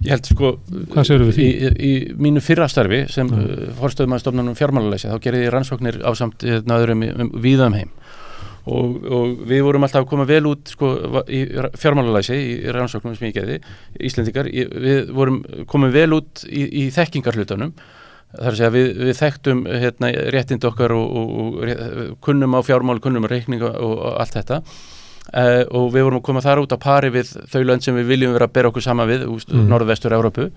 Ég held hvað segirðu við því? Í mínu fyrra starfi sem forstöðumaður fjármálaleysi, þá gerði ég rannsóknir ásamt öðrum víða heim og við vorum alltaf að koma vel út í fjármálalæsi í rannsóknum sem ég gerði, Íslendingar við vorum komið vel út í þekkingarhlutunum, þar að segja við þekktum réttindi okkar og kunnum á fjármál, kunnum á reikninga og allt þetta og við vorum að koma þar út á pari við þau lönd sem við viljum vera að bera okkur saman við norðvestur Evrópu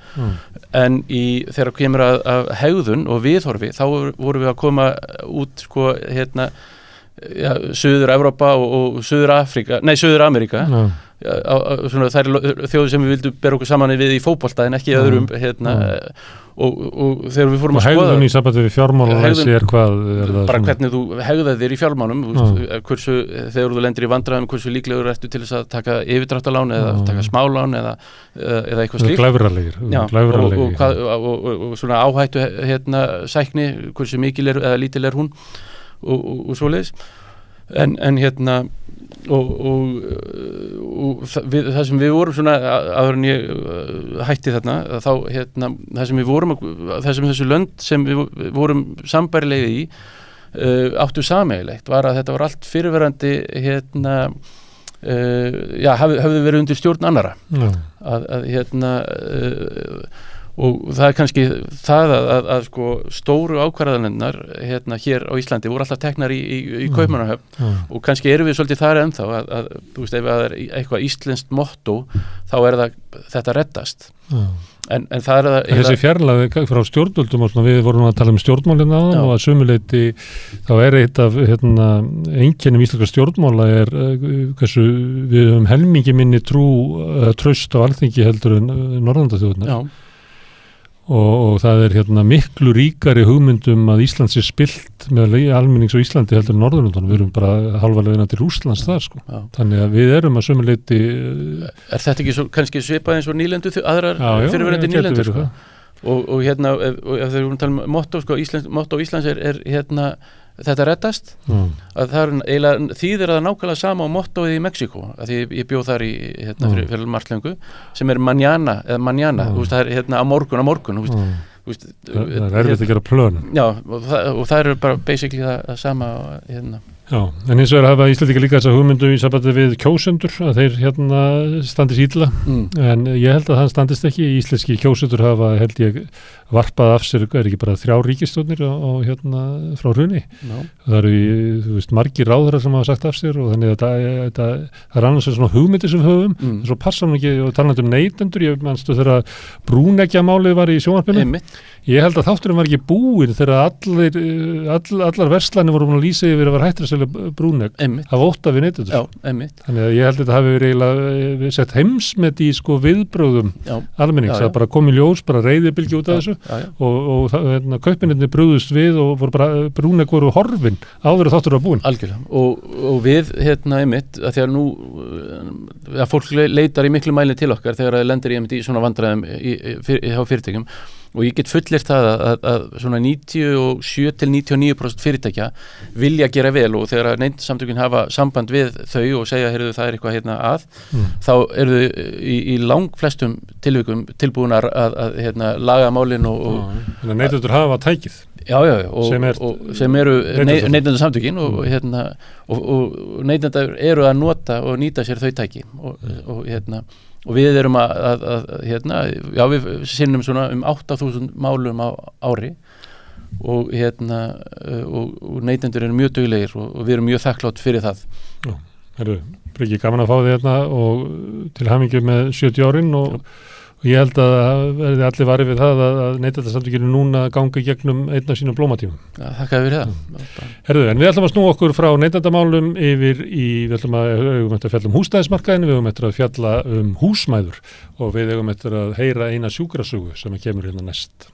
en þegar kemur að hegðun og viðhorfi þá vorum við að koma út Suður Evrópa og Suður Ameríka það er þjóður sem við vildum bera okkur saman við í fótbolta en ekki öðrum og þegar við fórum að skoða hegðun í sambandi við fjármálalæsi er hvað er það bara hvernig þú hegðar þér í fjármálum hversu þegar þú lendir í vandræðum hversu líklegur ertu til þess að taka yfirdráttarlán eða taka smálán eða eitthvað slíkt glæfralegir og svona áhættu sækni hversu mikil eða lítil er hún og svoleiðis en það sem við vorum svona áður en ég hætti þarna þá það sem við vorum þessu lönd sem við vorum sambærilegi í áttu sameiginlegt var að þetta var allt fyrirverandi höfðu verið undir stjórn annarra og það kannski það að sko stóru ákvarðanirnar hér á Íslandi voru alltaf teknar í Kaupmannahöfn og kannski erum við svolítið þar ennþá að þú veist, ef það er eitthvað íslenskt motto þá það þetta reddast en það þessi fjarlæði frá stjórnvöldum og svona, við vorum að tala um stjórnmálina og að sumuleyti þá eitt af einkennum íslenska stjórnmála hversu við höfum helmingi minni traust á Alþingi heldur en Norðurlandaþjóðirnar og það miklu ríkari hugmyndum að Ísland sé spillt með almennings á Íslandi heldur en Norðurlöndunum, við erum bara halva leiðina til Rússlands þar sko. Þannig að við erum að sumuleyti þetta ekki kannski svipað eins og nýlendu aðrar fyrirverandi nýlendur sko? og ef þau vorum að tala um motto sko, motto Íslands er þetta reddast að það eiginlega þýðir að það nákvæmlega sama á mottoið í Mexíkó að því ég bjóð þar í fyrir margt löngu sem er mañana þú veist, það er á morgun þú veist, það er erfitt að gera plön og það er bara basically það sama Já, en eins og hafa Íslandingar líka þessa hugmyndu í sambandi við kjósendur að þeir standist illa en ég held að það standist ekki íslenski kjósendur hafa held ég varpað af sér, ekki bara 3 ríkisstjórnir frá hruni það eru þú veist margir ráðherrar sem hafa sagt af sér og þannig að það er annars svona hugmyndi sem við höfum svo passa hann ekki og talandi neytendur ég mannstu þegar brúneggja-málið var í sjónvarpinu ég held að þátturinn var ekki búinn þegar allar verslanir voru búin að lýsa yfir að vera hættir að selja brúnegg af ótta við neytendur þannig að ég held að þetta hafi verið eiginlega sett heimsmet í sko viðbrögðum almennings, það bara kom í ljós bara reiðibilgi út af þessu og kaupmennirnir brugðust við og voru bara brúnegg voru horfin áður að þáttur var búinn algjörlega og við einmitt að því að nú að fólk leitar í miklu mæli til okkar þegar það lendir í svona vandræðum hjá fyrirtækjum og ég get fullyrt það að svona 97-99% fyrirtækja vilja gera vel og þegar neytendasamtökin hafa samband við þau og segja, heyrðu það er eitthvað að þá eru þau í langflestum tilvikum tilbúin að laga málin og neytendur hafa tækið sem eru neytendasamtökin og neytendur eru að nota og nýta sér þau tæki og við erum við sinnum svona 8.000 málum á ári og og neytendur eru mjög duglegir og við erum mjög þakklátt fyrir það. Breki, gaman að fá þig og til hamingju með 70 árin og ég held að verði allir varið við það að neytendasamtökin núna ganga í gegnum einn af sínum blómatímum. Þakka fyrir það. En við ætlum að snúa okkur frá neytendamálum yfir við ætlum að fjalla um húsnæðismarkaðinu, við ætlum að fjalla um húsmæður og við ætlum að heyra eina sjúkrasögu sem kemur hérna næst.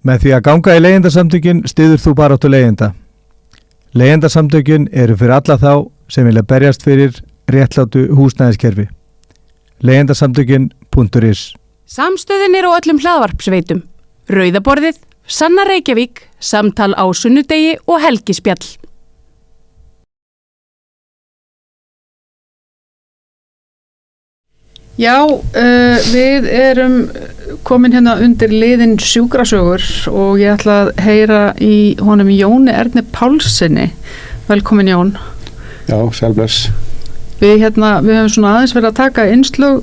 Með því að ganga í leigjendasamtökin styður þú baráttu leigjenda. Leigjendasamtökin eru fyrir alla þá sem vilja berjast fyrir réttlátu húsnæðiskerfi. Leigjendasamtökin.is Samstöðin á öllum hlaðvarpsveitum. Rauðaborðið, Sanna Reykjavík, Samtal á sunnudegi og Helgispjall. Já, við erum komin hérna undir liðin sjúkrasögur og ég ætla að heyra í honum Jóni Erni Pálssyni. Velkomin Jón. Já, sjálfbless. Við höfum svona aðeins verið að taka innslög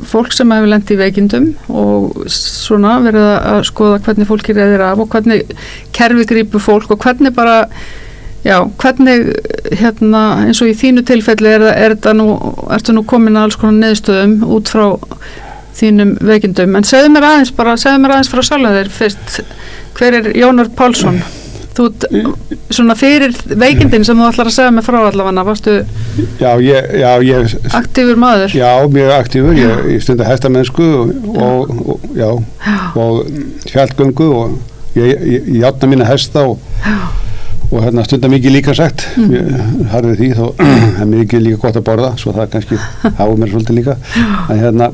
fólk sem hefur lent í veikindum og svona verið að skoða hvernig fólki reiðir af og hvernig kerfi grípur fólk og hvernig bara, hvernig eins og í þínu tilfelli ertu nú komin að alls konar niðurstöðum út frá þínum veikindum. En segðu mér aðeins frá sjálfum þér fyrst, hver er Jónar Pálsson? Þú svona fyrir veikindin sem þú ætlar að segja mig frá allavega, varstu ég aktífur maður? Já, mjög aktífur, ég stunda hestamennsku og fjallgöngu og ég játna mína hesta og stunda mikið líka sagt, harfið því þó er mikið líka gott að borða, svo það kannski hafa mér svolítið líka, en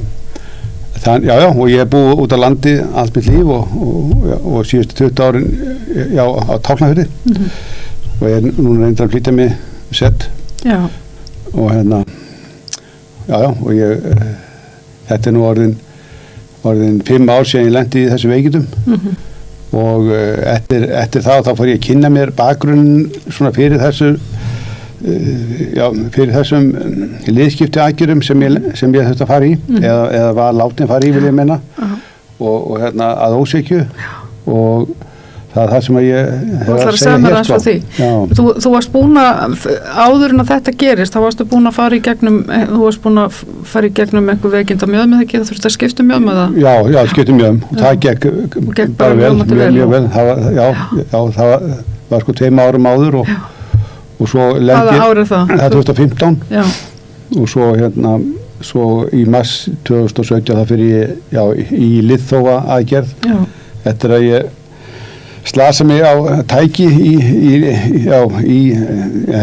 og ég hef búið út á landi allt mitt líf og síðustu 20 árin á Tálknafirði og ég er núna reyndar að flytja mig sett og og ég þetta er nú orðin 5 ár síðan ég lendi í þessu veikindum og eftir þá fór ég að kynna mér bakgrunn svona fyrir já, fyrir þessum liðskipti aðgjörum sem ég þurfti að fara í eða var látin fara í, vil ég menna og hérna að ósekju og það er það sem ég hef að segja hér sko. Þú varst búin að áður en að þetta gerist, þá varstu búin að fara í gegnum einhver veikinda mjöðum eða ekki, það þurfti að skipta mjöðum eða? Já, skipta mjöðum og það gekk bara vel, mjög vel. Það var sko 2 árum áður og svo lendi ég, það 2015 og svo hérna, svo í mars 2017 það fyrir ég í liðþófa aðgerð eftir að ég slasa mig á tæki í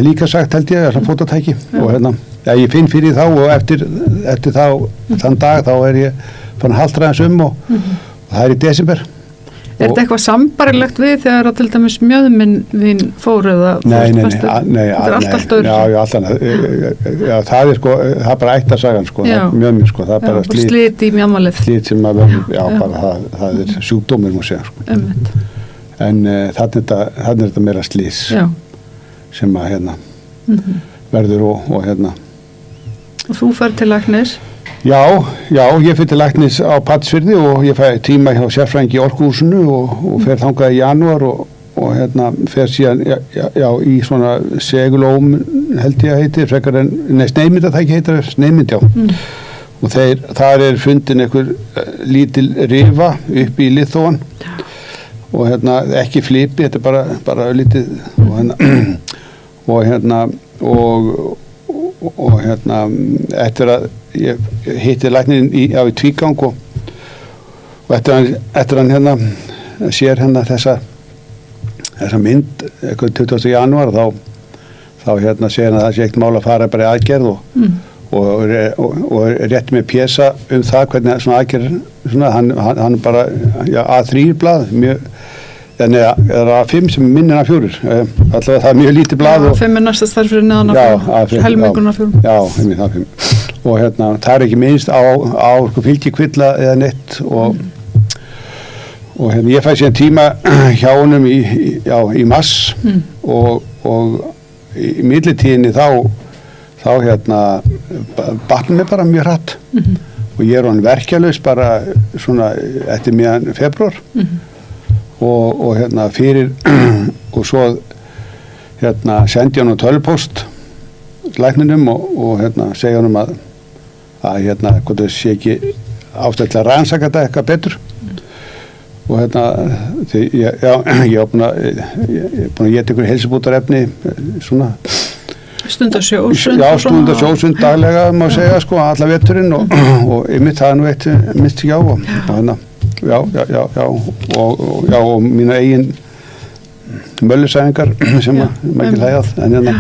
líka sagt held ég, þessar fótatæki og hérna, ég finn fyrir þá og eftir þá, þann dag þá ég fann haltraðins og það er í desember. Er þetta eitthvað sambarilegt við þegar að til dæmis mjöðminn þín fóru eða? Nei, þetta er allt öðru? Já, það er sko, það er bara ættarsagan sko, mjöðminn sko, það er bara slit í mjöðmalið. Slit sem að bara það er sjúkdómur má segja sko. En þannig er þetta meira slís sem að hérna verður og hérna. Og þú fer til læknis? Já, ég fer til læknis á Patreksfirði og ég fæ tíma hjá sérfræðingi í Orkuhúsinu og fer þangað í janúar og hérna fer síðan í svona segulóm held ég að heitir, frekar en sneiðmyndatæki heitir sneiðmynd, og þar er fundin einhver lítil rifa upp í liðþófan og hérna ekki flipi, þetta er bara lítið og hérna og hérna eftir að ég hitti læknirinn í tvígang og eftir hann hérna sér hérna þessa mynd 20. janúar þá hérna segir hann að það sé ekkert mál að fara bara í aðgerð og rétti með pjesa það hvernig svona aðgerð svona, hann bara A3 blað mjög eða A5 sem minnir A4 allavega það er mjög lítið blað A5 er næsta starf fyrir neðan A4 helmingun A4 já, A5 og hérna það er ekki minnst á fylgikvilla eða neitt og hérna ég fæ síðan tíma hjá honum í mars og í millitíðinni þá hérna batnum mig bara mjög hratt og ég hann verkjalaus bara svona eftir miðjan febrúar og hérna fyrir og svo hérna sendi hann á tölvupóst lækninum og hérna segja hann að hérna hvort það sé ekki ástætt til að rannsaka þetta eitthvað betur og hérna ég er búin að geta ykkur heilsubótarefni svona stundasjósund daglega má segja sko alla veturinn og einmitt það nú eitt minnst ekki á og hérna og mína eigin möllusæðingar sem maður ekki hlægjað en hérna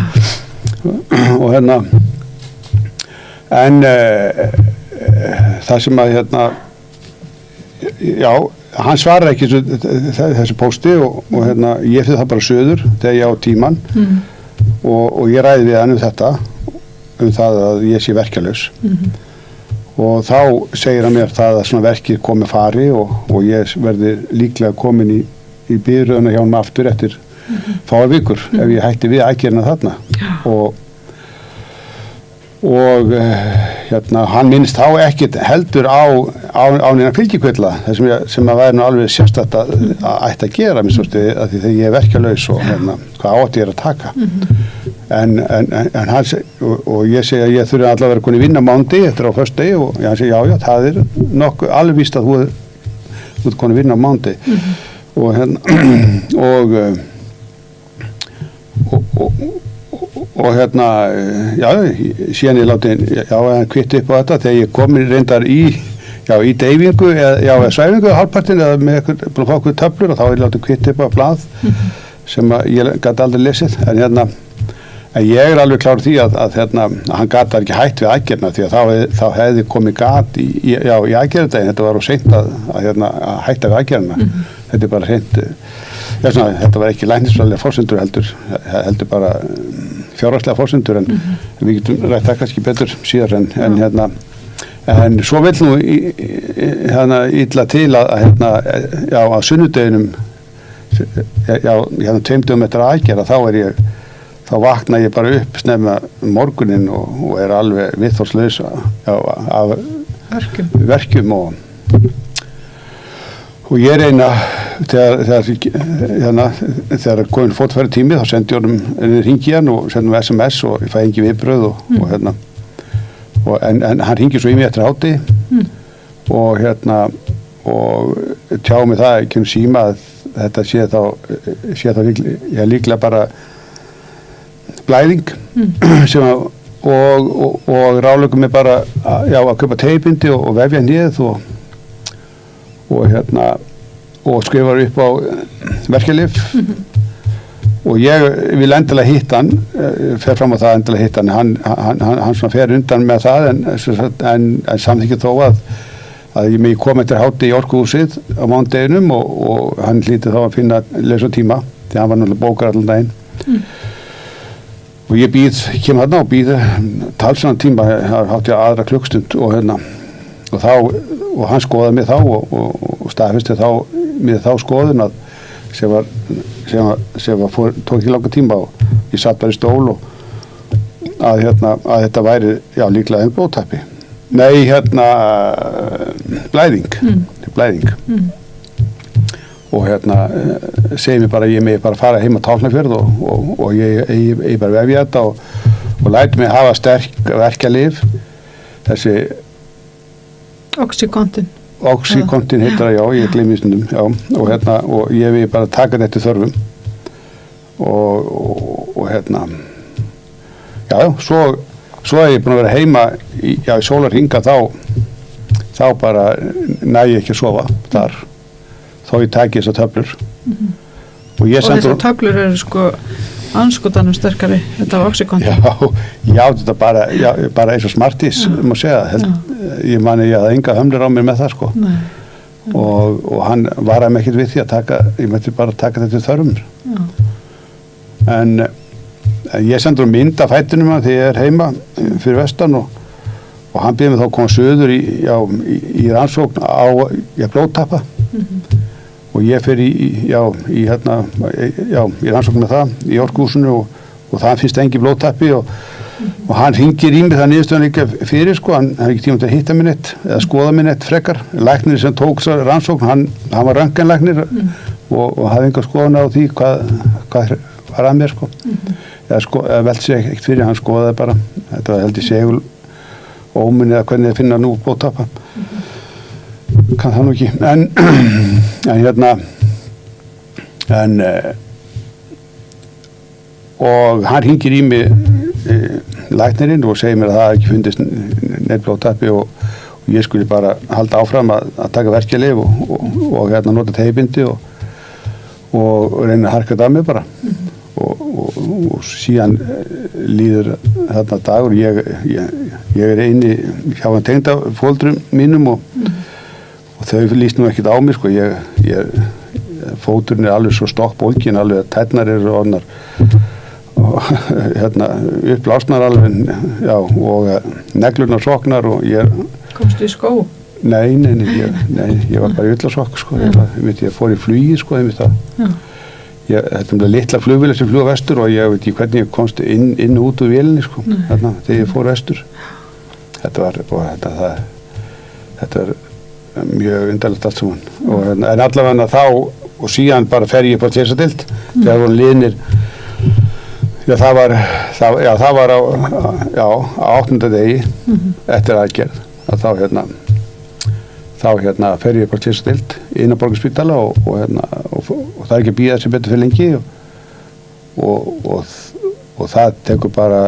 og hérna en það sem að hérna hann svarar ekki þessu pósti og hérna ég fyrir það bara söður þegar ég á tíman og ég ræði við hann þetta það að ég sé verkjalaus og þá segir hann mér það að svona verkið komi fari og ég verði líklega komin í biðröðuna hjá hann aftur eftir fáar vikur ef ég hætti við aðgerðina þarna og hérna hann minnst þá ekkert heldur á neina fylgikvilla sem að væri nú alveg sérstætt að ætti að gera mér svolítið að því þegar ég er verkjalaus og hérna hvað átti ég að taka en hann og ég segi að ég þurfi allavega að vera konið vinna mánuði eftir á föstudegi og hann segi já það er nokkuð alveg víst að þú ert konið vinna mánuði og hérna og hérna síðan ég láti hann kvitta upp á þetta þegar ég komin reyndar í deyfingu eða svæfingu hálfpartin eða með búin að fá okkur töflur og þá ég láti kvitta upp á blað sem ég gæti aldrei lesið en hérna en ég er alveg klár því að hérna hann gæti ekki hætt við aðgerðina því að þá hefði komið gat í aðgerðina þetta var seint að hætta við aðgerðina þetta er bara seint þetta var ekki læknisfræðilega forsendur heldur bara fjárhagslega forsendur en við getum rætt það kannski betur síðar en hérna en svo vill nú hérna illa til að hérna á sunnudeginum hérna 2 dögum eftir aðgerða þá þá vakna ég bara upp snemma morguninn og alveg viðþorslaus af verkjum og ég reyna þegar komin fótfæri tími þá sendi ég honum hringi hann og sendi hann SMS og ég fæ engi viðbröð en hann hringi svo í mig eftir hádegi og tjá mig það ekki síma að þetta sé þá líklega bara blæðing sem og ráðlegum mig bara að kaupa teipindi og vefja nýð og skrifar upp á verkjalyf og ég vil endilega hitta hann fer fram á það endilega hitta hann svona fer undan með það en samþykir þó að ég megi koma eftir hádegi í orkuhúsið á mánudeginum og hann hlýtur þá að finna lausa tíma því hann var náttúrulega bókar allan daginn og ég kem þarna og býð talsverðan tíma, hátti aðra klukkstund og hann skoðaði mig þá og staðfesti mér þá skoðun að sem tók ekki langa tíma og ég satt bara í stól og að þetta væri líklega blóðtappi. Nei, blæðing og segir mér bara að ég megi bara fara heim á Tálknafjörð og ég bara vefja þetta og læti mig hafa sterk verkjalyf þessi Oxycontin heitir það, ég gleymi stundum og ég vil bara taka þetta þörfum og svo ég búin að vera heima í sólarhringa þá bara næ ég ekki að sofa þar þó ég tæki þessar töflur og þessar töflur eru sko anskotanum sterkari þetta á Oxycontin þetta bara eins og Smarties má segja, ég mani ég hafði enga hömlur á mér með það sko og hann varaði mig ekkert við því að ég mætti bara taka þetta þörfum en ég sendur mynd af fætinum þegar ég heima fyrir vestan og hann byrði mig þá að koma söður í rannsókn á blóðtappa og ég fer í rannsókn með það í orkuhúsinu og það finnst engi blóðtappi og hann hringir í mig það niðurstöðan líka fyrir sko, hann hafði ekki tíma til að hitta mig neitt eða skoða mig neitt frekar, læknir sem tók þessa rannsókn, hann var röntgenlæknir og hafði enga skoðun á því hvað var að mér sko eða velti sig ekkert fyrir, hann skoðaði bara þetta var held í segul ómunni eða hvernig þið finna nú blóðtappa kann það nú ekki og hann hringir í mig læknirinn og segir mér að það ekki fundist blóðtappi og ég skulle bara halda áfram að taka verkjalyf og nota teipindi og reyna að harka þetta af mig bara og síðan líður þarna dagur ég er inni hjá tengdafóldrum mínum og þau líst nú ekkert á mig sko, fóturinn er alveg svo stokkbólgin alveg að tærnar eru orðnar uppblásnar alveg og neglurnar soknar og komstu í skó? Nei, ég var bara í ullasokk sko, ég fór í flugi sko þetta er litla flugvél sem fluga vestur og ég veit ekki hvernig ég komst inn og út úr vélinni sko, þegar ég fór vestur þetta er mjög undarlegt allt saman en allavega þá og síðan bara fer ég på térsadeild þegar voru liðnir það var á 8. degi eftir aðgerð að þá fer ég på térsadeild inn á Borgarspítala og það er ekki að bíða þessi betur fyrir lengi og það tekur bara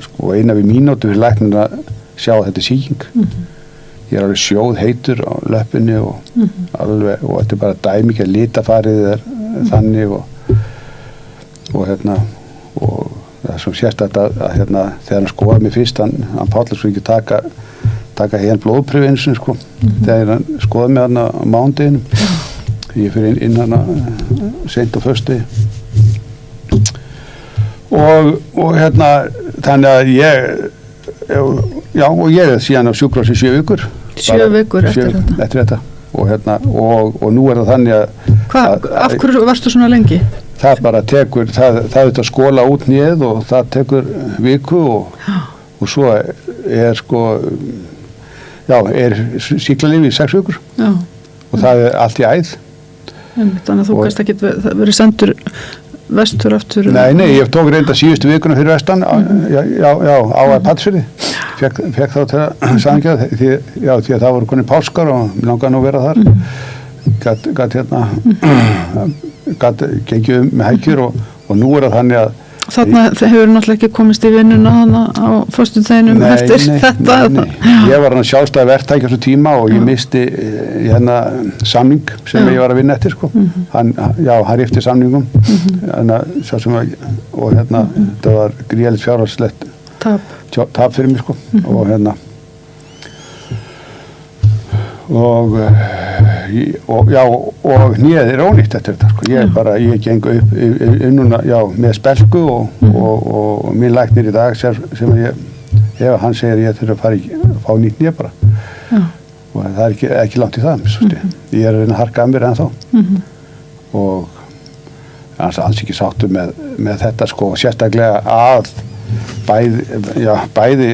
sko eina við mínútu fyrir læknir að sjá að þetta er sýking ég er alveg sjóð heitur á löppinni og þetta er bara dæmikið litafarið þannig og það er svo sérstætt að þegar hann skoðaði mig fyrst hann Páll svo ekki taka hérna blóðpröfu sko þegar hann skoðaði mig hann á mánudeginum ég fyrir inn hann seint á föstudegi og þannig að ég er síðan á sjúkrahúsi 7 vikur 7 vikur eftir þetta og nú er það þannig að af hverju varstu svona lengi? það bara tekur, það þetta skóla út nýð og það tekur viku og svo sko, sýklarlífi í 6 vikur og það allt í æð. Þannig að þú gæst ekki verið sendur vestur aftur? Nei, ég tók reynda síðustu vikuna fyrir vestan, á Patrísfirði. Fekk þá til að sangja því að það voru konið páskar og mér langaði nú að vera þar. Gat gengið með hækjur og nú það þannig að Þarna hefur náttúrulega ekki komist í vinnuna á föstudeginum eftir þetta. Nei. Ég var hann sjálfstæði verktæki á þessu tíma og ég misti samning sem ég var að vinna eftir sko. Hann rifti samningum og það var gríðalegt fjárhagslegt tap fyrir mig sko. Og nýðið ónýtt eftir þetta sko. Ég geng upp núna, með spelku og minn læknir í dag sem hann segir ég þurfa að fá nýtt nýja bara og það er ekki langt í það ég er að reyna að harka að mér ennþá og alls ekki sáttur með þetta sko, sérstaklega að bæði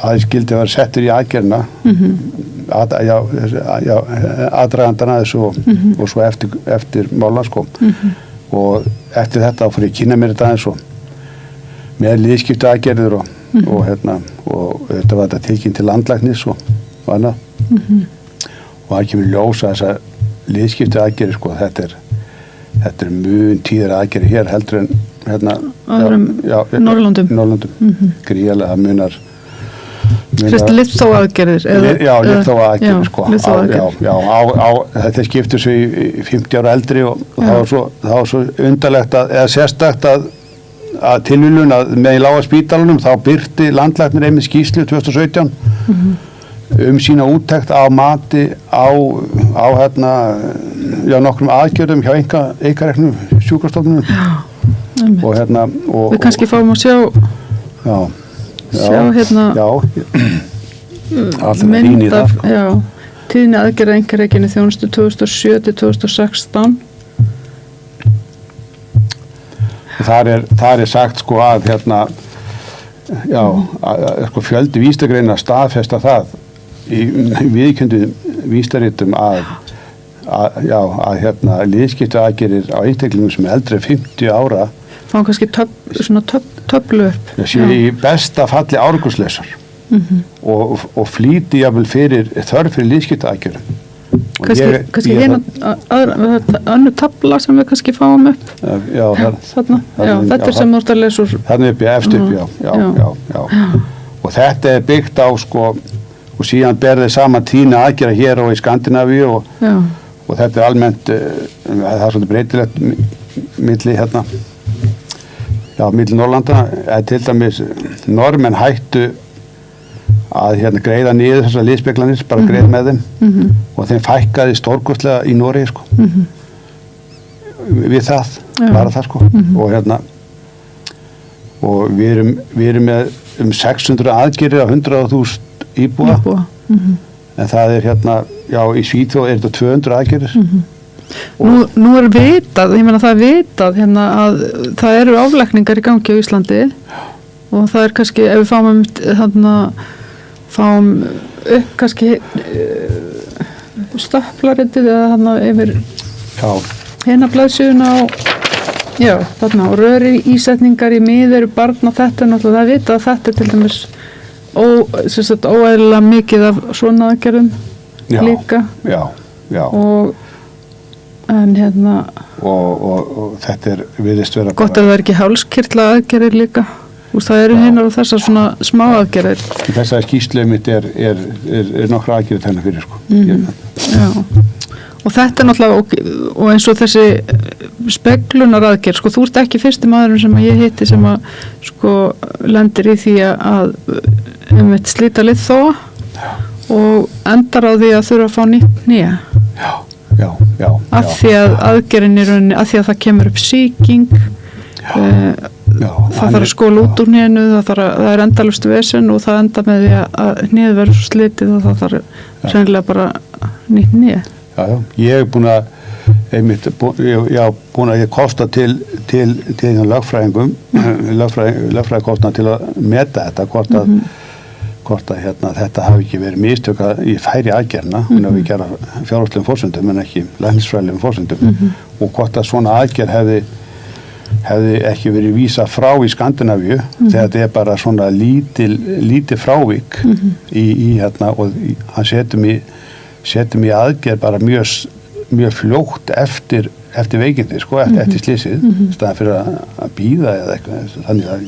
aðeins skildi að vera settur í aðgerðina aðdragandana þessu og svo eftir mála sko og eftir þetta fór ég að kynna mér þetta aðeins og með liðskipta aðgerðir og þetta var þetta tilkynnt til landlæknis og annað og það kemur ljósa þessar liðskipta aðgerðir sko þetta er mun tíðar aðgerðir hér heldur en Norrlöndum gríðarlega munar Liðþóaðgerðir? Liðþóaðgerðir sko. Þetta skiptur svo í 50 ára eldri og það var svo undarlegt eða sérstakt að tilviljun að með í lága spítalunum þá birti landlæknir einmitt skýrslu 2017 sína úttekt á mati á nokkrum aðgerðum hjá einkareknum sjúkrastofnunum og við kannski fáum að sjá mynd af tíðni aðgerða einkarekinni þjónustu 2007 til 2016 þar er sagt sko að sko fjöldi vísindagreina staðfesta það í viðurkenndum vísindaritum að liðskipta aðgerðir á einstaklingum sem er eldri en 50 ára fá kannski töflu upp í besta falli árangurslausar og flýti jafnvel fyrir þörf fyrir liðskipta aðgerðum kannski önnur tabla sem við kannski fáum upp þetta er sem þú ert að lesa úr þarna upp, efst upp, og þetta er byggt á sko og síðan berðið saman tína aðgerða hér og í Skandinavíu og þetta er almennt það er svolítið breytilegt milli milli Norrlanda til dæmis Norðmenn hættu að greiða niður þessar liðspeklanir, bara greið með þeim og þeim fækkaði stórkostlega í Noregi sko við það, bara það sko og við erum með 600 aðgerðir á 100.000 íbúa en það er í Svíþjóð er þetta 200 aðgerðir Nú er vitað, ég meina það er vitað að það eru aflækningar í gangi á Íslandi og það er kannski, ef við fáum upp kannski stöplaritið eða yfir hérna blaðsuguna og röri ísetningar í miður barna þetta er náttúrulega það vitað að þetta er til dæmis óeðlilega mikið af svona aðgerðum líka og þetta virðist vera gott að það er ekki hálskirtla aðgerðir líka og það eru hinnar og þessar svona smá aðgerðir þessar skýrslu mitt er nokkra aðgerðir þennan fyrir sko og þetta er náttúrulega og eins og þessi speglunar aðgerð sko þú ert ekki fyrsti maðurinn sem ég hitti sem að sko lendir í því að slíta liðþóa og endar á því að þurfa að fá nýtt nýja af því að aðgerðin í rauninni af því að það kemur upp sýking það þarf að skóla út úr nýjanu það er endalaust vesen og það enda með því að nýð verður slitið og það þarf sennilega bara nýtt nýja ég er búin að einmitt búin að kosta til lögfræðingum lögfræðikostnað til að meta þetta hvort að þetta hafi ekki verið mistök í færi aðgerðina hún hafi gera fjárhagslegum forsendum en ekki læknisfræðilegum forsendum og hvort að svona aðgerð hefði ekki verið vísað frá í Skandinavíu þegar þetta bara svona lítið frávik í og hann setjum í aðgerð bara mjög fljótt eftir veikindi eftir slysið staðan fyrir að bíða eða eitthvað þannig að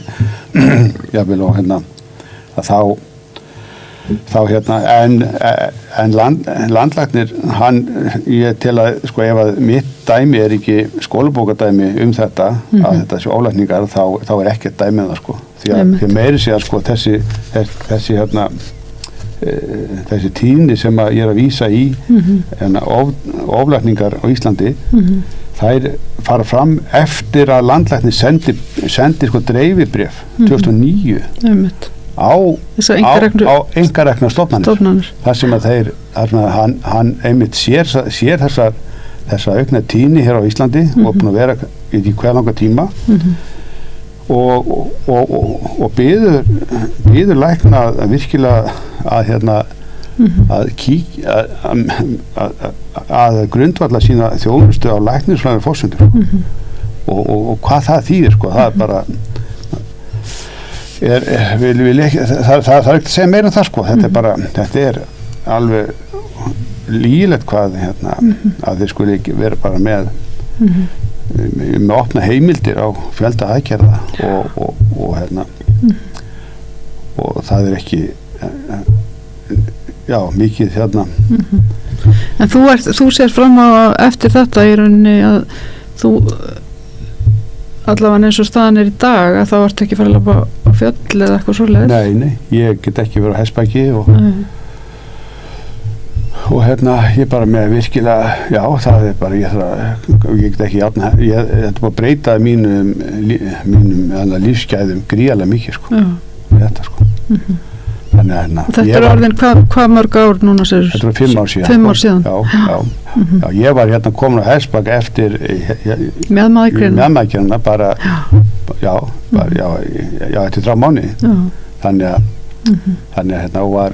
jafnvel og að þá en landlæknir ég tel að ef að mitt dæmi er ekki skólabókardæmi þetta að þetta sé ólækningar þá er ekkert dæmi það því að meiri sé að þessi tíðni sem að ég er að vísa í oflækningar á Íslandi þær fara fram eftir að landlæknir sendi dreifibréf 2009 á einkarekna stofnanir þar sem að hann einmitt sér þessa aukna tíðni hér á Íslandi og búin að vera í hver langa tíma og biður lækna virkilega að grundvalla sína þjónustu á læknisfræðilegum forsendum og hvað það þýðir það er bara það er ekki að segja meira en það þetta er bara þetta er alveg lýgilegt hvað að þeir skuli ekki vera bara með opna heimildir á fjölda aðgerða og það er ekki mikið En þú sér fram á eftir þetta í rauninni að þú allavega eins og staðan er í dag að þá ertu ekki farið að labba á fjöll eða eitthvað svoleiðis? Nei, ég get ekki verið á hestbaki og ég bara með virkilega það er bara ég get ekki ég ætla bara að breyta mínum lífsgæðum gríðarlega mikið þetta þannig að þetta er orðin hvað mörg ár núna sér? Þetta var 5 ár síðan 5 ár síðan? Já, ég var komin á hestbak eftir meðmækjana bara eftir 3 mánuði þannig að var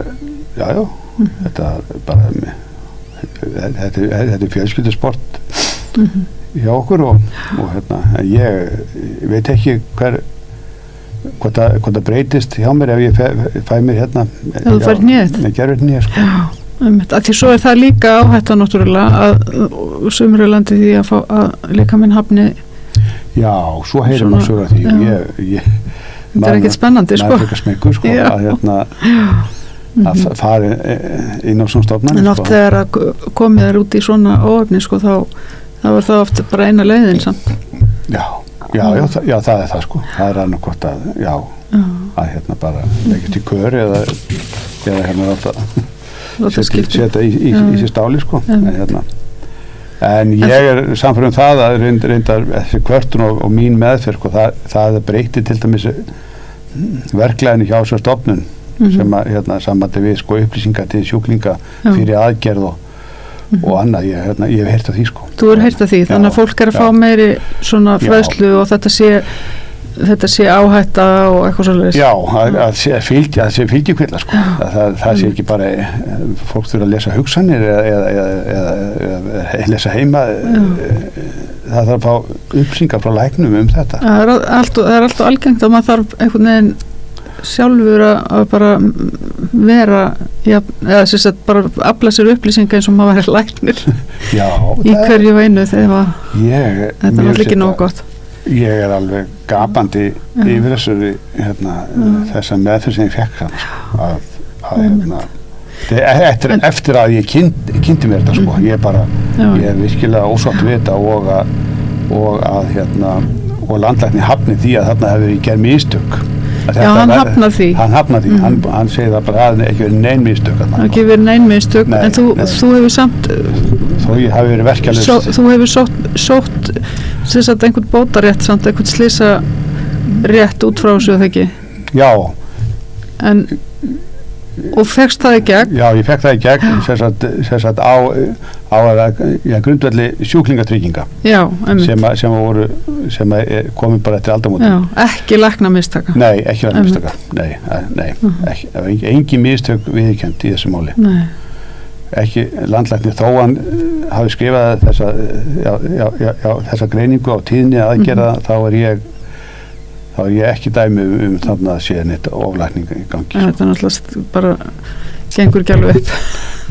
þetta bara þetta er fjölskyldusport hjá okkur og ég veit ekki hvort það breytist hjá mér ef ég fæ mér ef þú fær nýð því svo er það líka áhætta náttúrulega að sumri landi því að fá að líka minn hafni svo heyrir maður sögur að því þetta er ekkert spennandi maður er ekki smekkur að fara inn á svona stofnanir en oft þegar að komið er út í svona óöfni þá er það oft bara eina leiðin samt Já, það er það það er alveg gott að bara leggjast í kör eða setja í sér stáli en ég er samfærum það að reyndar þessi kvörtun og mín meðferð það breytir til dæmis verklæðinu hjá þessar stofnun sem að sambandi við upplýsingar til sjúklinga fyrir aðgerð og annað, ég hef heyrt af því Þú hefur heyrt af því, þannig að fólk er að fá meiri svona fræðslu og þetta sé áhætta og eitthvað svolítið að sé fylgjikvilla það sé ekki bara fólk þurfa að lesa hugsanir eða lesa heima það þarf að fá upplýsingar frá læknum þetta Það er alltaf algengt að maður þarf einhvern veginn sjálfur að bara vera eða sem sagt bara afla sér upplýsinga eins og maður væri læknir í hverju einu þegar þetta er alveg ekki nóg gott Ég er alveg gapandi yfir þessa meðferð sem ég fekk eftir að ég kynnti mér þetta ég er virkilega ósátt við þetta og landlæknir hafni því að þarna hefur ég gerð mistök hann hafnar því hann segir það bara að ekki verið nein mistök ekki verið nein mistök en þú hefur samt þó ég hafi verið verkeflaus þú hefur sótt sem sagt einhvern bótarétt samt einhvern slisa rétt út frá þessu eða ekki já en Og fékkst það í gegn? Já, ég fekk það í gegn sem sagt á grundvelli sjúklingatrygginga. Já, sem komið bara eftir aldamótin. Já, ekki læknamistaka? Nei, ekki læknamistaka. Nei, engin mistök viðurkennd í þessu máli. Nei. Ekki landlæknir þó hann hafi skrifað þessa greiningu á tíðni aðgerða, þá er ég ekki dæmi þarna að sé neitt oflækning í gangi. Þetta er náttúrulega bara gengur ekki alveg upp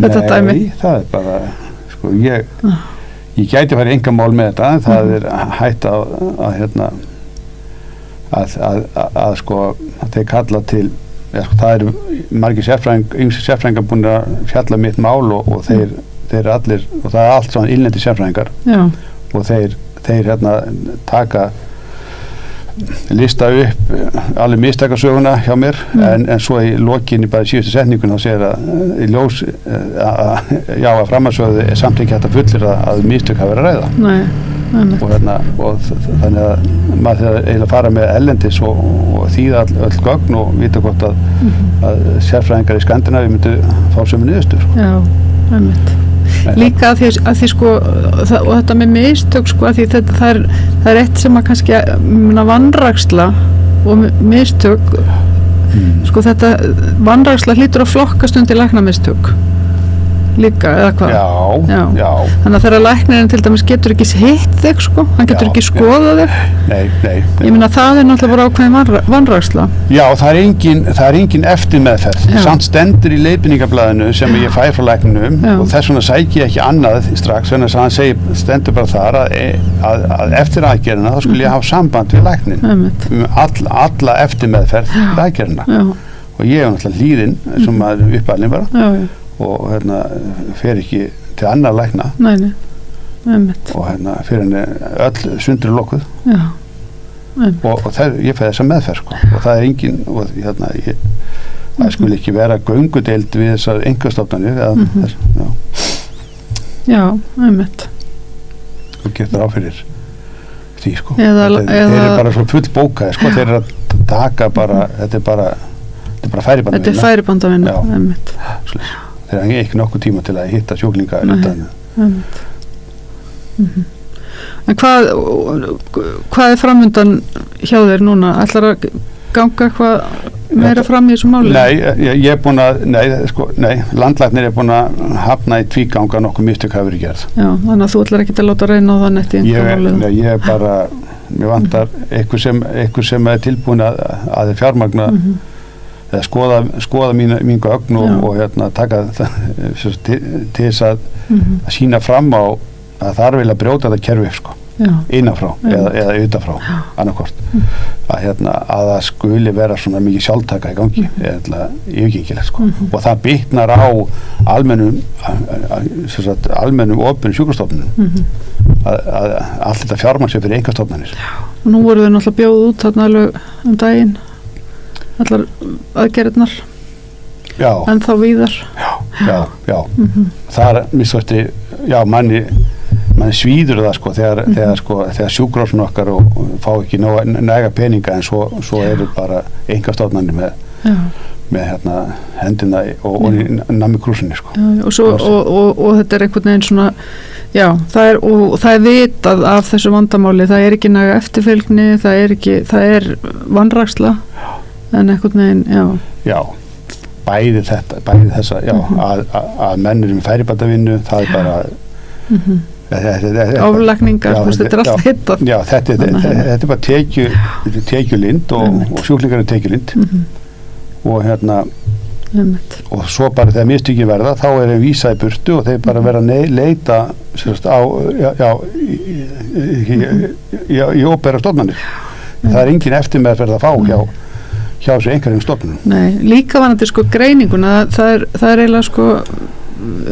þetta dæmi. Nei, það er bara sko, ég gæti farið enga mál með þetta, en það er hætt að sko að þeir kalla til það eru margir sérfræðingar búin að fjalla mitt mál og þeir eru allir, og það er allt svona innlendi sérfræðingar. Já. Og þeir taka lista upp alveg mistakarsöguna hjá mér, en svo í lokinni bara í síðustu setningun þá segir að í ljós að framarsögðu er samt ekki hægt að fullir að mistök hafa verið að ræða. Nei. Og þannig að maður þegar eiginlega fara með ellendis og þýða öll gögn og vita hvort að sérfræðingar í Skandinavíu myndu fá sömu niðurstöður. Já, einmitt. Líka að því sko, og þetta með mistök sko, að því það er eitt sem að kannski vanræksla og mistök, sko þetta vanræksla hlýtur að flokkast undir læknamistök. Líka, eða hvað? Já. Þannig að þegar læknirinn til dæmis getur ekki hitt þig, sko, hann getur ekki skoðað þig. Nei. Ég meina það er náttúrulega bara ákveðin vanræksla. Já, það er engin eftirmeðferð. Samt stendur í leiðbeiningarblaðinu sem ég fæ frá lækninum og þess vegna sæki ég ekki annað strax, en þess að hann stendur bara þar að eftir aðgerðina þá skulle ég hafa samband við læknin. Alla eftirmeðferð við aðgerðina. Og ég er náttúrulega hlýðinn sem maður uppalinn bara. Já. Og fer ekki til annar lækna. Nei, einmitt. Og fyrir henni öll sundur lokkuð. Já, einmitt. Og ég fæði þessa meðferð, sko. Og það er engin, og það skul ekki vera göngudeild við þessar einkastofnanir. Já, einmitt. Og getur áfyrir því, sko. Þeir eru bara svo full bókaði, sko. Þeir eru að taka bara, þetta er bara færibandavinna. Þetta er færibandavinna, einmitt. Þeir hafa ekki nokkuð tíma til að hitta sjúklinga. En hvað er framundan hjá þér núna? Ætlar að ganga eitthvað meira fram í þessu máli? Nei, ég er búin að landlæknir er búin að hafna í tvíganga nokkuð mistök hafi verið gerð. Já, þannig að þú ætlar ekki að láta reyna á það neitt í einhverjum málið? Ég er bara, mér vantar einhver sem er tilbúin að fjármagna eða skoða mín gögn og taka til þess að sína fram á að það er vel að brjóta þetta kerfi, sko, innanfrá eða utanfrá, annarkort að það skuli vera svona mikið sjálftaka í gangi er yfirgengilegt, sko, og það bitnar á almennum opinberum sjúkrastofnunum að allt þetta fjármagn sé fyrir einkastofnanir. Nú voru þau náttúrulega bjóð út þarna alveg daginn allar aðgerðirnar en þá víðar. Já. Það er misvætti, manni svíður það, sko, þegar sjúkrahúsin okkar og fá ekki næga peninga, en svo eru bara einkastofnanir með hendina og nammi krúsinni, sko. Og þetta er einhvern veginn svona, það er vitað af þessu vandamáli, það er ekki næga eftirfylgni, það er vanræksla. En einhvern veginn, bæði þessa, að mennir með færibandavinnu, það er bara oflækningar, þetta er allt hittað. Já, þetta er bara tekjulind og sjúklingar er tekjulind og svo bara þegar mistöki verða, þá er þeir vísað í burtu og þeir bara vera að leita í óbera stofnanir. Það er engin eftirmeðferð að fá hjá þessu einhverjum stofnunum. Nei, líka vanandi, sko, greininguna, það er eiginlega, sko,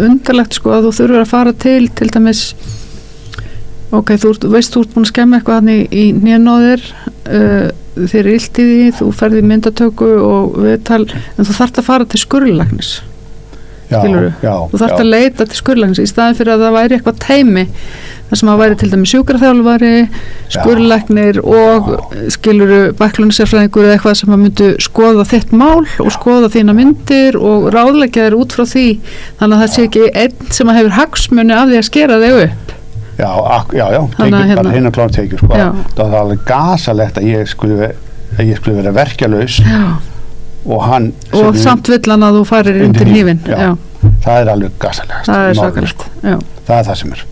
undarlegt, sko, að þú þurfur að fara til dæmis, þú ert búin að skemma eitthvað hann í hnén þér er illt í því, þú ferði myndatöku og viðtal, en þú þarft að fara til skurðlæknis. skilurðu. Þú þarft að leita til skurðlæknis í staðin fyrir að það væri eitthvað teymi þar sem að væri til dæmis sjúkraþjálfari, skurðlæknir og skilurðu bæklunarsérfræðingur eða eitthvað sem að myndu skoða þitt mál og skoða þína myndir og ráðleggja þér út frá því, þannig að það sé ekki einn sem að hefur hagsmuni af því að skera þig upp. Já, tekið bara hinn og klára tekið, sko. Það var alveg gasalegt að ég skuli vera verkjalaus og hann og samt vill hann að þú farir undir hnífinn. Já, það er alveg gasalegast. Það er svakalegt, já. Það er það sem er.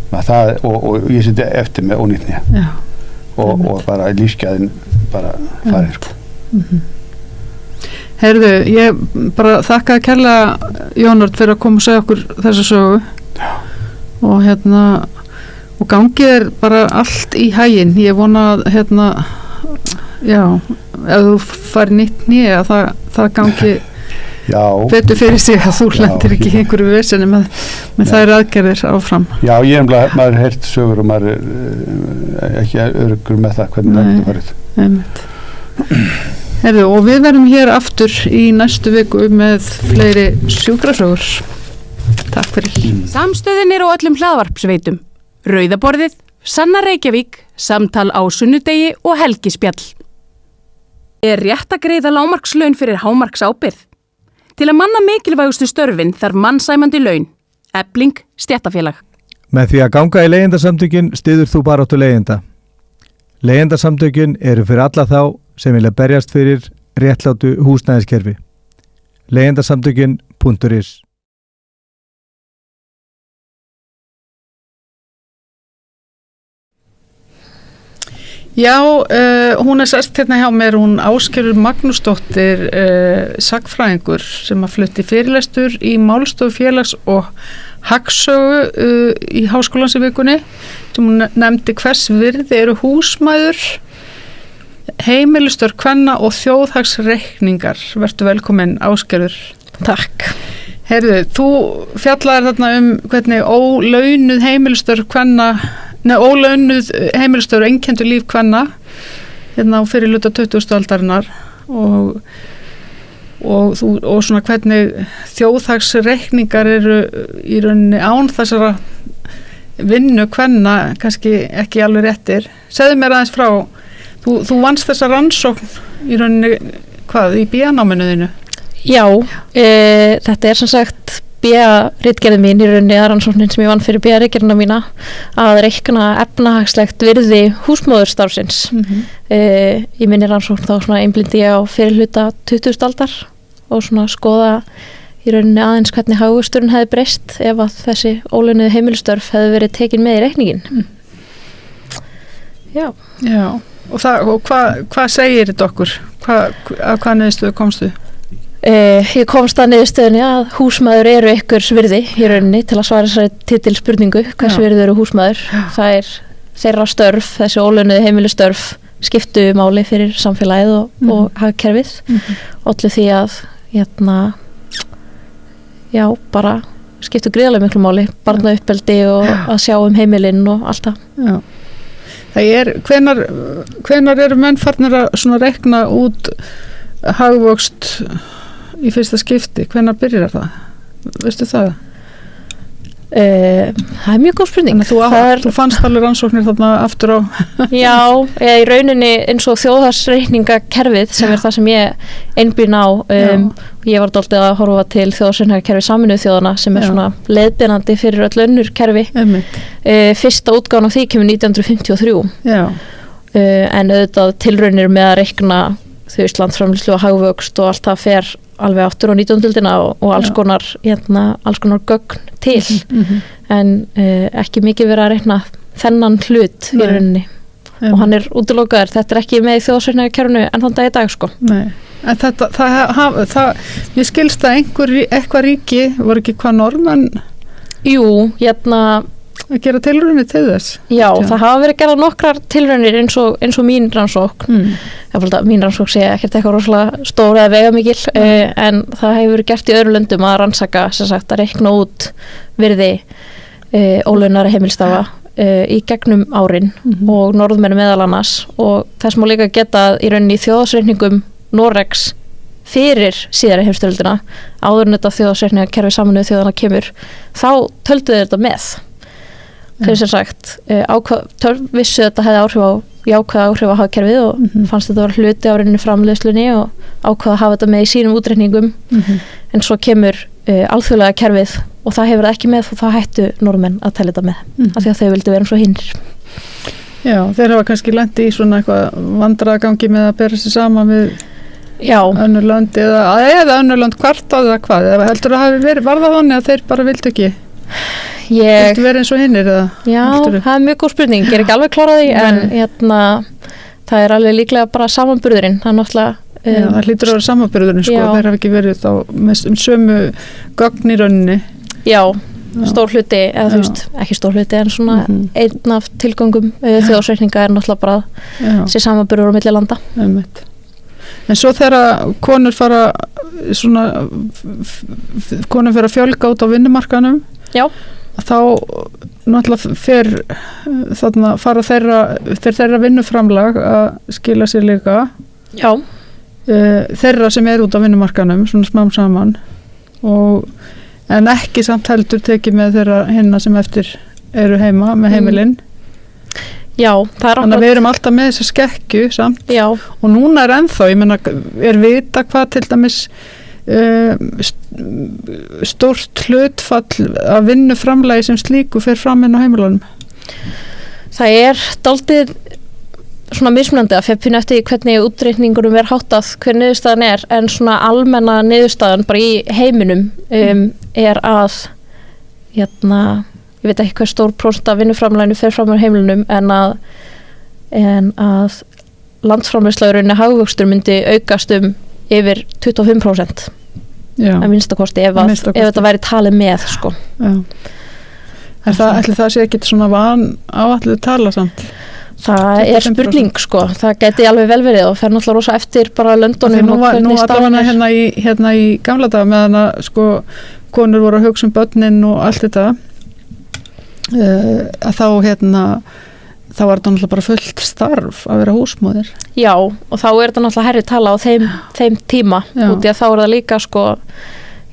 Það, og ég seti eftir með ónýtni og bara lífsgæðin bara farin, sko. Heyrðu, ég bara þakkaði kærlega Jónard fyrir að koma og segja okkur þessa sögu og og gangið er bara allt í haginn. Ég vona að ef þú fari nýtt nýja að það gangi betur fyrir sig að þú lendir ekki í einhverju veseni með þær aðgerðir áfram. Já, maður heyrt sögur og maður ekki öruggur með það hvernig það farið. Heyrðu, og við verðum hér aftur í næstu viku með fleiri sjúkrasögur. Takk fyrir. Samstöðin er á öllum hlaðvarpsveitum. Rauðaborðið, Sanna Reykjavík, Samtal á sunnudegi og Helgispjall. Er rétt að greiða lágmarkslaun fyrir hámarksábyrgð? Til að manna mikilvægustu störfin þarf mannsæmandi laun. Efling stéttarfélag. Með því að ganga í leigjendasamtökin styður þú baráttu leigjenda. Leigjendasamtökin eru fyrir alla þá sem vilja berjast fyrir réttlátu húsnæðiskerfi. Leigjendasamtökin.is Já, hún sest hérna hjá mér, hún Ásgerður Magnúsdóttir, sagnfræðingur sem að flutti fyrirlestur í Málstofu félags- og hagsögu í Háskólans í vikunni sem hún nefndi hvers virði eru húsmæður, heimilistörf kvenna og þjóðhagsreikningar. Vertu velkomin, Ásgerður. Takk. Heyrðu, þú fjallaðir þarna hvernig ólaunuð heimilistörf kvenna ólaunuð heimilistörf einkenndu líf kvenna á fyrir hluta 20. aldarinnar og svona hvernig þjóðhagsreikningar eru í rauninni án þessara vinnu kvenna kannski ekki alveg réttir. Segðu mér aðeins frá, þú vannst þessa rannsókn í rauninni í BA-náminu þínu? Já, þetta er sem sagt BA-ritgerðin mín í rauninni rannsóknin sem ég vann fyrir BA-ritgerðina mína að reikna efnahagslegt virði húsmóðurstarfsins. Í minni rannsókn þá svona einblindi ég á fyrir hluta 20. aldar og svona skoða í rauninni aðeins hvernig hagvöxturinn hefði breyst ef að þessi ólaunuðu heimilistörf hefði verið tekin með í reikningin. Já. Og hvað segir þetta okkur? Af hvað niðurstöðu komstu? Ég komst að niðurstöðunni að húsmæður eru einhvers virði í rauninni til að svara þessari titilspurningu hvers virði eru húsmæður. Það er þeirra störf, þessi ólaunuðu heimilistörf skiptu máli fyrir samfélagið og hagkerfið. Ollu því að bara skiptu gríðarlega miklu máli, barnauppeldi og að sjá heimilinn og allt það. Já. Það er, hvenær eru menn farnir að svona reikna út hagvöxt í fyrsta skipti? Hvenær byrjar það? Veistu það? Það er mjög góð spurning. Þú fannst alveg rannsóknir þarna aftur á. Já, í rauninni eins og þjóðhagsreikningakerfið sem er það sem ég einblín á. Ég var dálítið að horfa til þjóðhagsreikningakerfi Sameinuðu þjóðanna sem er svona leiðbeinandi fyrir öll önnur kerfi. Fyrsta útgáfan af því kemur 1953. En auðvitað tilraunir með að reikna landsframleiðslu og hagvöxt og allt það fer alveg aftur á 19. öldina og alls konar gögn til en ekki mikið verið að reikna þennan hlut í rauninni og hann er útilokaður. Þetta er ekki með í þjóðhagsreikningakerfinu en þann dag í dag sko. Nei, en ég skilst að eitthvað ríki voru ekki hvað norðmenn? Jú, að gera tilraunir til þess? Já, það hafa verið gerað nokkrar tilraunir eins og mín rannsókn. Mín rannsókn sé ekkert eitthvað rosalega stór eða veigamikil en það hefur verið gert í öðru löndum að rannsaka, sem sagt, að reikna út virði ólaunari heimilstafa í gegnum árin og norðmenn meðal annars og þess má líka geta í rauninni í þjóðhagsreikningum Noregs fyrir síðari heimsstyrjöldina, áður en þetta þjóðarsreikningakerfi Sameinuðu þjóðanna kemur, þá töldu þeir þetta með. Þeir sem sagt, vissu þetta hefði jákvæða áhrif á hagkerfið og fannst þetta var hluti á rauninni framleiðslunni og ákvaða að hafa þetta með í sínum útreikningum, en svo kemur alþjóðlega kerfið og það hefur það ekki með og það hættu Norðmenn að telja þetta með, af því að þau vildu vera svo hinnir. Já, þeir hafa kannski lent í svona eitthvað vandræðagangi með að bera sig saman við önnur lönd eða önnur lönd kvartað eða hvað, eða heldur það hafi verið, var það þannig að þeir bara vildu ekki vildu vera eins og hinnir eða? Já, það er mjög góð spurning, ég er ekki alveg klárað því en það er alveg líklega bara samanburðurinn, það er náttúrulega það hlýtur að vera samanburðurinn sko, þeir hafa ekki verið þá með sömu gögn í rauninni. Já, stór hluti, eða þú veist, ekki stór hluti en svona einn af tilgöngum þjóðarsreikninga er náttúrulega bara sér samanburður á milli landa. En svo þegar konur fara að fjölga út á vinnumarkanum, þá náttúrulega fara þeirra vinnuframlag að skila sér líka. Já. Þeirra sem út á vinnumarkanum, svona smám saman, en ekki samt heldur tekið með þeirra hinna sem eftir eru heima með heimilinn. Já, það er þannig að við erum alltaf með þessa skekkju samt. Já. Og núna er ennþá, ég meina, er vita hvað til dæmis stórt hlutfall af vinnuframlagi sem slíku fer fram inn á heimilunum. Það er dálítið svona mismunandi að fyrir pínu eftir hvernig útreikningunum er háttað, hver niðurstaðan er, en svona almenna niðurstaðan bara í heiminum er að ég veit ekki hver stór prósent af vinnuframlæginu fer fram á heimilunum en að landsframleiðsla hagvöxtur myndi aukast yfir 25% að minnstakosti ef þetta væri talið með sko. Ætli það sé ekki svona van áætluð tala samt? Það er spurning sko, það geti alveg vel verið og fer náttúrulega rosa eftir bara löndunum og hvernig staðan er. Hérna í gamla daga meðan að sko konur voru að hugsa börnin og allt þetta að þá þá var þetta náttúrulega bara fullt starf að vera húsmóðir. Já, og þá er þetta náttúrulega hærri tala á þeim tíma út í að þá er það líka sko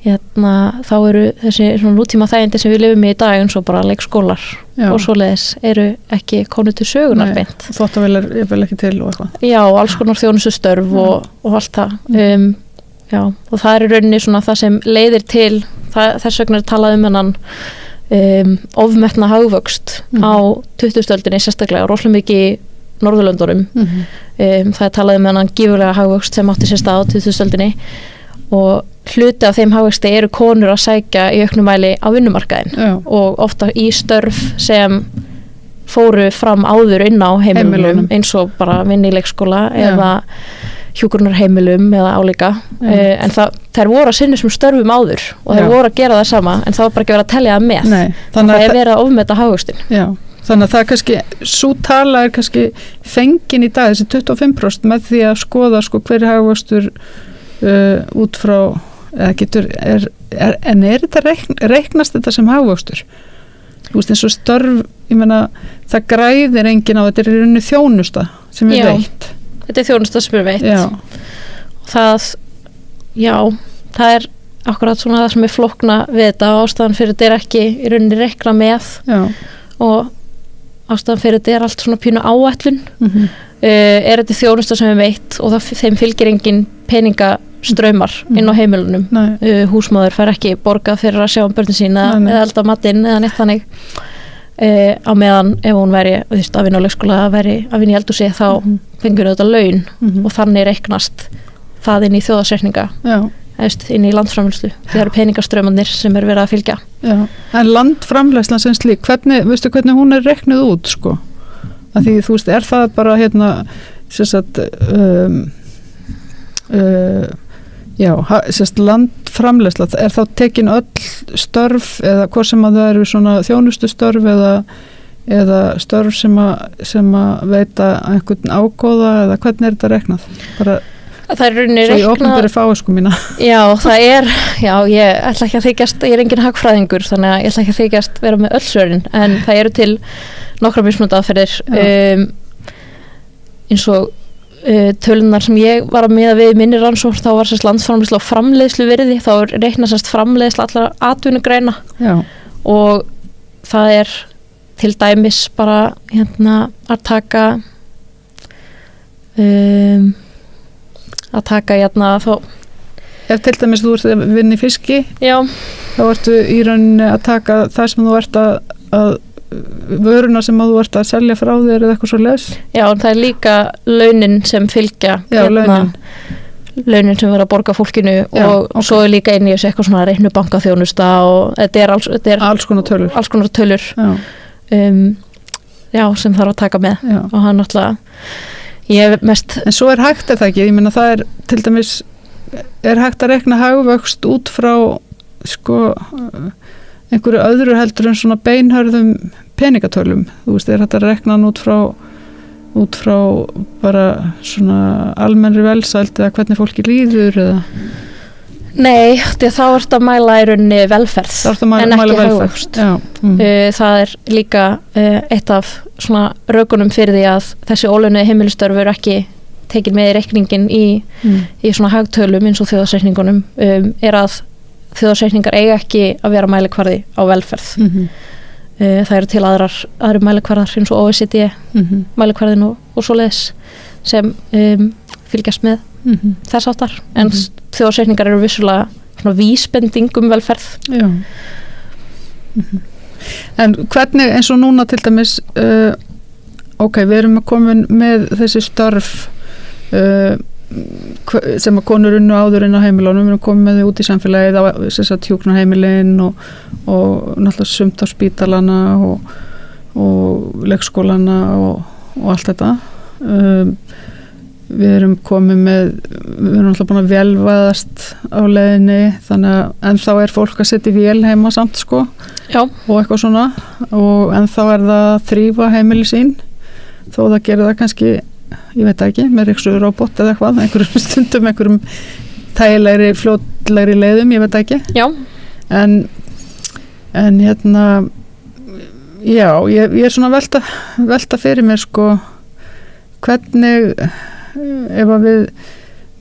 þá eru þessi svona nútíma þægindi sem við lifum í dag eins og bara leikskólar og svoleiðis eru ekki konur til sögunar beint. Þvottavél er vel ekki til og eitthvað. Já, alls konar þjónustustörf og allt það. Já, og það er í rauninni svona það sem leiðir til þess vegna er talað hennan ofmetna hagvöxt á 20. öldinni sérstaklega rosalega mikið í Norðurlöndunum. Það er talað hennan gífurlega hagvöxt sem átti sér stað á 20. öldinni og hluti af þeim hagvexti eru konur að sækja í auknum mæli á vinnumarkaðin og ofta í störf sem fóru fram áður inn á heimilunum eins og bara vinna í leikskóla eða hjúkrunarheimilum eða álíka en þær voru að sinna sem störfum áður og þær voru að gera það sama en það var bara ekki verið að telja það með. Nei, það er verið að ofmeta hagvextin. Já, þannig að það kannski svo tala er kannski fengin í dag þessi 25% með því að skoða sko hver hagvextur út frá en þetta reiknast þetta sem hagvöxtur? Þú veist eins og störf, ég meina það græðir enginn á þetta er í rauninni þjónusta sem er veitt. Þetta er þjónusta sem er veitt. Það er akkurat svona það sem er flókna við þetta og ástæðan fyrir þetta er ekki í rauninni reikna með og ástæðan fyrir þetta er allt svona pínu áætlun. Er þetta þjónusta sem er veitt og þeim fylgir engin peningastraumar inn á heimilunum. Húsmóður fær ekki borgað fyrir að sjá börnin sín eða elda matinn eða neitt þannig á meðan ef hún væri að vinna á leikskóla að vinna í eldhúsi þá fengur þetta laun og þannig reiknast það inn í þjóðarsreikninga inn í landsframleiðslu. Það eru peningastraumarnir sem er verið að fylgja. Já. En landframleiðslan sem slík, hvernig hún er reiknuð út sko? Að því þú veist, er það bara landframleiðsla, er þá tekin öll störf eða hvað sem að það eru svona þjónustustörf eða störf sem að veita einhvern ágóða eða hvernig er þetta reiknað? Bara það er rauninni reiknað. Svo ég opnum fáesku mína. Já, það er, ég ætla ekki að þykjast, ég er engin hagfræðingur þannig að ég ætla ekki að þykjast vera með öll svörin en það eru til nokkra mismunandi aðferðir eins og tölunar sem ég var að miða við minni rannsókn, þá var sérst landsframleiðsla og framleiðslu virði, þá reikna sérst framleiðsla allar atvinnugreina og það til dæmis bara að taka þá ef til dæmis þú ert að vinna í fiski þá ertu í rauninni að taka það sem þú ert að vöruna sem þú ert að selja frá þér eða eitthvað svo les. Já, en það líka launin sem fylgja launin sem verða að borga fólkinu og svo líka inn í þessu eitthvað svona reiknubankaþjónusta og þetta er alls konar tölur sem þarf að taka með og hann náttúrulega en svo hægt það ekki, ég meina það til dæmis hægt að rekna hagvöxt út frá einhverju öðru heldur en svona beinhörðum peningatölum, þú veist, hægt að rekna hann út frá bara svona almennri velsæld eða hvernig fólki líður eða Nei, þá ert að mæla í rauninni velferð en ekki hagvöxt. Það líka eitt af svona rökunum fyrir því að þessi ólaunuðu heimilistörf eru ekki tekin með í reikningin í svona hagtölum eins og þjóðarsreikningunum að þjóðarsreikningar eiga ekki að vera mælikvarði á velferð. Það eru til aðri mælikvarðar eins og OECD mælikvarðin og svoleiðis sem fylgjast með þess áttar en þjóðarsreikningar eru vissulega svona vísbending velferð. Já. En hvernig eins og núna til dæmis við erum að koma með þessi störf sem að konur unnu áður inn á heimilunum, við erum komið með þau út í samfélagið á hjúkrunarheimilin og náttúrulega sumt á spítalana og leikskólana og allt þetta við erum komið við erum alltaf búin að vélvæðast á leiðinni þannig að ennþá fólk að setja í vél heima samt og eitthvað svona og ennþá það að þrífa heimili sín þó það gerir það kannski, ég veit ekki með ryksuróbot eða eitthvað, einhverjum stundum einhverjum þægilegri, fljótlegri leiðum, ég veit ekki en ég svona velta fyrir mér hvernig ef að við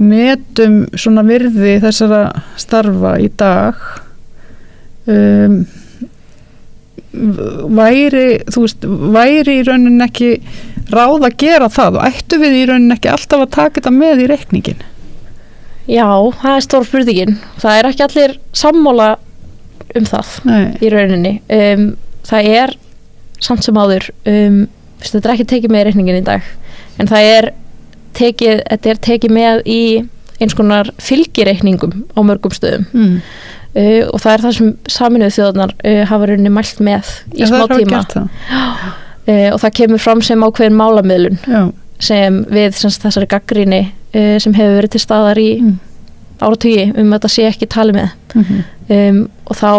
metum svona virði þessara starfa í dag væri í rauninni ekki ráð að gera það og ættu við í rauninni ekki alltaf að taka þetta með í reikningin? Já, það stór spurningin. Það ekki allir sammála það í rauninni. Það samt sem áður þetta ekki tekið með í reikningin í dag en þetta tekið með í eins konar fylgireikningum á mörgum stöðum og það það sem Sameinuðu þjóðirnar hafa rauninni mælt með í smá tíma og það kemur fram sem ákveðin málamiðlun sem við þessari gagnrýni sem hefur verið til staðar í áratugi að þetta sé ekki talið með og þá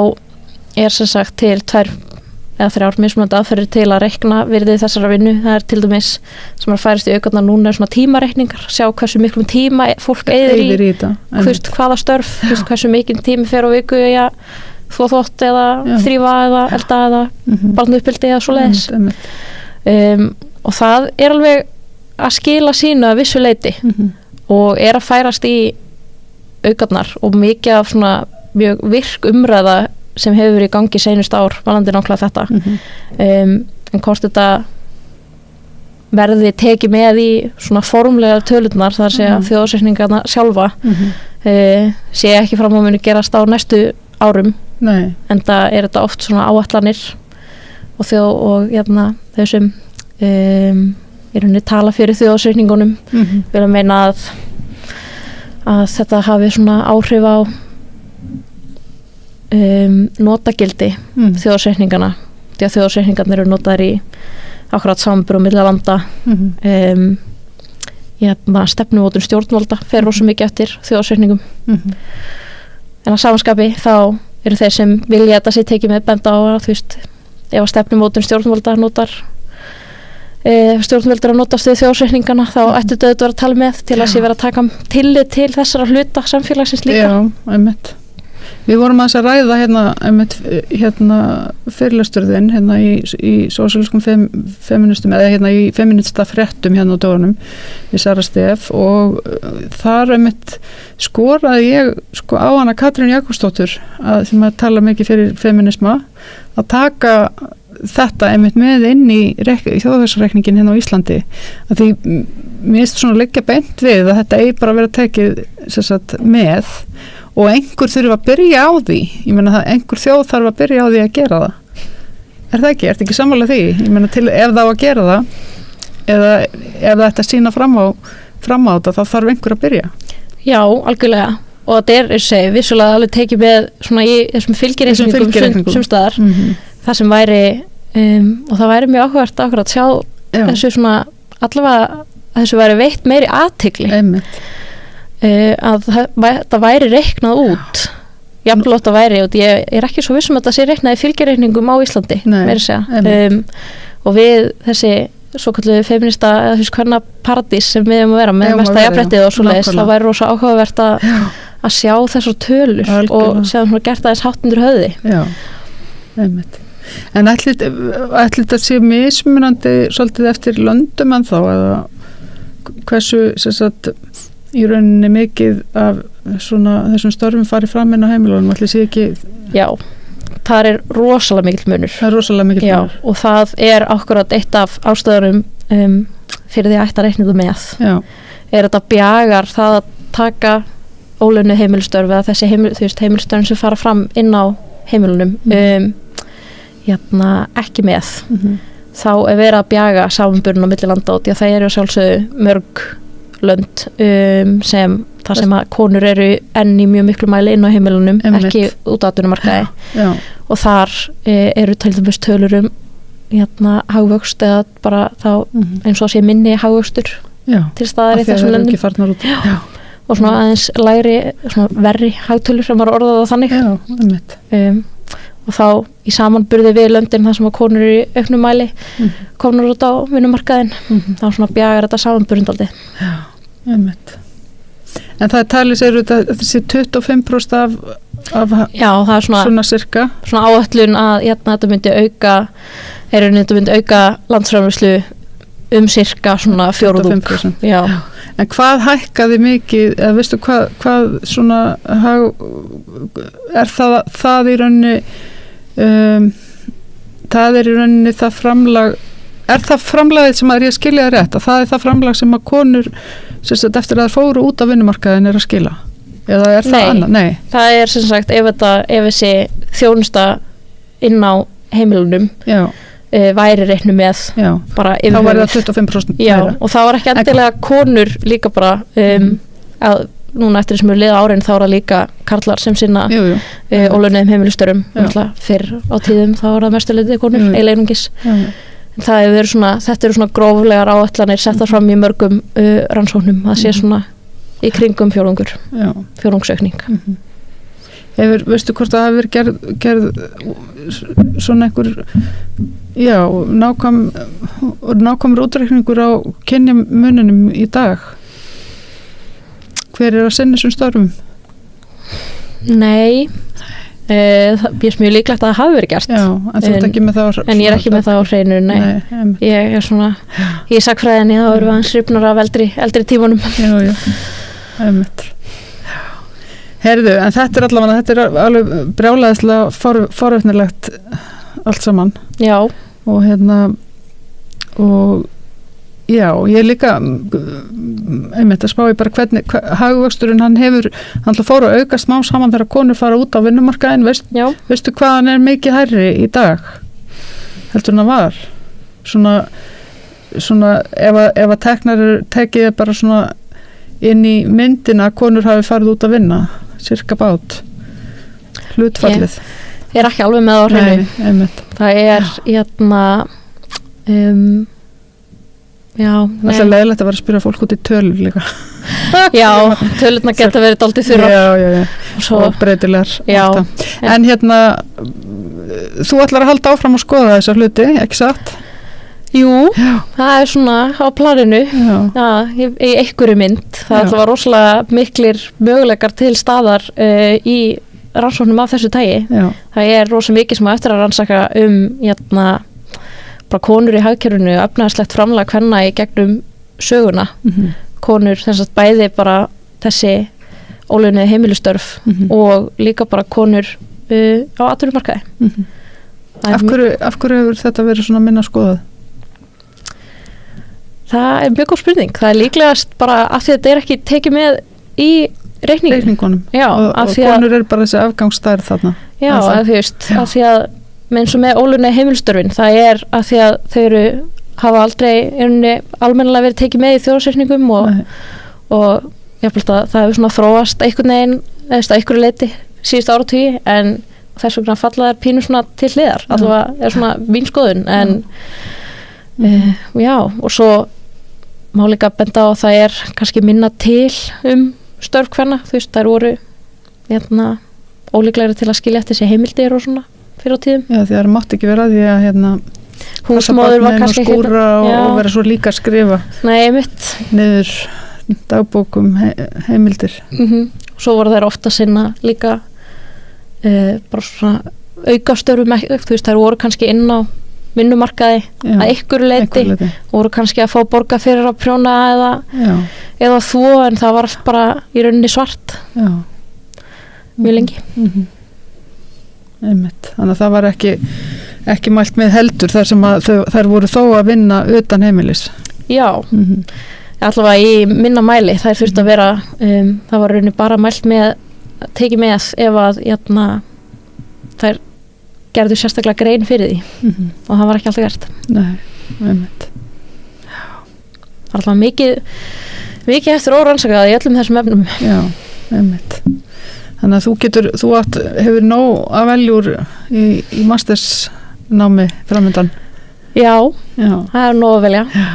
sem sagt til 2 eða 3 mismunandi aðferðir til að reikna virði þessara vinnu. Það til dæmis sem færist í aukarnar núna svona tímareikningar, sjá hversu miklum tíma fólk eyðir í hvaða störf, hversu mikinn tími fer á viku í að þvo þvott eða þrífa eða elda eða barnauppeldi eða svoleiðis og það alveg að skila sínu að vissu leyti og að færast í aukarnar og mikið af svona mjög virk umræða sem hefur verið í gangi seinust ár varðandi nákvæmlega þetta en hvort þetta verði tekið með í svona formlega tölurnar þar segja þjóðarsreikningarna sjálfa sé ekki fram að muni gerast á næstu árum en það þetta oft svona áætlanir og þessum í rauninni tala fyrir þjóðarsreikningunum vil að meina að þetta hafi svona áhrif á notagildi þjóðarsreikningana því að þjóðarsreikningarnir eru notaðir í akkurat samanburð á milli landa stefnumótun stjórnvalda fer rosa mikið eftir þjóðarsreikningum en að samanskapi þá eru þeir sem vilja þetta sé tekið með benda á að ef að stefnumótun stjórnvalda notar stjórnvöldur að notast við þjóðarsreikningana þá ættu þetta að vera að tala með til að sé vera að taka tillit til þessara hluta samfélagsins líka. Já, einmitt. Við vorum að ræða hérna fyrirlesturðinn hérna í sósíalískum feministum eða hérna í feminista fréttum hérna á dögunum í Sara Stef og þar skoraði ég sko á hana Katrín Jakobsdóttur sem að tala mikið fyrir feminisma að taka þetta með inn í þjóðhagsreikningin hérna á Íslandi að því mér finnst svona liggja beint við að þetta eigi bara að vera tekið með og einhver þurfa að byrja á því ég meina það, einhver þjóð þarf að byrja á því að gera það það ekki, ertu ekki sammála því ég meina til ef það á að gera það eða ef það ætti að sína fram á þetta þá þarf einhver að byrja Já, algjörlega og þetta vissulega alveg tekið með svona í þessum fylgireikningum sumstaðar það sem væri og það væri mjög áhugavert að sjá þessu svona allavega þessu væri veitt meiri athygli að það væri reiknað út jafnvel ótt að væri og ég er ekki svo vissum að það sé reiknað í fylgireikningum á Íslandi og við þessi svokalluðu feminista eða þessi hvernig paradís sem við erum að vera með mesta jafnréttið og svo leiðis, þá væri rosa áhugavert að sjá þessar tölur og sjá það gert aðeins hátt undir höfði Já, einmitt En ætli þetta sé mismunandi svolítið eftir löndum en þá eða hversu í rauninni mikið af svona þessum störfum farið fram inn á heimilunum ætli sé ekki Já, það er rosalega mikill munur Það er rosalega mikill munur og það er akkurat eitt af ástæðurum fyrir því að ætta reiknið með þetta bjagar það að taka ólaunuð heimilstörf eða þessi heimilstörfin sem fara fram inn á heimilunum ekki með þá er verið að bjaga samanburðin á milli landa og því að það eru sjálfsögðu mörg lönd sem þar sem að konur eru enn í mjög miklu mæli inn á heimilunum ekki út á atvinnumarkaði og þar eru til dæmis tölur hagvöxt eða bara þá eins og sé minni hagvöxtur til staðar í þessum löndum og svona aðeins lægri svona verri hagtölur sem var orðað á þannig og þá í samanburði við löndin þar sem að konur eru í auknum mæli konur út á vinnumarkaðin þá svona bjagar þetta samanburðindaldi En það er talið sér út að þessi 25% af Já, það er svona sirka svona áætlun að þetta myndi auka landsframleiðslu sirka svona 4% Já. En hvað hækkaði mikið eða veistu hvað svona er það í rauninni það er í rauninni það framlag er það framlagið sem að ég skilja það rétt að það er það framlag sem að konur eftir að það fóru út af vinnumarkaðin er að skila eða er það annað? Nei, það er sem sagt ef þessi þjónusta inn á heimilunum væri reiknu með bara þá væri það 25% og það var ekki endilega konur líka bara að núna eftir þessum liða árin þá er það líka karlar sem sinna ólaunuðum heimilistörfum fyrr á tíðum þá er það mestuleitið konur einungis það hefur verið svona þetta eru svona gróflegar áætlanir settar fram í mörgum rannsóknum það sé svona í kringum fjórðungsaukning veistu hvort það hefur verið gerð svona einhver nákvæmur útreikningur á kynjamununum í dag hver er að sinna þessum störfum? Nei ég er mjög líklegt að það hafi verið gert en ég er ekki með það á hreinu ég er svona í sakfræðinni þá erum við aðeins hrifnar af eldri tímanum Herðu, en þetta er alveg brjálæðislega forvitnilegt allt saman og ég líka einmitt að spá í bara hvernig hagvöxturinn hann fór að auka smá saman þegar konur fara út á vinnumarkaðin veistu hvað hann er mikið hærri í dag heldur hann var svona ef að tekið bara svona inn í myndina að konur hafi farið út að vinna cirka bát hlutfallið ég er ekki alveg með á hreinu það er það er leiðilegt að vera að spyrja fólk út í tölur líka tölurna geta verið dálítið þurrar og breytilegar en þú ætlar að halda áfram að skoða þessa hluti, ekki satt? Jú, það er svona á planinu í einhverju mynd það var rosalega miklir möguleikar til staðar í rannsóknum af þessu tagi. Já. Það rosa mikið sem eftir að rannsaka bara konur í hagkerfinu, efnahagslegt framlag kvenna í gegnum söguna. Konur, þess að bæði bara þessi ólaunuðu heimilistörf og líka bara konur á atvinnumarkaði. Af hverju hefur þetta verið svona minna skoðað? Það mjög góð spurning. Það líklegast bara af því að þetta ekki tekið með í reikningunum. Já, og konur eru bara þessi afgangsstærð þarna. Já, af því að eins og með ólaunuðu heimilistörfin, það af því að þau hafa aldrei almennilega verið tekið með í þjóðarsreikningum og ég held að það hefur svona þróast einhvern veginn, eða einhverju leiti síðust áratugi, en þess vegna falla þær pínu svona til hliðar, allavega svona mín skoðun, en já, og svo má líka benda á að það kannski minna til störf kvenna, þær voru ólíklegri til að skilja eftir sig heimildir og svona fyrir á tíðum. Já, því það mátti ekki vera því að húsmóður var kannski skúra og vera svo líka að skrifa niður dagbókum heimildir. Svo voru þær ofta sinna líka bara svona aukastörfum, þær voru kannski inn á vinnumarkaði að einhverju leiti, voru kannski að fá borga fyrir að prjóna eða þvo, en það var allt bara í rauninni svart mjög lengi. Einmitt. Þannig að það var ekki mælt með heldur þar sem að þær voru þó að vinna utan heimilis. Já, allavega í minna mæli. Það þurfti að vera, það var rauninni bara mælt með, tekið með ef að þær gerðu sérstaklega grein fyrir því og það var ekki alltaf gert. Nei, einmitt. Það var alltaf mikið eftir órannsakað í öllum þessum efnum. Já, einmitt. Þannig að þú hefur nóg að veljúr í mastersnámi framöndan. Já, það nóg að velja. Já.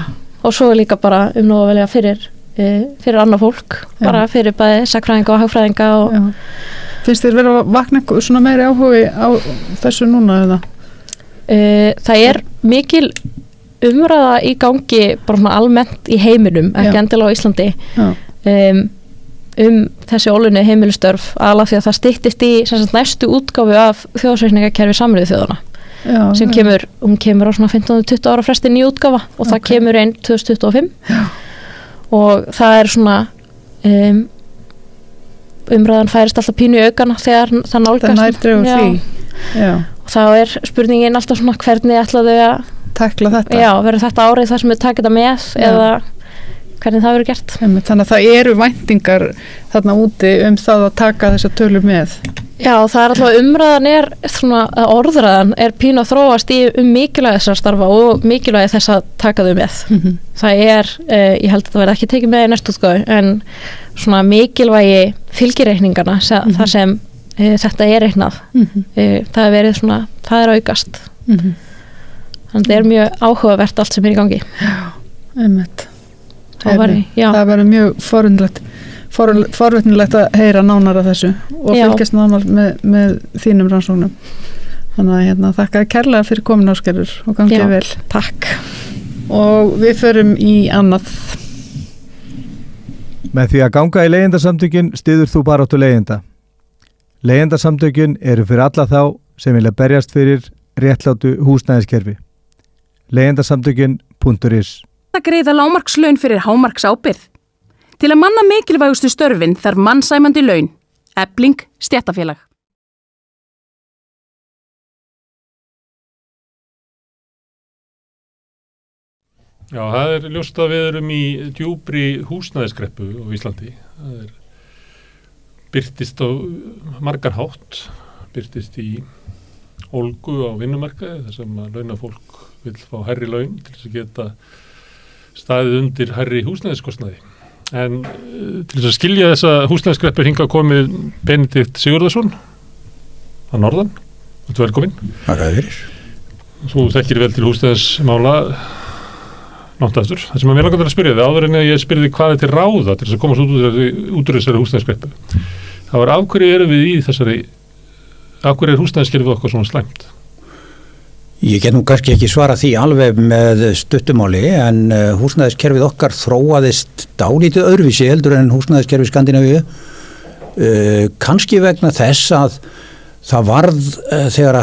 Og svo líka bara nóg að velja fyrir annað fólk, bara fyrir bæði sagnfræðinga og hagfræðinga. Finnst þér vera að vakna svona meiri áhugi á þessu núna eða? Það mikil umræða í gangi bara almennt í heiminum, ekki endilega á Íslandi. Þessi ólaunuðu heimilistörf, alveg því að það styttist í næstu útgáfu af þjóðarsreikningakerfi Sameinuðu þjóðanna sem kemur á svona 15-20 ára fresti ný útgáfa og það kemur einn 2025 og það svona umræðan færist alltaf pínu í aukana þegar það nálgast. Það nær dregur því. Og þá spurningin alltaf svona hvernig ætla þau að tækla þetta. Já, verður þetta árið þar sem þau taka þetta með eða hvernig það verður gert. Þannig að það eru væntingar þarna úti það að taka þessa tölur með. Já, það alltaf umræðan svona, orðræðan pínu að þróast í mikilvægi þessar starfa og mikilvægi þess að taka þau með. Það ég held að það verði ekki tekið með í næstu útgáfu, en svona mikilvægi fylgireikningarna, þar sem þetta reiknað. Það verið svona, það aukast. Þannig það mjög áhugavert allt sem í gangi. Já, einmitt. Það verður mjög forvitnilegt að heyra nánar af þessu og fylgjast nánar með þínum rannsóknum. Þannig að þakka kærlega fyrir komin, Ásgerður, og gangið vel. Takk. Og við förum í annað. Með því að ganga í leigjendasamtökin styður þú baráttu leigjenda. Leigjendasamtökin eru fyrir alla þá sem vilja berjast fyrir réttlátu húsnæðiskerfi. Leigjendasamtökin.is að greiða lágmarkslaun fyrir hámarksábyrgð. Til að manna mikilvægustu störfin þarf mannsæmandi laun. Efling stéttarfélag. Já, það ljóst að við erum í djúpri húsnæðiskreppu á Íslandi. Það birtist á margar hátt, birtist í ólgu á vinnumarkaði, þar sem að launafólk vill fá hærri laun til þess að geta staðið undir hærri húsnæðiskostnaði. En til þess að skilja þessa húsnæðiskreppu hingað komið Benedikt Sigurðarsson að norðan. Þú ert velkominn. Takk fyrir. Þú þekkir vel til húsnæðismála nátt aftur. Það sem að mér langar til að spyrja þig, áður en ég spyrði hvað til ráða til þess að komast út úr þessari húsnæðiskreppu. Það var af hverju erum við í þessari, af hverju húsnæðiskerfið okkar svona slæmt? Ég get nú kannski ekki svara því alveg með stuttumáli, en húsnæðiskerfið okkar þróaðist dálítið öðruvísi heldur en húsnæðiskerfið Skandinavíu kannski vegna þess að það varð þegar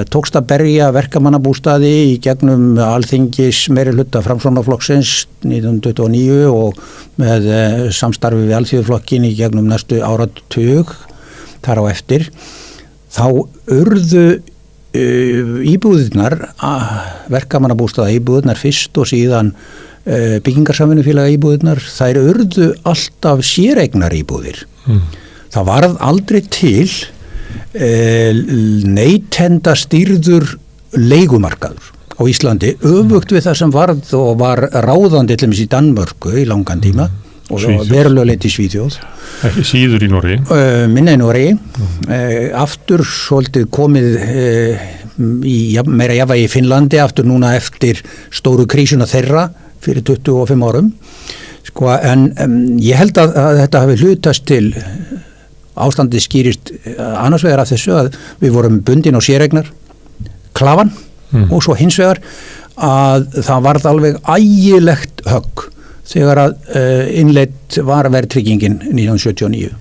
tókst að berja verkamannabústaði í gegnum Alþingis meirihluta Framsóknarflokksins 1929 og með samstarfi við Alþýðuflokkin í gegnum næstu áratug þar á eftir, þá urðu íbúðirnar, verkamannabústaða íbúðirnar fyrst og síðan byggingarsamvinnufélaga íbúðirnar, þær urðu alltaf séreignar íbúðir. Það varð aldrei til neytendastýrður leigumarkaður á Íslandi, öfugt við það sem varð og var ráðandi til dæmis í Danmörku í langan tíma og verulega leyti í Svíþjóð, ekki síður í Noregi, minna í Noregi, aftur svolítið komið í meira jafnvægi í Finnlandi aftur núna eftir stóru krísuna þeirra fyrir 25 árum sko, en ég held að þetta hafi hlutast til ástandið skýrist annars vegar af þessu að við vorum bundin á séreignar klafan og svo hins vegar að það varð alveg ægilegt högg þegar að innleidd var verðtryggingin 1979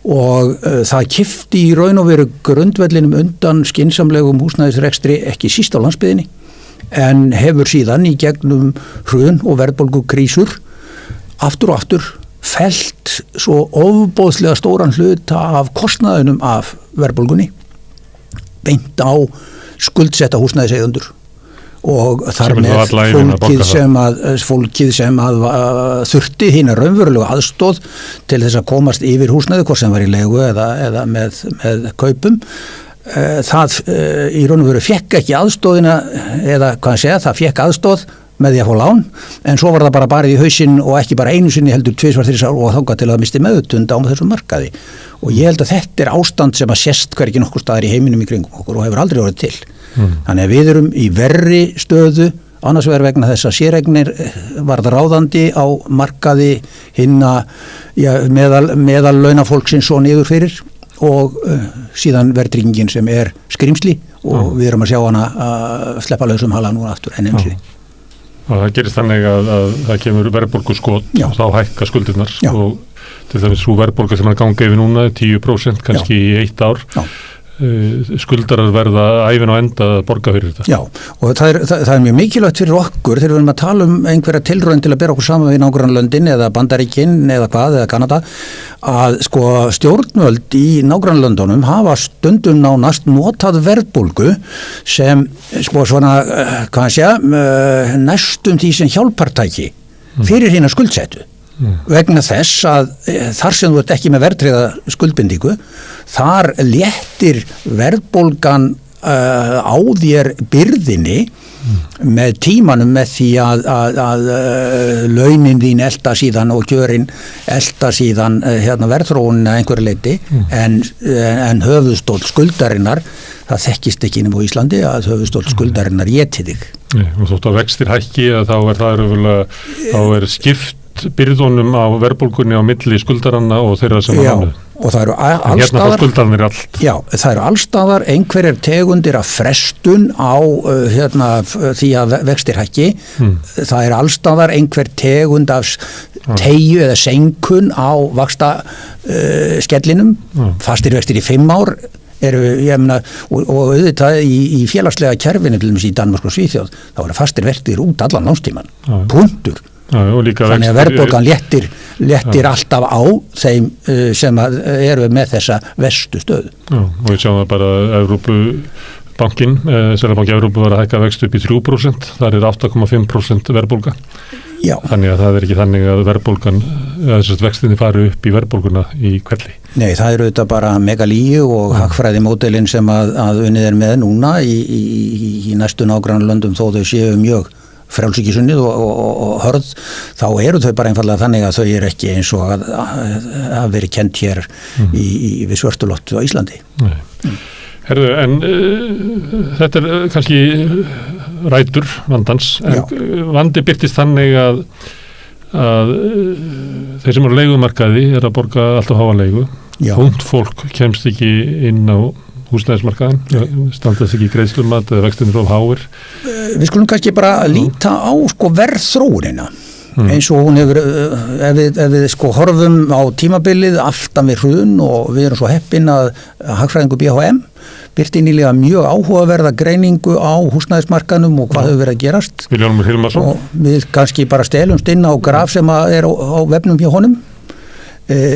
og það kippti í raun og veru grundvellinum undan skynsamlegum húsnæðisrekstri ekki síst á landsbyggðinni en hefur síðan í gegnum hrun og verðbólgukrísur aftur og aftur fellt svo ofboðslega stóran hluta af kostnaðinum af verðbólgunni beint á skuldsetta húsnæðiseigendur og þar með fólkið sem að þurfti hina raunverulega aðstóð til þess að komast yfir húsnæði hvort sem var í leigu eða með kaupum það í raun og veru fekk ekki aðstóðina eða hvað segja, það fekk aðstóð með því að fá lán, en svo var það bara barið í hausinn og ekki bara einu sinni heldur 2-3 ár og þangað til að misti meðutund á þessum markaði og ég held að þetta er ástand sem að sést hvergi nokkur staðar í heiminum í kringum okkur og hefur aldrei orðið til. Þannig að við erum í verri stöðu annars vegar vegna þess að séreignir varð ráðandi á markaði hinna meðal launafólksins og niður fyrir og síðan verðtryggingin sem er skrimsli og við erum að sjá hana að sleppa lausum hala núna aftur enn einnig. Og það gerist þannig að það kemur verðbólguskot og þá hækka skuldirnar og til dæmis svo verðbólga sem er að ganga yfir núna 10% kannski í 1 ár skuldarar verða ævin á enda að borga fyrir þetta. Já, og það er mjög mikilvægt fyrir okkur þegar við erum að tala einhverja tilraun til að bera okkur saman við nágrannalöndin eða Bandaríkin eða hvað, eða Kanada að sko stjórnvöld í nágrannalöndunum hafa stundum nánast notað verðbólgu sem sko svona, hvað sé næstum því sem hjálpartæki fyrir hina skuldsettu vegna þess að þar sem þú ert ekki með verðtryggða skuldbindingu þar léttir verðbólgan á þér byrðinni með tímanum með því að launin þín elta síðan og kjörin elta síðan verðþróunina einhverju leyti en höfuðstóll skuldarinnar það þekkist ekki nema á Íslandi að höfuðstóll skuldarinnar éti þig. Og þótt að vextir hækki að þá er skipt byrðunum á verðbólgunni á milli skuldaranna og þeirra sem að hannu. Og það eru allstaðar skuldarnir allt. Já, það eru allstaðar einhverjar tegundir af frestun á því að vextir hækki. Það eru allstaðar einhver tegund af teygju eða senkun á vaxta skellinum. Fastir vextir í 5 ár og auðvitað í félagslega kerfinu til dæmis í Danmörku og Svíþjóð þá eru fastir vextir út allan námstíman. Punktur. Þannig að verðbólgan léttir alltaf á þeim sem eru með þessa verstu stöðu. Og við sjáum það bara Evrópubankin, Seðlabanki Evrópu var að hækka vexti upp í 3%, þar er 8,5% verðbólga. Já. Þannig að það er ekki þannig að verðbólgan, þessast vextinni fari upp í verðbólguna í kvelli. Nei, það eru auðvitað bara megalíu og hagfræðimódelin sem að unnið er með núna í næstu nágrannalöndum þó þau séu mjög frjálsíkisunnið og hörð, þá eru þau bara einfallega þannig að þau eru ekki eins og að veri kennt hér við Svörtulott á Íslandi. Herðu, en þetta er kannski rætur vandans, en vandi birtist þannig að þeir sem eru leigumarkaði er að borga alltaf háa leigu. Ungt fólk kemst ekki inn á húsnæðismarkaðin, standast ekki greiðslumat eða vextinir of háir. Við skulum kannski bara líta á sko verðþróunina. eins og hún hefur, ef við sko horfum á tímabilið aftan við hrun og við erum svo heppin að hagfræðingur BHM birti nýlega mjög áhugaverða greiningu á húsnæðismarkanum og hvað hefur verið að gerast. Vilhjálmur Hilmarsson. Og við kannski bara stelumst inn á graf sem er á vefnum hjá honum.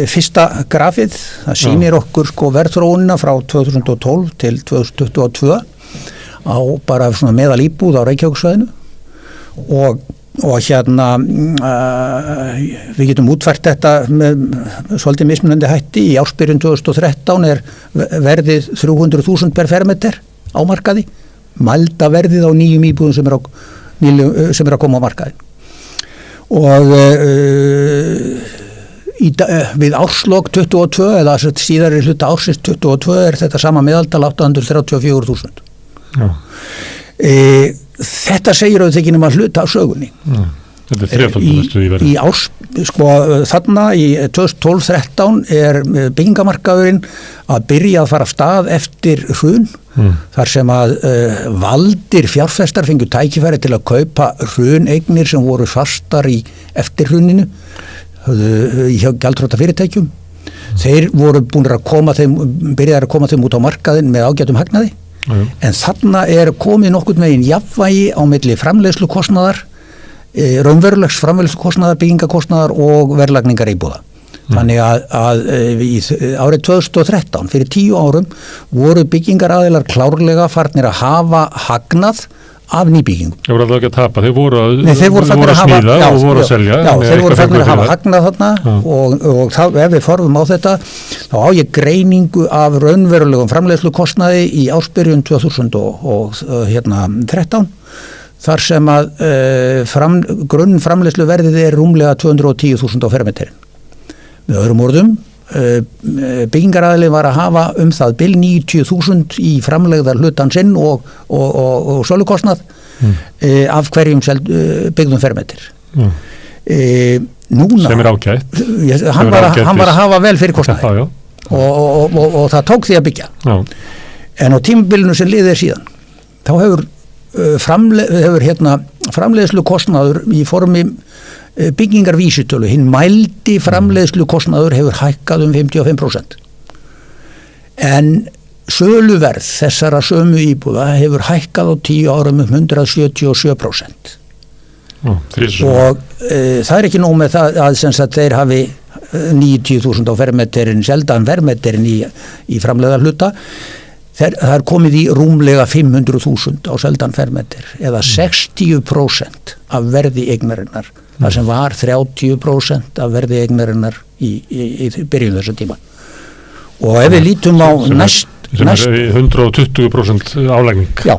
Fyrsta grafið, það sýnir okkur sko verðþróunina frá 2012 til 2022 á bara svona meðal íbúð á Reykjavíkursvæðinu og hérna við getum útfært þetta með svolítið mismunandi hætti. Í ársbyrjun 2013 er verðið 300.000 per fermeter á markaði, mælda verðið á nýjum íbúðum sem er að koma á markaði og við árslok 22 eða síðari hluta ársins 22 er þetta sama meðaldal 834.000. Já. Þetta segir auðvitað ekki nema hluta af sögunni. Þetta er þrefaldastu í verði. Í árs, sko, þarna í 2012-13 er byggingamarkaðurinn að byrja að fara af stað eftir hrun, þar sem að valdir fjárfestar fengu tækifæri til að kaupa hruneignir sem voru fastar í eftir hruninu hjá gjaldþrota fyrirtækjum. Þeir voru byrjaðir að koma þeim út á markaðin með ágætum hagnaði. En þarna er komið nokkurn veginn jafnvægi á milli framleiðslukostnaðar, raunverulegs framleiðslukostnaðar, byggingakostnaðar og verðlagningar íbúða. Þannig að árið 2013, fyrir 10 árum, voru byggingaraðilar klárlega farnir að hafa hagnað af nýbyggingum. Þeir voru alltaf ekki að tapa, þeir voru að smíða og voru að selja. Já, þeir voru farnir að hafa hagnað þarna og þá, ef við forðum á þetta, þá á ég greiningu af raunverulegum framleiðslukostnaði í ársbyrjun 2013, þar sem að grunnframleiðsluverðið er rúmlega 210.000 á fermeterinn. Með öðrum orðum, byggingaraðili var að hafa það bil 90.000 í framlegðar hlutan sinn og sölukostnað af hverjum byggðum fermetir. Núna, sem er ágætt. Hann var að hafa vel fyrir kostnaði og það tók því að byggja. Já. En á tímabilinu sem liðið síðan, þá hefur framleiðslu kostnaður í formi byggingarvísitölu, hinn mældi framleiðslu kostnaður hefur hækkað 55%. En söluverð þessara sömu íbúða hefur hækkað á 10 árum 177%. Og það er ekki nóg með það að þeir hafi 90.000 á fermeterinn, sjaldan fermeterinn í framleiða hluta. Það er komið í rúmlega 500.000 á sjaldan fermeter eða 60% af verði eignarinnar. Það sem var 30% af verði eignarinnar í byrjun þessa tíma. Og ef við lítum á sem er 120% álægning. Já,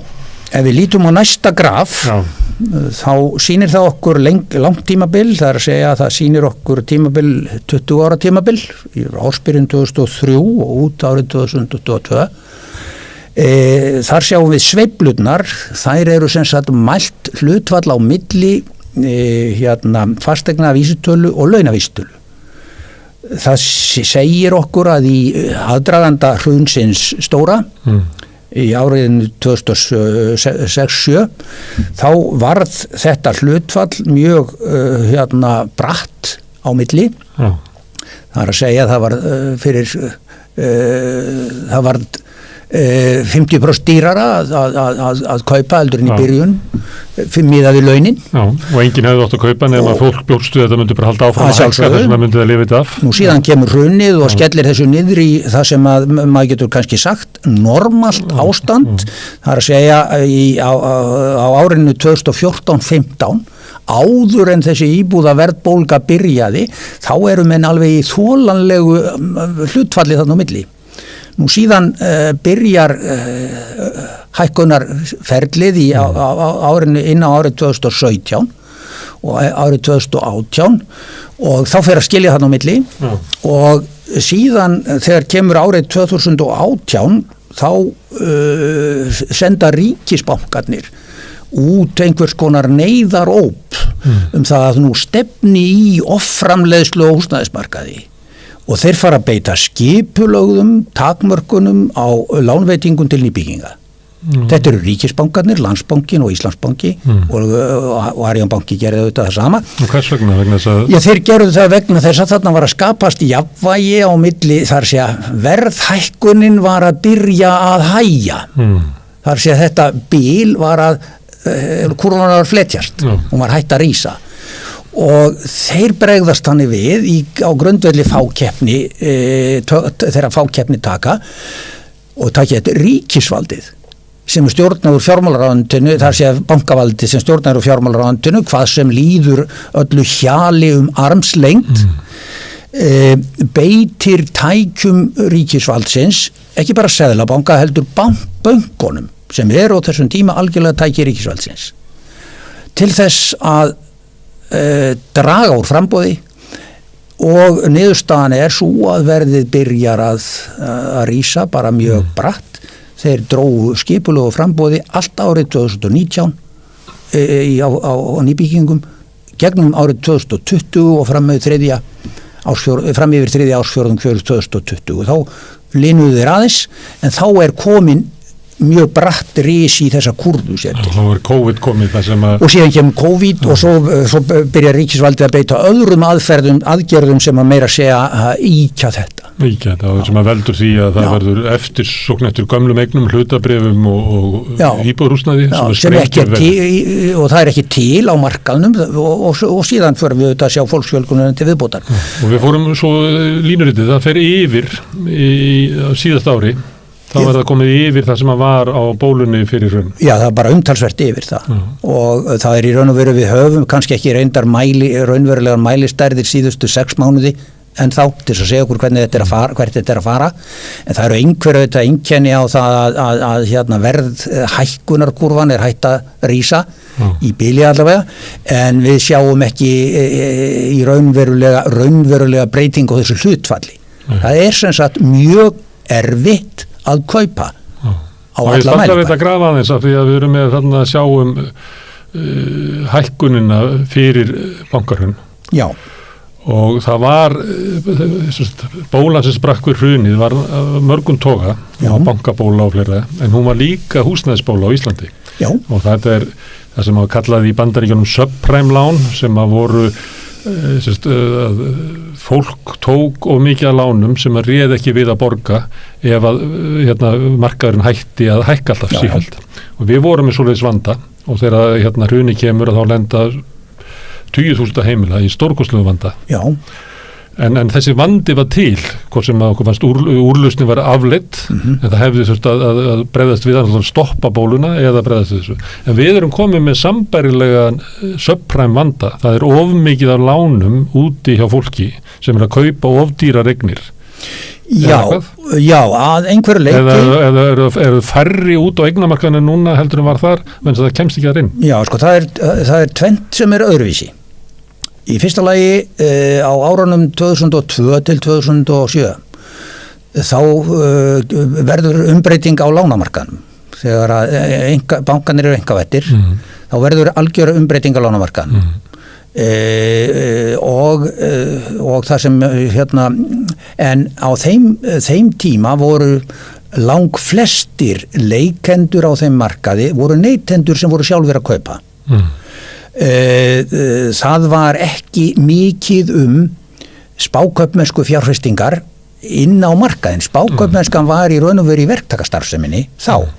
ef við lítum á næsta graf, þá sýnir það okkur langt tímabil, það er að segja að það sýnir okkur tímabil, 20 ára tímabil, í ársbyrjun 2003 og út árið 2022. Þar sjáum við sveiflurnar, þær eru sem sagt mælt hlutfall á milli fasteigna vísitölu og launavísitölu. Það segir okkur að í aðdraganda hrunsins stóra í áriðinu 2006-07 þá varð þetta hlutfall mjög bratt á milli. Það er að segja það var það var 50% dýrara að kaupa heldur en í byrjun miðað við launin. Já, og enginn hefði átt að kaupa nema fólk bjóstu þetta myndi bara halda áfram að hækka þess að maður myndi að lifa þetta af. Nú síðan kemur hrunið og skellir þessu niður í það sem að maður getur kannski sagt normalt ástand. Það er að segja á árinu 2014-15 áður en þessi íbúða verðbólga byrjaði, þá eru menn alveg í þolanlegu hlutfalli þarna á milli. Nú síðan byrjar hækkunarferlið inn á árið 2017 og árið 2018 og þá fer að skilja þarna á milli og síðan þegar kemur árið 2018 þá senda ríkisbankarnir út einhvers konar neyðaróp það að nú stefni í offramleiðslu og húsnæðismarkaði. Og þeir fara að beita skipulögðum takmörkunum á lánveitingum til nýbygginga. Þetta eru ríkisbankarnir, Landsbankin og Íslandsbanki og Arjónbanki gerði auðvitað það sama. Og hvers vegna? Vegna þess að... Já, þeir gerðu það vegna þess að þarna var að skapast jafnvægi á milli, þar sé að verðhækkunin var að byrja að hægja. Þar sé að þetta bil var að, kurvan var að fletjast, hún var hætt að rísa. Og þeir bregðast þannig við á grundvelli fákeppni, þeirra fákeppni taka og takja þetta ríkisvaldið sem stjórnar úr fjármálaráðuneyti, þar sé bankavaldi sem stjórnar úr fjármálaráðuneyti, hvað sem líður öllu hjali armslengd, beitir tækjum ríkisvaldsins, ekki bara seðlabanka, heldur bönkunum sem eru á þessum tíma algjörlega tæki ríkisvaldsins til þess að draga úr framboði, og niðurstaðan svo að verðið byrjar að rísa bara mjög bratt. Þeir drógu skipulegu framboði allt árið 2019 á nýbyggingum, gegnum árið 2020 og fram yfir þriðja ársfjórðung 2020. Þá linuðu þeir aðeins, en þá komin mjög bratt ris í þessa kurvu sér til. Þá COVID komið það sem að... Og síðan kemur COVID og svo byrjar ríkisvaldið að beita öðrum aðgerðum sem að meira segja að íkja þetta. Íkja þetta, og sem að veldur því að það verður eftirsókn eftir gömlum eignum, hlutabrifum og íbúðarhúsnæði. Og það ekki til á markaðnum og síðan förum við að sjá fólksfjölgunum til viðbótar. Og við fórum svo línuritið, það fer yfir á síðast ári. Þá var það komið yfir það sem að var á bólunni fyrir hrun. Já, það bara umtalsvert yfir það. Og það í raun og veru við höfum kannski ekki reyndar raunverulegar mælistærðir síðustu 6 mánuði en þá til að segja okkur hvert þetta er að fara. En það eru einhverju einkenni á það að verð hækkunarkurvan hætt að rísa í bili allavega, en við sjáum ekki í raunverulega breyting á þessu hlutfalli. Það sem sagt mjög erfitt að kaupa á alla mælikvarða. Ég standa við að grafa aðeins af því að við erum með þarna að sjá hækkunina fyrir bankarhrun. Já. Og það var bólan sem sprakk við hrunið var mörgum toga, bankabóla og fleira, en hún var líka húsnæðisbóla á Íslandi. Já. Og þetta það sem að kallaði í Bandaríkjunum subprime lán, sem að voru fólk tók of mikið að lánum sem að réð ekki við að borga ef að markaðurinn hætti að hækka alltaf sífellt. Og við vorum með svoleiðis vanda, og þegar hruni kemur að þá lenda 20.000 heimila í stórkostlegu vanda. Já. En þessi vandi var til, hvort sem að okkur fannst úrlausnin var afleidd, en það hefði þurft að bregðast við að stoppa bóluna eða bregðast við þessu. En við erum komið með sambærilega subprime vanda. Það of mikið af lánum úti hjá fólki sem að kaupa of dýrar eignir. Já, að einhverju leyti. Eða eru færri út á eignamarkaðinu núna heldur en var þar, menn það kemst ekki að inn. Já, sko, það er tvennt sem öðruvísi. Í fyrsta lagi á árunum 2002 til 2007 þá verður umbreyting á lánamarkaðnum. Þegar bankarnir eru einkavæddir, þá verður algjör umbreyting á lánamarkaðnum. Og það sem en á þeim tíma voru langflestir leikendur á þeim markaði voru neytendur sem voru sjálfir að kaupa. Það var ekki mikið spákaupmennsku fjárfestingar inn á markaðin. Spákaupmennskan var í raun og veru í verktakastarfseminni þá.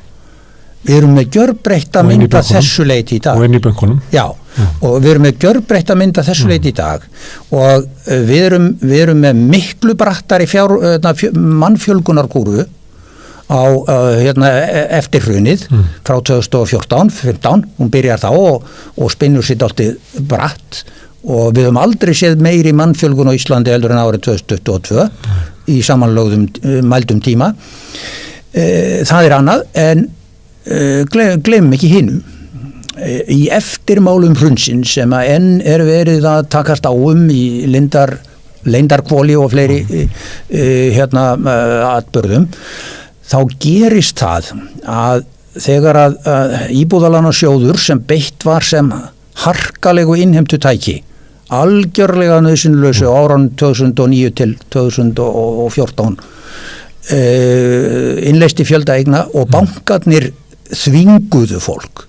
Við erum með gjörbreytta mynd að þessu leyti í dag. Og inn í bönkunum. Já, og við erum með gjörbreytta mynd að þessu leyti í dag og við erum með miklu brattari mannfjölgunarkúrfu á eftir hrunið frá 2014-15, hún byrjar þá og spinnur sér dálítið bratt og við höfum aldrei séð meiri mannfjölgun á Íslandi heldur en árið 2022 í samanlögðum mældum tíma. Það er annað, en gleymum ekki hinum. Í eftirmálum hrunsins sem að enn verið að takast á í leyndarkvoli og fleiri atburðum, þá gerist það að þegar að íbúðalánasjóður sem beitt var sem harkalegu innheimtutæki algjörlega nauðsynlausu á árunum 2009 til 2014 innleysti fjölda eigna og bankarnir þvinguðu fólk,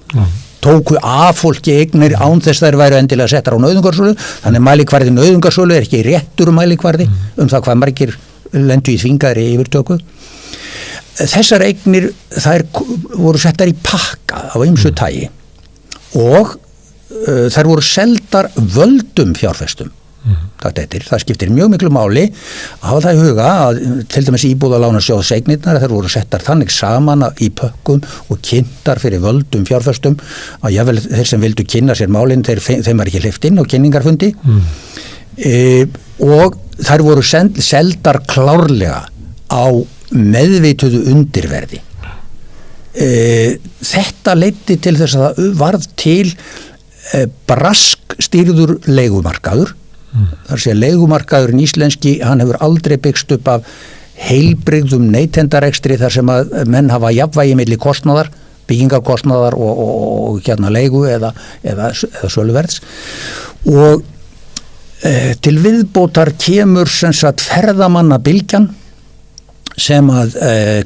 tóku af fólki eignir án þess þær væru endilega settar á nauðungarsölu, þannig mælikvarði nauðungarsölu er ekki réttur mælikvarði það hvað margir lendu í þvingaðri yfirtöku. Þessar eignir þær voru settar í pakka á ýmsu tagi og þær voru seldar völdum fjárfestum. Það skiptir mjög miklu máli að hafa það í huga að til dæmis íbúðalánasjóðseignirnar þær voru settar þannig saman í pökkum og kynntar fyrir völdum fjárfestum að jável þeir sem vildu kynna sér málin þeim var ekki hleypt inn á kynningarfundi og þær voru seldar klárlega á meðvituðu undirverði. Þetta leiddi til þess að það varð til braskstýrður leigumarkaður. Þar sé leigumarkaðurinn íslenski, hann hefur aldrei byggst upp af heilbrigðum neytendarekstri þar sem að menn hafa jafnvægi milli kostnaðar, byggingarkostnaðar og leigu eða söluverðs og til viðbótar kemur sem sagt ferðamannabylgjan sem að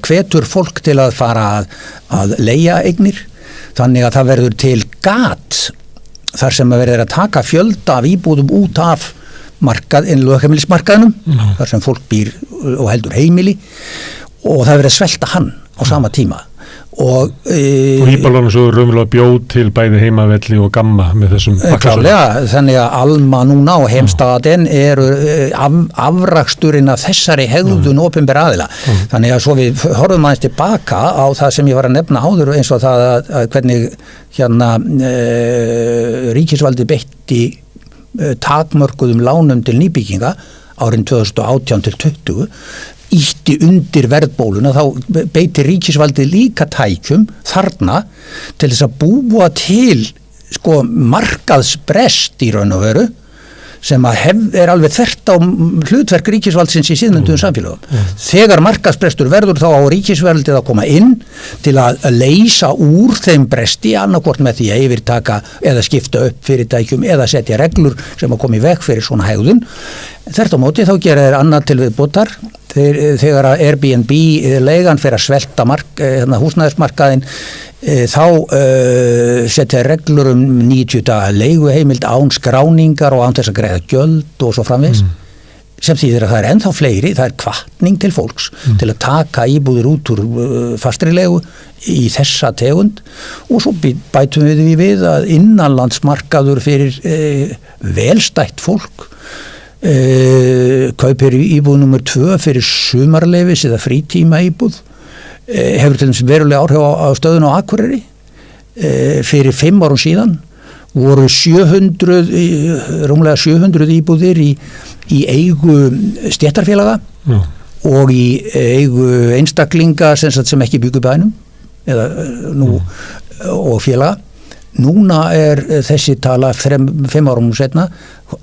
hvetur fólk til að fara að leigja eignir, þannig að það verður til gat þar sem að verður að taka fjölda af íbúðum út af lögheimilismarkaðinum, þar sem fólk býr og heldur heimili og það verður að svelta hann á sama tíma og Íbúðalánasjóður raunverulega bjóð til bæði Heimavelli og Gamma með þessum klálega, þannig að Alma núna og Heimstaden eru afraksturinn af þessari hegðun opinbera aðila, þannig að svo við horfum aðeins tilbaka á það sem ég var að nefna áður eins og það að hvernig ríkisvaldi beitti takmörkuðum lánum til nýbygginga árin 2018 til 2020 ítti undir verðbóluna, þá beitir ríkisvaldið líka tækjum þarna til þess að búa til markaðsbrest í raun og veru sem að er alveg þvert á hlutverk ríkisvaldsins í siðmynduðum samfélögum. Þegar markaðsbrestur verður þá á ríkisvaldið að koma inn til að leysa úr þeim bresti annarkvort með því að yfirtaka eða skipta upp fyrirtækjum eða setja reglur sem að koma í veg fyrir svona hegðun. Þvert á móti þá gera þeir annað til viðbótar þegar að Airbnb leigan fyrir að svelta húsnæðismarkaðinn þá setja reglur 90 daga leiguheimild án skráningar og án þess að greiða gjöld og svo framvegis sem þýðir að það er ennþá fleiri, það er hvatning til fólks til að taka íbúðir út úr fastri leigu í þessa tegund og svo bætum við að innanlandsmarkaður fyrir velstætt fólk kaupir íbúð nummer 2 fyrir sumarleyfis eða frítíma íbúð hefur til þess verulega áhrif á stöðun á Akureyri fyrir 5 árum síðan voru rúmlega 700 íbúðir í eigu stéttarfélaga og í eigu einstaklinga sem ekki byggu bænum eða nú og félaga. Núna er þessi tala 5 árum setna,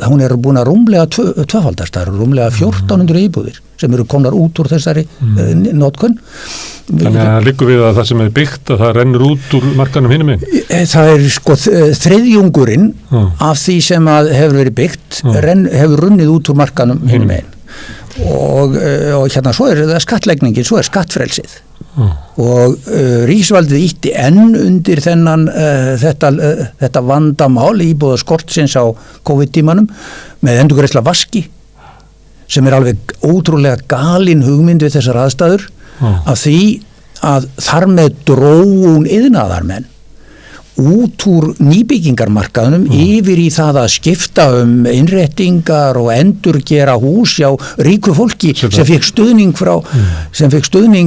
hún er búin að rúmlega tvöfaldast, það eru rúmlega 1400 íbúðir sem eru komnar út úr þessari notkun. Þannig að það liggur við að það sem er byggt að það rennur út úr markanum hinum einn? Það er þriðjungurinn af því sem að hefur verið byggt hefur runnið út úr markanum hinum einn og hérna svo er það skattlegningin, svo er skattfrelsið og ríkisvaldið ítti enn undir þetta vandamál íbúða skortsins á COVID-tímanum með endurgreiðsla vaski sem er alveg ótrúlega galin hugmynd við þessar aðstæður af því að þar með dróun iðnaðarmenn út úr nýbyggingarmarkaðunum yfir í það að skipta innréttingar og endurgera hús hjá ríku fólki sem fekk stuðning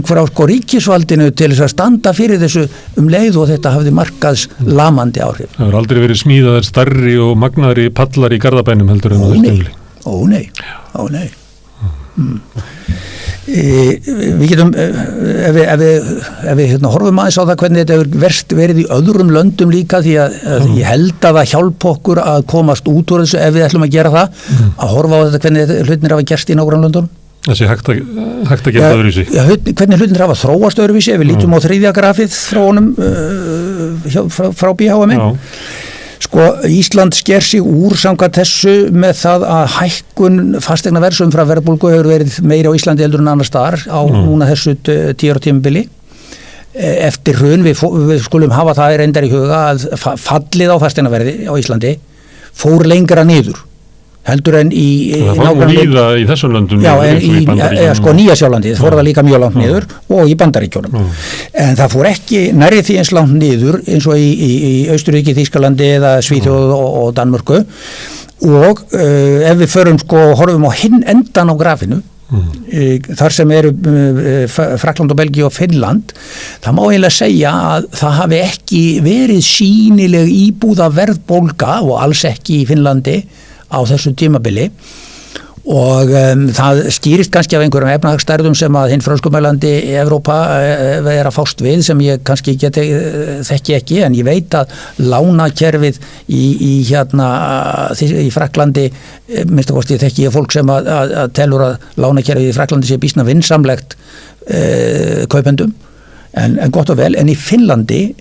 frá ríkisvaldinu til þess að standa fyrir þessu leið og þetta hafði markaðs lamandi áhrif. Það hefur aldrei verið smíðaðar stærri og magnaðri pallar í Garðabænum heldur en Ó nei. Við getum ef við horfum aðeins á það hvernig þetta hefur verið í öðrum löndum líka því að ég held að það hjálpa okkur að komast út úr þessu ef við ætlum að gera það að horfa á þetta hvernig hlutinir hafa gerst í nágrannlöndunum. Þessi hægt að gera öðruvísi. Hvernig hlutinir hafa þróast öðruvísi ef við lítum á 3. grafið þróunum frá BHM. Ísland sker sig úr samkvæmt þessu með það að hækkun fasteignaverðs umfram verðbólgu hefur verið meiri á Íslandi heldur en annars staðar á núna þessu 10 ára tímabili eftir hrun, við skulum hafa það reyndar í huga að fallið á fasteignaverði á Íslandi fór lengra niður heldur en það fór líða í þessum löndum Nýja-Sjálandi fór það líka mjög langt niður og í Bandaríkjunum en það fór ekki nærri því eins langt niður eins og í Austurríki, Þýskalandi eða Svíþjóð og Danmörku og ef við förum horfum á hinn endan á grafinu þar sem eru Frakkland og Belgíu og Finnland það má eiginlega segja að það hafi ekki verið sýnileg íbúða verðbólga og alls ekki í Finnlandi á þessu tímabili og það skýrist kannski af einhverjum efnahagsstærðum sem að hinn frönskumælandi í Evrópa er að fást við sem ég kannski þekki ekki en ég veit að lánakerfið í Frakklandi minnst að kosti þekki ég fólk sem að telur að lánakerfið í Frakklandi sé býsna vinsamlegt kaupendum en gott og vel en í Finnlandi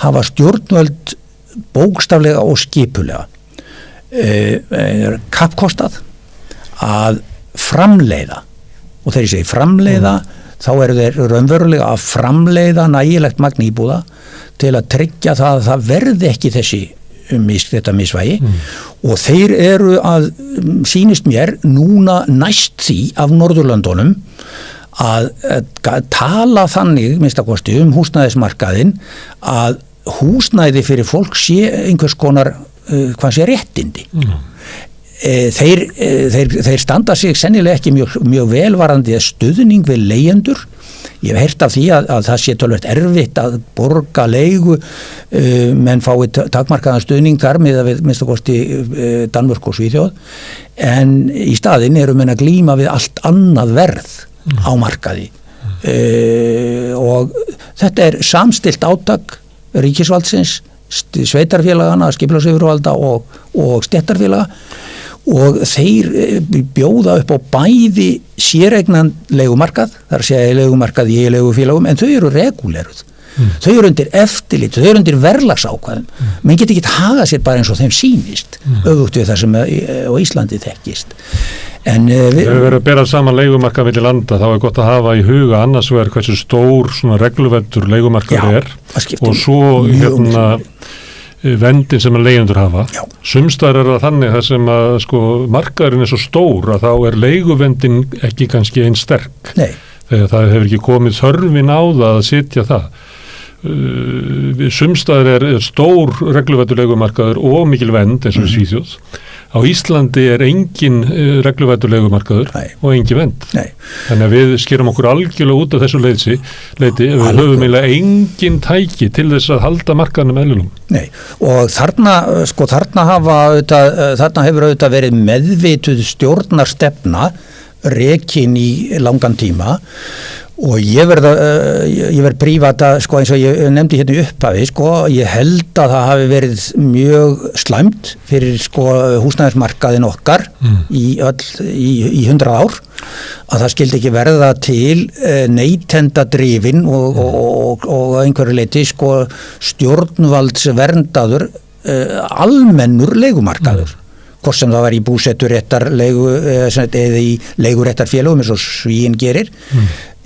hafa stjórnvöld bókstaflega og skipulega kappkostað að framleiða og þegar ég segi framleiða þá eru þeir raunverulega að framleiða nægilegt magn íbúða til að tryggja það að það verði ekki þetta misvægi og þeir eru að sýnist mér núna næst því af Norðurlöndunum að tala þannig minnst að kosti húsnæðismarkaðinn að húsnæði fyrir fólk sé einhvers konar hvað sé réttindi þeir standa sig sennilega ekki mjög velvarandi stuðning við leigjendur ég hef heyrt af því að það sé tölvöld erfitt að borga leigu menn fái takmarkaðan stuðning þar með að við minnst að kosti Danmörk og Svíþjóð en í staðinn eru menn að glíma við allt annað verð á markaði og þetta er samstillt átak ríkisvaldsins sveitarfélagana, skipulagsyfirvalda og stéttarfélaga og þeir bjóða upp á bæði séreignan leigumarkað, þar sé leigumarkað í leigufélagum, en þau eru reguleruð. Þau eru undir eftirlit, þau eru undir verðlagsákvæðum. Menn geti ekki hagað sér bara eins og þeim sýnist, öfugt við það sem á Íslandi þekkist. Við verðum að bera saman leigumarkað milli landa, þá er gott að hafa í huga annars vegar hversu stór svona regluvendur leigumarkað er og svo vendin sem að leigjendur hafa. Sumstaðar er það þannig þar sem að markaðurinn er svo stór að þá er leiguvendin ekki kannski eins sterk. Nei. Þegar það hefur ekki komið þörfin á það að sitja það. Sumstaðar er stór regluvendur leigumarkaður og mikil vend eins og Svíþjóð. Á Íslandi er engin regluvendur leigumarkaður og engin vend. Nei. Þannig að við skerum okkur algjörlega út af þessu leiti við höfum eiginlega engin tæki til þess að halda markaðnum eðlilum. Nei, og þarna hefur auðvitað verið meðvituð stjórnarstefna rekin í langan tíma og ég verð prífata eins og ég nefndi hérna í upphafi ég held að það hafi verið mjög slæmt fyrir húsnæðismarkaðin okkar í 100 ár að það skildi ekki verða til neytendadrifin og einhverju leyti stjórnvaldsverndaður almennur leigumarkaður hvort sem það var í búsetturéttarleigu eða í leiguréttarfélögum eins og Svíinn gerir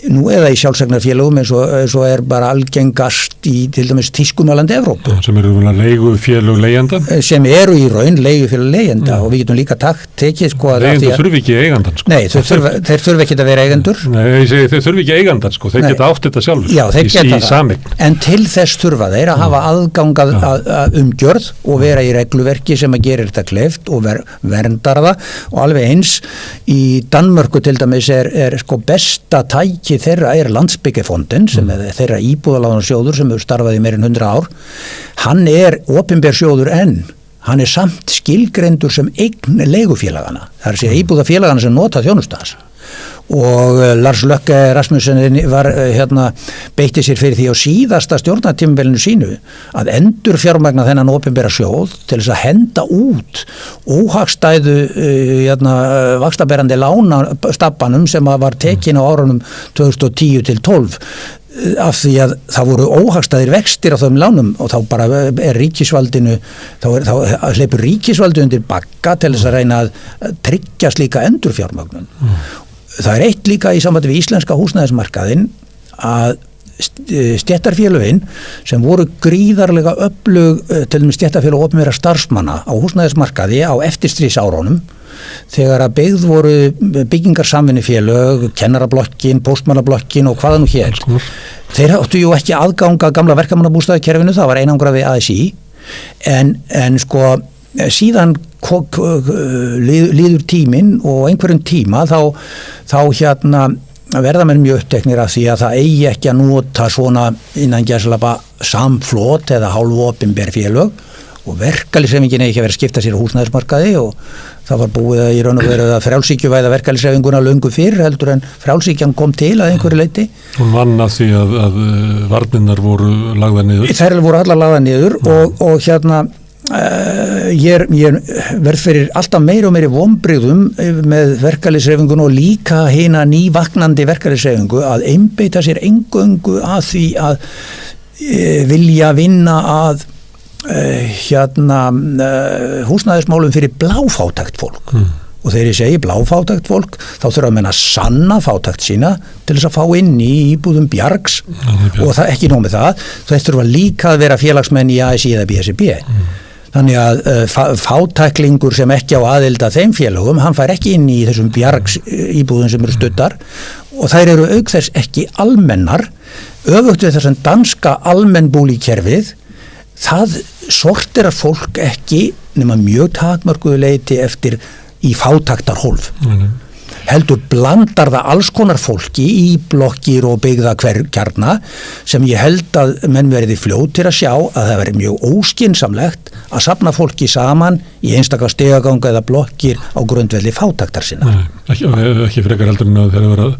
nú eða í sjálfseignarfélögum eins og er bara algengast í til dæmis Þýskumalandi Evrópu. Sem eru leigufélög leigjenda? Sem eru í raun leigufélög leigjenda og við getum líka tekið Leigjendur þurfi ekki eigandan Nei, þeir þurfi ekki að vera eigendur. Nei, ég segi þeir þurfi ekki eigandan þeir geta átt þetta sjálfur. Já, þeir geta í sameign. En til þess þurfa þeir að hafa aðgang að umgjörð og vera í regluverki sem að gera þetta kleift og verndar það og alveg eins í Danmörku til dæmis er besta tæki þeirra er Landsbyggefondin sem er þeirra íbúðalánasjóður sem hefur starfað í meir en 100 ár. Hann er opinber sjóður en hann er samt skilgreindur sem eign leigufélagana. Það er að segja íbúðafélagana sem nota þjónustans. Og Lars Løkke Rasmussen beitti sér fyrir því á síðasta stjórnartímabilinu sínu að endur fjármagna þennan opinbera sjóð til þess að henda út óhagstæðu vaxtaberandi lánastabbanum sem var tekin á árunum 2010 til 12 af því að það voru óhagstæðir vextir á þeim lánum og þá bara er ríkisvaldinu þá hleypur ríkisvaldi undir bagga til þess að reyna að tryggja slíka endurfjármögnun. Það er eitt líka í sambandi við íslenska húsnæðismarkaðinn að stéttarfélögin sem voru gríðarlega öflug til dæmis stéttarfélög opinberra starfsmanna á húsnæðismarkaði á eftirstríðsárunum þegar að byggð voru byggingarsamvinnufélög, kennarablokkin, póstmannablokkin og hvaða nú hér. Þeir áttu jú ekki aðganga gamla verkamannabústaðakerfinu, það var einangrað við ASÍ en sko síðan líður tíminn og einhverjum tíma þá hérna verða menn mjög uppteknir af því að það eigi ekki að nota svona innan gæsalappa samflot eða hálfopinber félög og verkalýðshreyfingin eigi ekki að vera að skipta sér á húsnæðismarkaði og það var búið að í raun og veru að frjálshyggjuvæða verkalýðshreyfinguna löngu fyrr heldur en frjálshyggjan kom til að einhverju leyti. Hún vann að því að varnirnar voru lagðar niður. Þær voru allar lagðar niður og hérna ég verð fyrir alltaf meiri og meiri vonbrigðum með verkalýðshreyfingun og líka hina nývaknandi verkalýðshreyfingu að einbeita sér eingöngu að því að vilja vinna að húsnæðismálum fyrir bláfátækt fólk og þegar ég segi bláfátækt fólk þá þurfa að menna sanna fátækt sína til þess að fá inn í íbúðum bjargs og það ekki nóg með það þeir þurfa líka að vera félagsmenn í ASÍ eða BSRB þannig að fátæklingur sem ekki á aðild að þeim félögum, hann fær ekki inn í þessum bjargs íbúðum sem eru studdar og þær eru auk þess ekki almennar, öfugt við þessum danska almennbúlíkerfið, það sorterar fólk ekki nema mjög takmörkuðu leyti eftir í fátæktarhólf. Heldur blandar það alls konar fólki í blokkir og byggða kjarna sem ég held að menn verði fljótir að sjá að það veri mjög óskinsamlegt að safna fólki saman í einstakar stegaganga eða blokkir á grundvelli fátæktar sinna. Ekki frekar heldur en að þeir vera að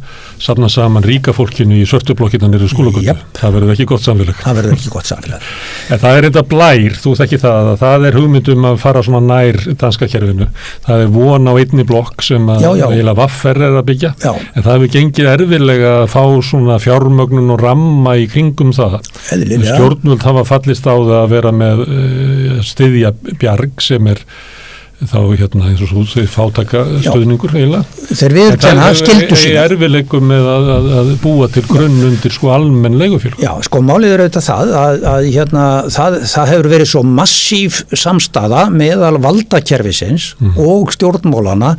safna saman ríka fólkinu í svörtu blokkirna niður skólagötu. Það verður ekki gott samfélag. Það verður ekki gott samfélag. En það er enda blær, þú þekki það er hugmyndum að fara svona nær danska kerfinu. Það er von á einni blokk sem að eiginlega vaffer er að byggja. Já. En það hefur gengið erfiðlega að fá svona fjármögnun og ramma í kringum það. Stjórnvöld hafa fallist á það að vera með styðja bjarg sem er þá eins og svo fátaka stöðningur eiginlega. Þeir viðurkenna skyldu sína. Það er erfiðleikum með að búa til grunn undir almenn leigufélög. Já, málið er auðvitað það hefur verið svo massív samstaða meðal valdakerfisins og stjórnmálana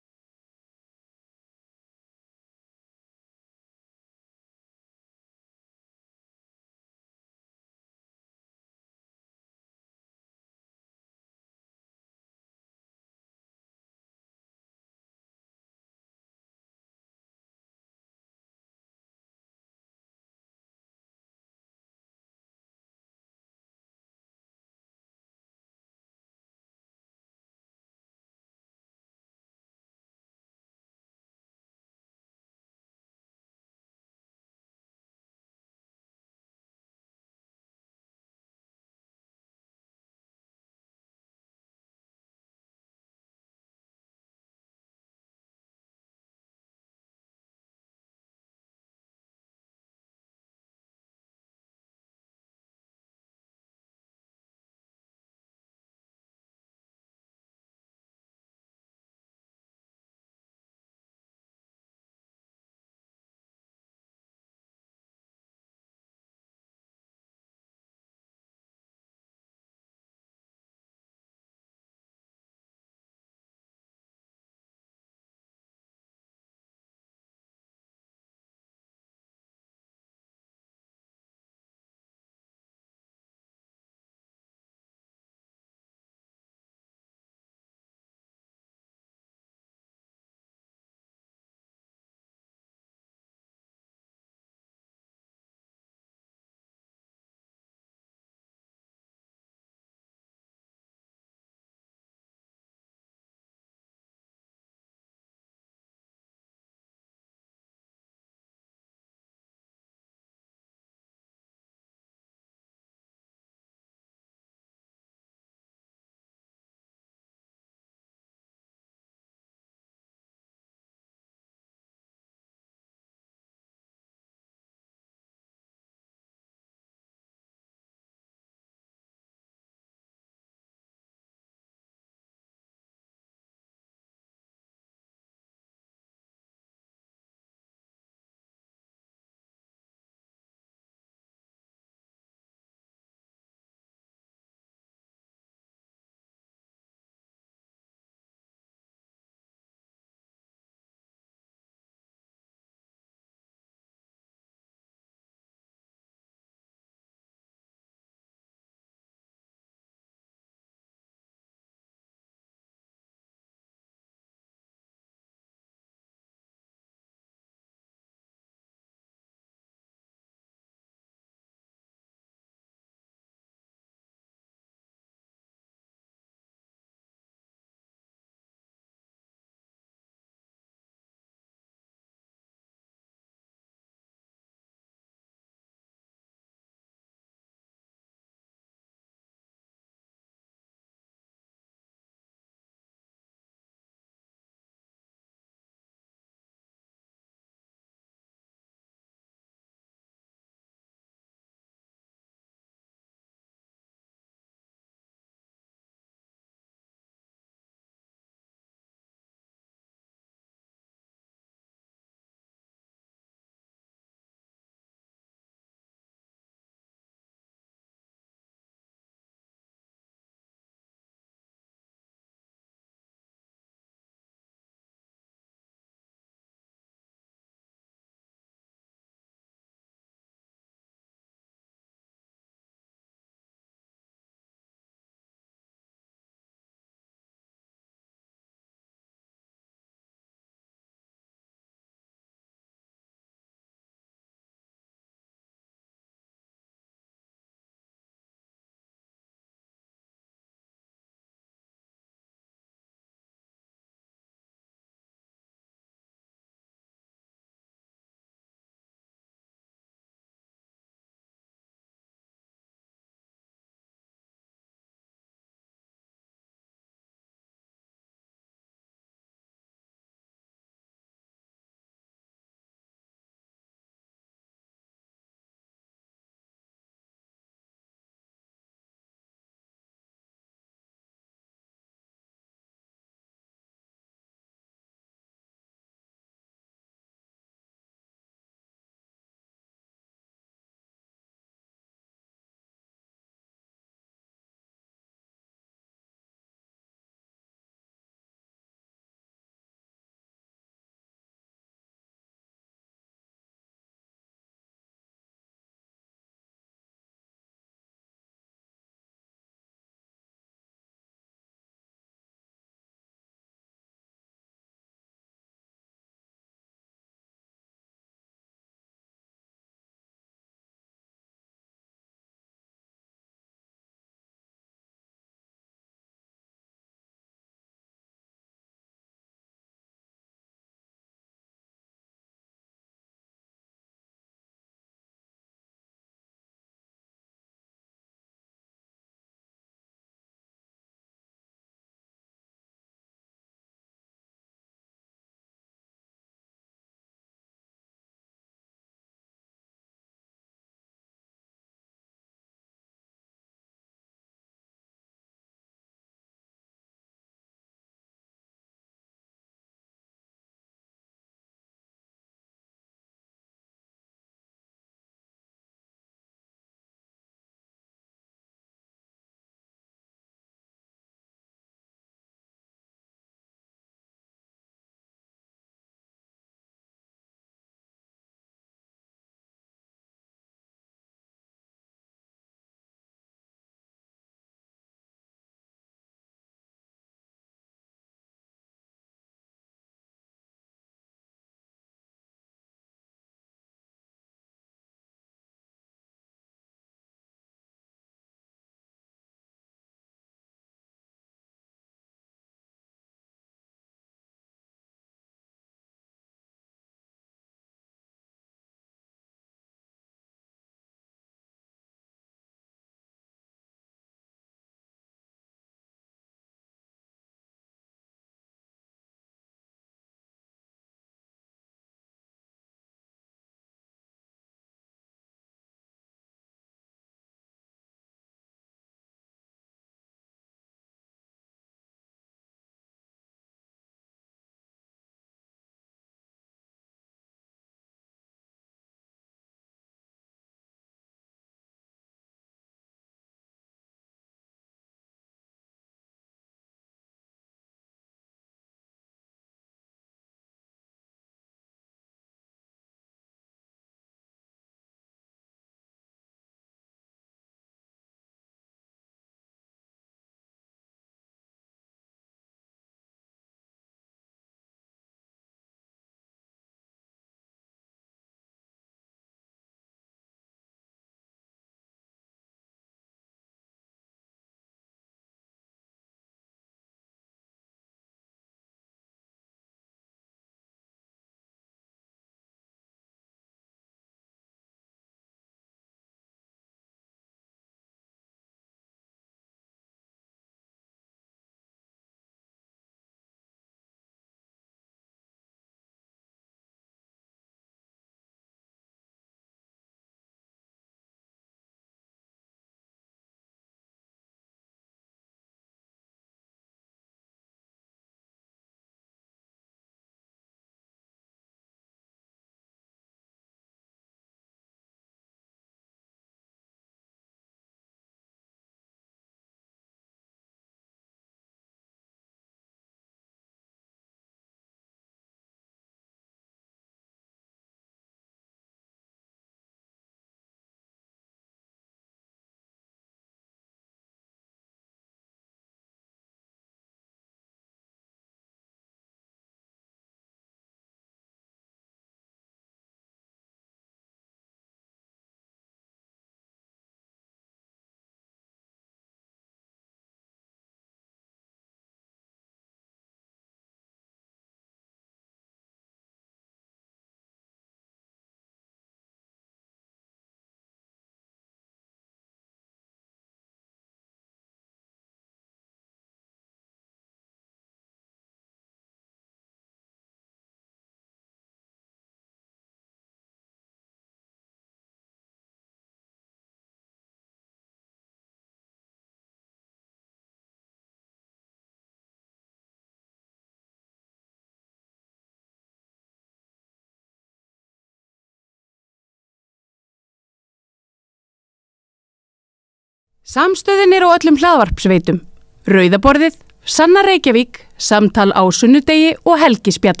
Samstöðin á öllum hlaðvarpsveitum. Rauða borðið, Sanna Reykjavík, Samtal á sunnudegi og Helgispjall.